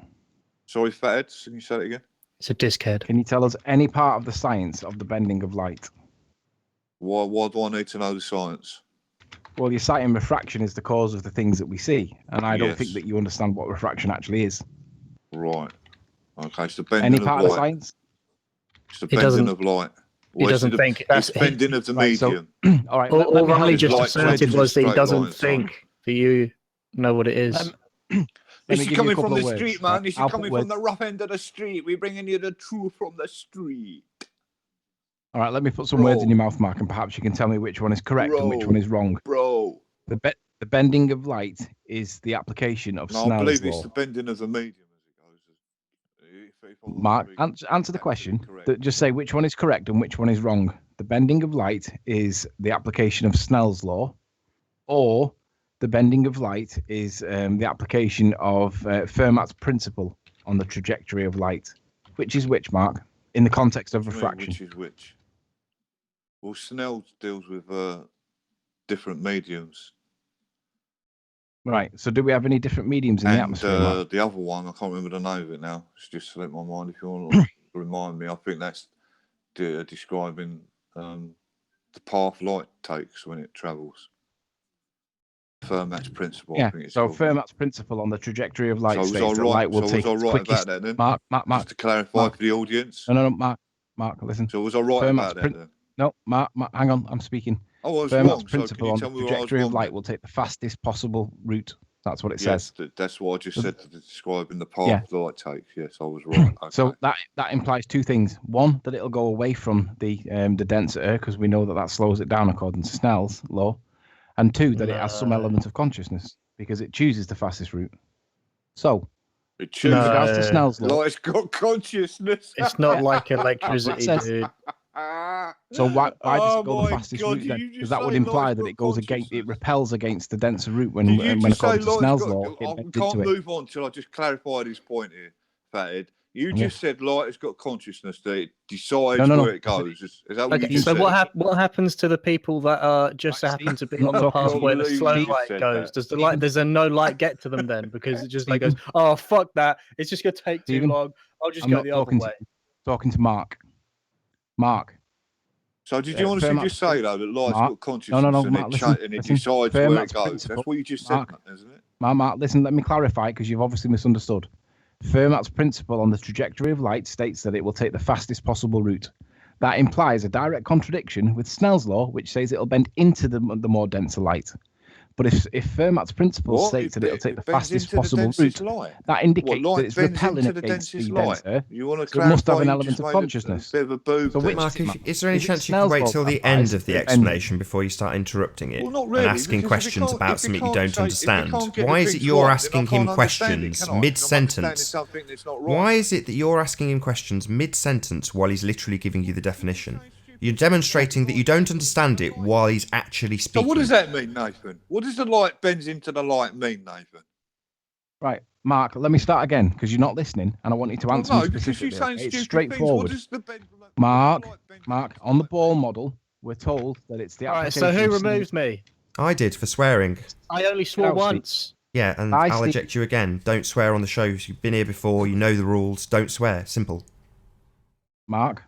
Sorry, Fathead, can you say it again? It's a disc head. Can you tell us any part of the science of the bending of light? Why do I need to know the science? Well, you're citing refraction is the cause of the things that we see, and I don't think that you understand what refraction actually is. Right. Okay, it's the bending of light. Any part of the science? It's the bending of light. He doesn't think it's bending of the medium. All right. All Riley just asserted was that he doesn't think that you know what it is. This is coming from the street, man. This is coming from the rough end of the street. We're bringing you the truth from the street. All right, let me put some words in your mouth, Mark, and perhaps you can tell me which one is correct and which one is wrong. Bro. The bending of light is the application of Snell's law. I believe it's the bending of the medium as it goes. Mark, answer the question. Just say which one is correct and which one is wrong. The bending of light is the application of Snell's law, or the bending of light is the application of Fermat's principle on the trajectory of light. Which is which, Mark, in the context of refraction? Which is which? Well, Snell deals with different mediums. Right. So do we have any different mediums in the atmosphere, Mark? The other one, I can't remember the name of it now. It's just slipped my mind. If you want to remind me, I think that's describing the path light takes when it travels. Fermat's principle. Yeah. I think it's so called. Fermat's principle on the trajectory of light states that right? light will take its quickest. About that, then? Mark. Just to clarify for the audience. No, Mark, listen. So was I right about that? Then? No, Mark, hang on. I'm speaking. Fermat's principle on the trajectory of light will take the fastest possible route. That's what it says. That's what I just said to describe in the path the light takes. Yes, I was right. Okay. So that implies two things. One, that it'll go away from the denser air because we know that slows it down according to Snell's law. And two, that it has some element of consciousness because it chooses the fastest route. So, it chooses regards to Snell's law, it's got consciousness. It's not like electricity, dude. So why does it go the fastest route then? Because that would imply that it goes against, it repels against the denser route when according to Snell's law. I can't move on till I just clarify this point here, Fathead. You just said light has got consciousness that it decides where it goes. Is that what you just said? What happens to the people that are just happen to be on the path where the slow light goes? Does the light? Does there no light get to them then? Because it just goes, oh fuck that! It's just gonna take too long. I'll just go the other way. Talking to Mark. So did you honestly just say though that light's got consciousness and it decides where it goes? That's what you just said, isn't it? Mark, listen. Let me clarify because you've obviously misunderstood. Fermat's principle on the trajectory of light states that it will take the fastest possible route. That implies a direct contradiction with Snell's law, which says it'll bend into the more denser light. But if Fermat's principle states that it'll take the fastest possible route, that indicates that it's repelling against the denser, so it must have an element of consciousness. So Mark, is there any chance you can wait till the end of the explanation before you start interrupting it and asking questions about something you don't understand? Why is it you're asking him questions mid-sentence? Why is it that you're asking him questions mid-sentence while he's literally giving you the definition? You're demonstrating that you don't understand it while he's actually speaking. So what does that mean, Nathan? What does the light bends into the light mean, Nathan? Right, Mark, let me start again, because you're not listening, and I want you to answer me specifically. Okay? It's straightforward. Mark, on the ball model, we're told that it's the application. All right, so who removes me? I did, for swearing. I only swore once. Yeah, and I'll eject you again. Don't swear on the shows. You've been here before. You know the rules. Don't swear. Simple. Mark?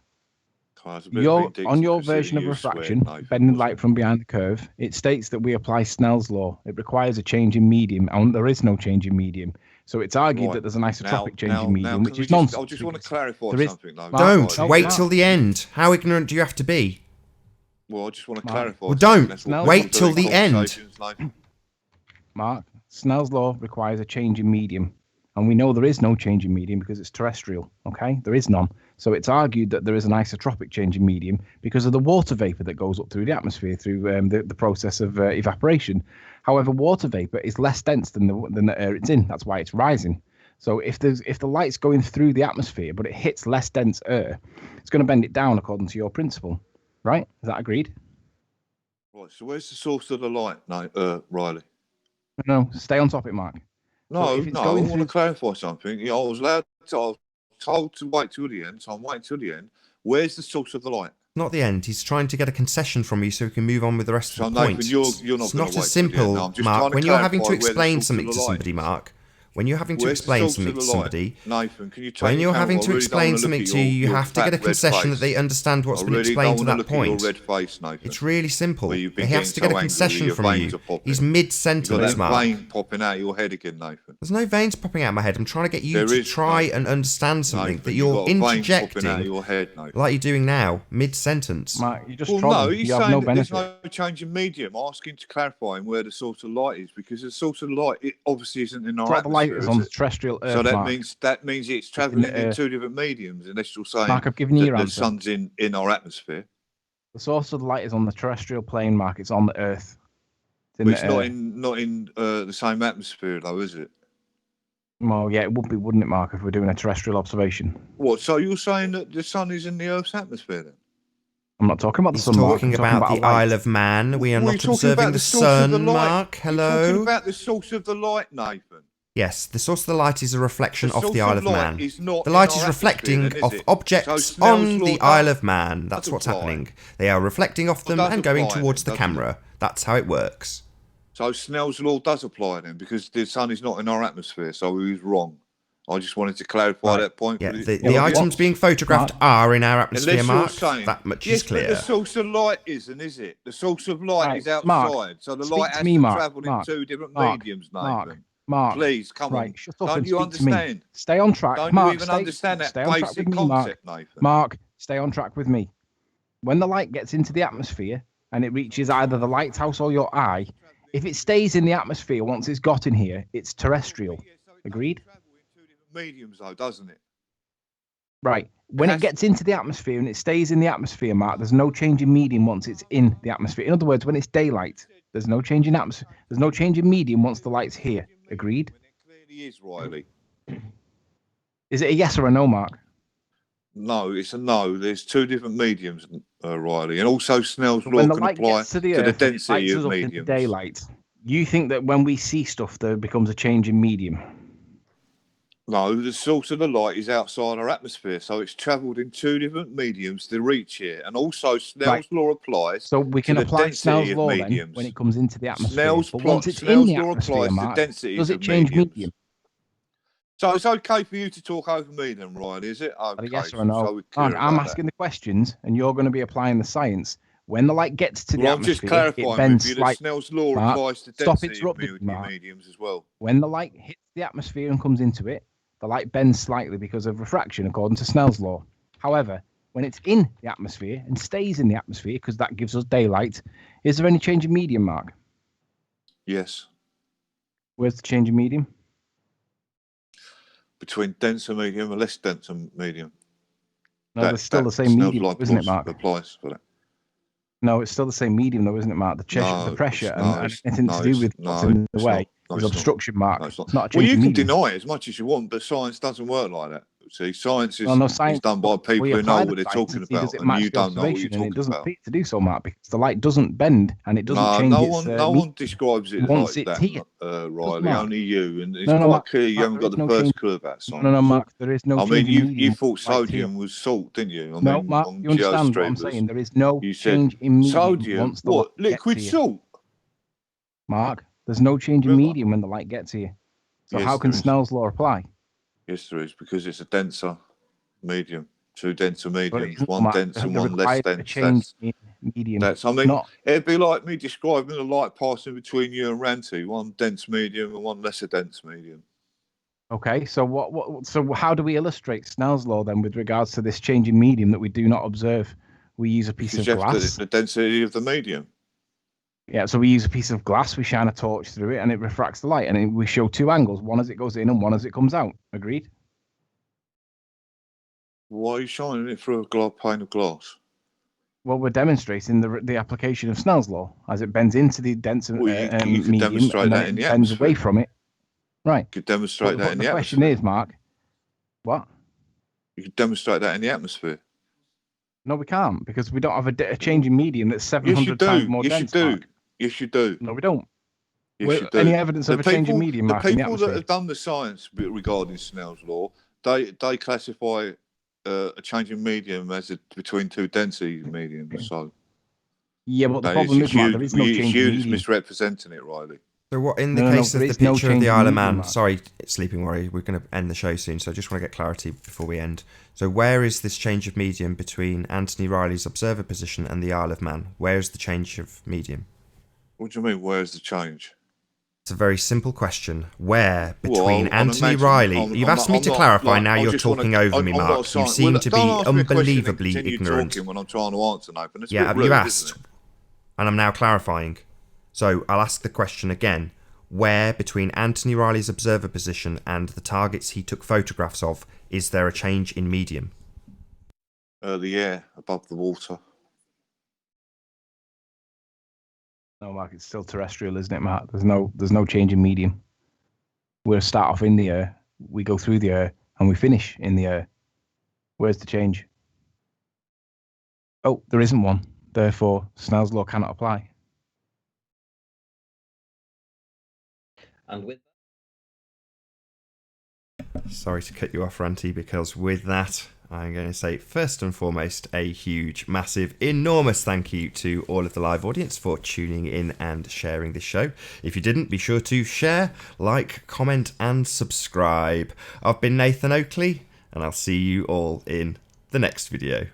On your version of refraction, bending light from behind the curve, it states that we apply Snell's law. It requires a change in medium, and there is no change in medium. So it's argued that there's an isotropic change in medium, which is nonsense. I just want to clarify something, though. Don't wait till the end. How ignorant do you have to be? Well, I just want to clarify. Well, don't wait till the end. Mark, Snell's law requires a change in medium. And we know there is no change in medium because it's terrestrial, okay? There is none. So it's argued that there is an isotropic change in medium because of the water vapor that goes up through the atmosphere through the process of evaporation. However, water vapor is less dense than the air it's in. That's why it's rising. So if the light's going through the atmosphere, but it hits less dense air, it's going to bend it down according to your principle, right? Is that agreed? Right, so where's the source of the light, Riley? No, stay on topic, Mark. No, I want to clarify something. I was told to wait till the end, so I'm waiting till the end. Where's the source of the light? Not the end. He's trying to get a concession from you so we can move on with the rest of the points. You're not it's not as simple, Mark. When you're having to explain something to somebody, Mark, when you're having to explain something to somebody, Nathan, can you when you're having to explain something to you, you have to get a concession that they understand what's been explained to that point. It's really simple. He has to get a concession from you. He's mid-sentence, Mark. There's vein popping out of your head again, Nathan. There's no veins popping out of my head. I'm trying to get you to try and understand something that you're interjecting, like you're doing now, mid-sentence. Mark, you're just trolling. You have no benefit. There's no change in medium. Asking to clarify where the source of light is, because the source of light, it obviously isn't in our atmosphere. Is on the terrestrial Earth. So that means it's travelling in two different mediums, unless you're saying Mark, I've given you your answer. The sun's in our atmosphere. The source of the light is on the terrestrial plane, Mark. It's on the Earth. But it's not in the same atmosphere, though, is it? Well, yeah, it would be, wouldn't it, Mark, if we're doing a terrestrial observation? What? So you're saying that the sun is in the Earth's atmosphere, then? I'm not talking about the sun, Mark. I'm talking about the Isle of Man. We are not observing the sun, Mark. Hello? You're talking about the source of the light, Nathan. Yes, the source of the light is a reflection of the Isle of Man. The light is reflecting off objects on the Isle of Man. That's what's happening. They are reflecting off them and going towards the camera. That's how it works. So Snell's law does apply then, because the sun is not in our atmosphere, so he was wrong. I just wanted to clarify that point. Yeah, the items being photographed are in our atmosphere, Mark. That much is clear. But the source of light isn't, is it? The source of light is outside, so the light has to travel in two different mediums, Nathan. Mark, please, come on. Shut up. Don't you understand? Stay on track. Don't Mark, you even understand that basic concept, Nathan? Mark, stay on track with me. When the light gets into the atmosphere and it reaches either the lighthouse or your eye, if it stays in the atmosphere once it's got in here, it's terrestrial. Agreed? Mediums, though, doesn't it? Right. When it gets into the atmosphere and it stays in the atmosphere, Mark, there's no change in medium once it's in the atmosphere. In other words, when it's daylight, there's no change in atmosphere. There's no change in medium once the light's here. Agreed? It clearly is, Riley. Is it a yes or a no, Mark? No, it's a no. There's two different mediums, Riley, and also Snell's law when the can light apply gets to the to the Earth, density it of up mediums. Into daylight. You think that when we see stuff, there becomes a change in medium? No, the source of the light is outside our atmosphere, so it's travelled in two different mediums to reach here, and also Snell's law applies. So we can apply Snell's law then when it comes into the atmosphere. But once it's in the atmosphere, Mark, does it change medium? So it's okay for you to talk over me then, Ryan, is it? Okay, yes or no? I'm asking the questions, and you're going to be applying the science. When the light gets to the atmosphere, it bends slightly. Snell's law applies to density of mediums as well. When the light hits the atmosphere and comes into it, the light bends slightly because of refraction, according to Snell's law. However, when it's in the atmosphere and stays in the atmosphere, because that gives us daylight, is there any change in medium, Mark? Yes. Where's the change in medium? Between denser medium and less denser medium. No, there's still the same medium, isn't it, Mark? Applies for that. No, it's still the same medium, though, isn't it, Mark? The pressure and anything to do with what's in the way is obstruction, Mark. It's not a change well, you in can medium. deny it as much as you want, but science doesn't work like that. See, science is, science, is done by people who know what they're talking about, and you don't know what you're and it talking doesn't about. fit to do so, Mark, because the light doesn't bend and it doesn't change no one describes it once like it's that, here. Riley. Only you, and it's Mark, clear you haven't got the first clue about science. No, Mark, there is no change in medium. You thought sodium was salt, didn't you? No, Mark, you understand what I'm saying? There is no change in medium. Sodium, what? Liquid salt? Mark, there's no change in medium when the light gets here. So how can Snell's law apply? Yes, there is, because it's a denser medium. Two denser mediums, one dense and one less dense. Medium. It'd be like me describing the light passing between you and Ranty, one dense medium and one lesser dense medium. Okay, so so how do we illustrate Snell's law then with regards to this change in medium that we do not observe? We use a piece of glass. The density of the medium. Yeah, so we use a piece of glass, we shine a torch through it, and it refracts the light, and we show two angles, one as it goes in and one as it comes out. Agreed? Why are you shining it through a pane of glass? Well, we're demonstrating the application of Snell's law as it bends into the denser medium demonstrate that in the bends atmosphere. away from it. Right. You could demonstrate that in the atmosphere. The question is, Mark, what? You could demonstrate that in the atmosphere. No, we can't, because we don't have a change in medium that's 700 times more dense. Yes, you do. No, we don't. Yes, you do. Any evidence of a change in medium, Mark, the in the people atmosphere? that have done the science regarding Snell's law, they classify a change in medium as between two density mediums. So yeah, but the problem is, Mark, there is no change in medium. It's misrepresenting it, Riley. So what in the case of the picture of the Isle of Man? Sorry, Sleeping Warrior, we're going to end the show soon, so I just want to get clarity before we end. So where is this change of medium between Anthony Riley's observer position and the Isle of Man? Where is the change of medium? What do you mean, where's the change? It's a very simple question. Where between Anthony Riley... You've asked me to clarify, now you're talking over me, Mark. You seem to be unbelievably ignorant. When I'm trying to answer, Nathan. Yeah, you asked, and I'm now clarifying. So I'll ask the question again. Where between Anthony Riley's observer position and the targets he took photographs of is there a change in medium? The air above the water. No, Mark, it's still terrestrial, isn't it, Mark? There's no change in medium. We'll start off in the air, we go through the air, and we finish in the air. Where's the change? Oh, there isn't one. Therefore, Snell's law cannot apply. And with Sorry to cut you off, Ranty, because with that, I'm going to say, first and foremost, a huge, massive, enormous thank you to all of the live audience for tuning in and sharing this show. If you didn't, be sure to share, like, comment, and subscribe. I've been Nathan Oakley, and I'll see you all in the next video.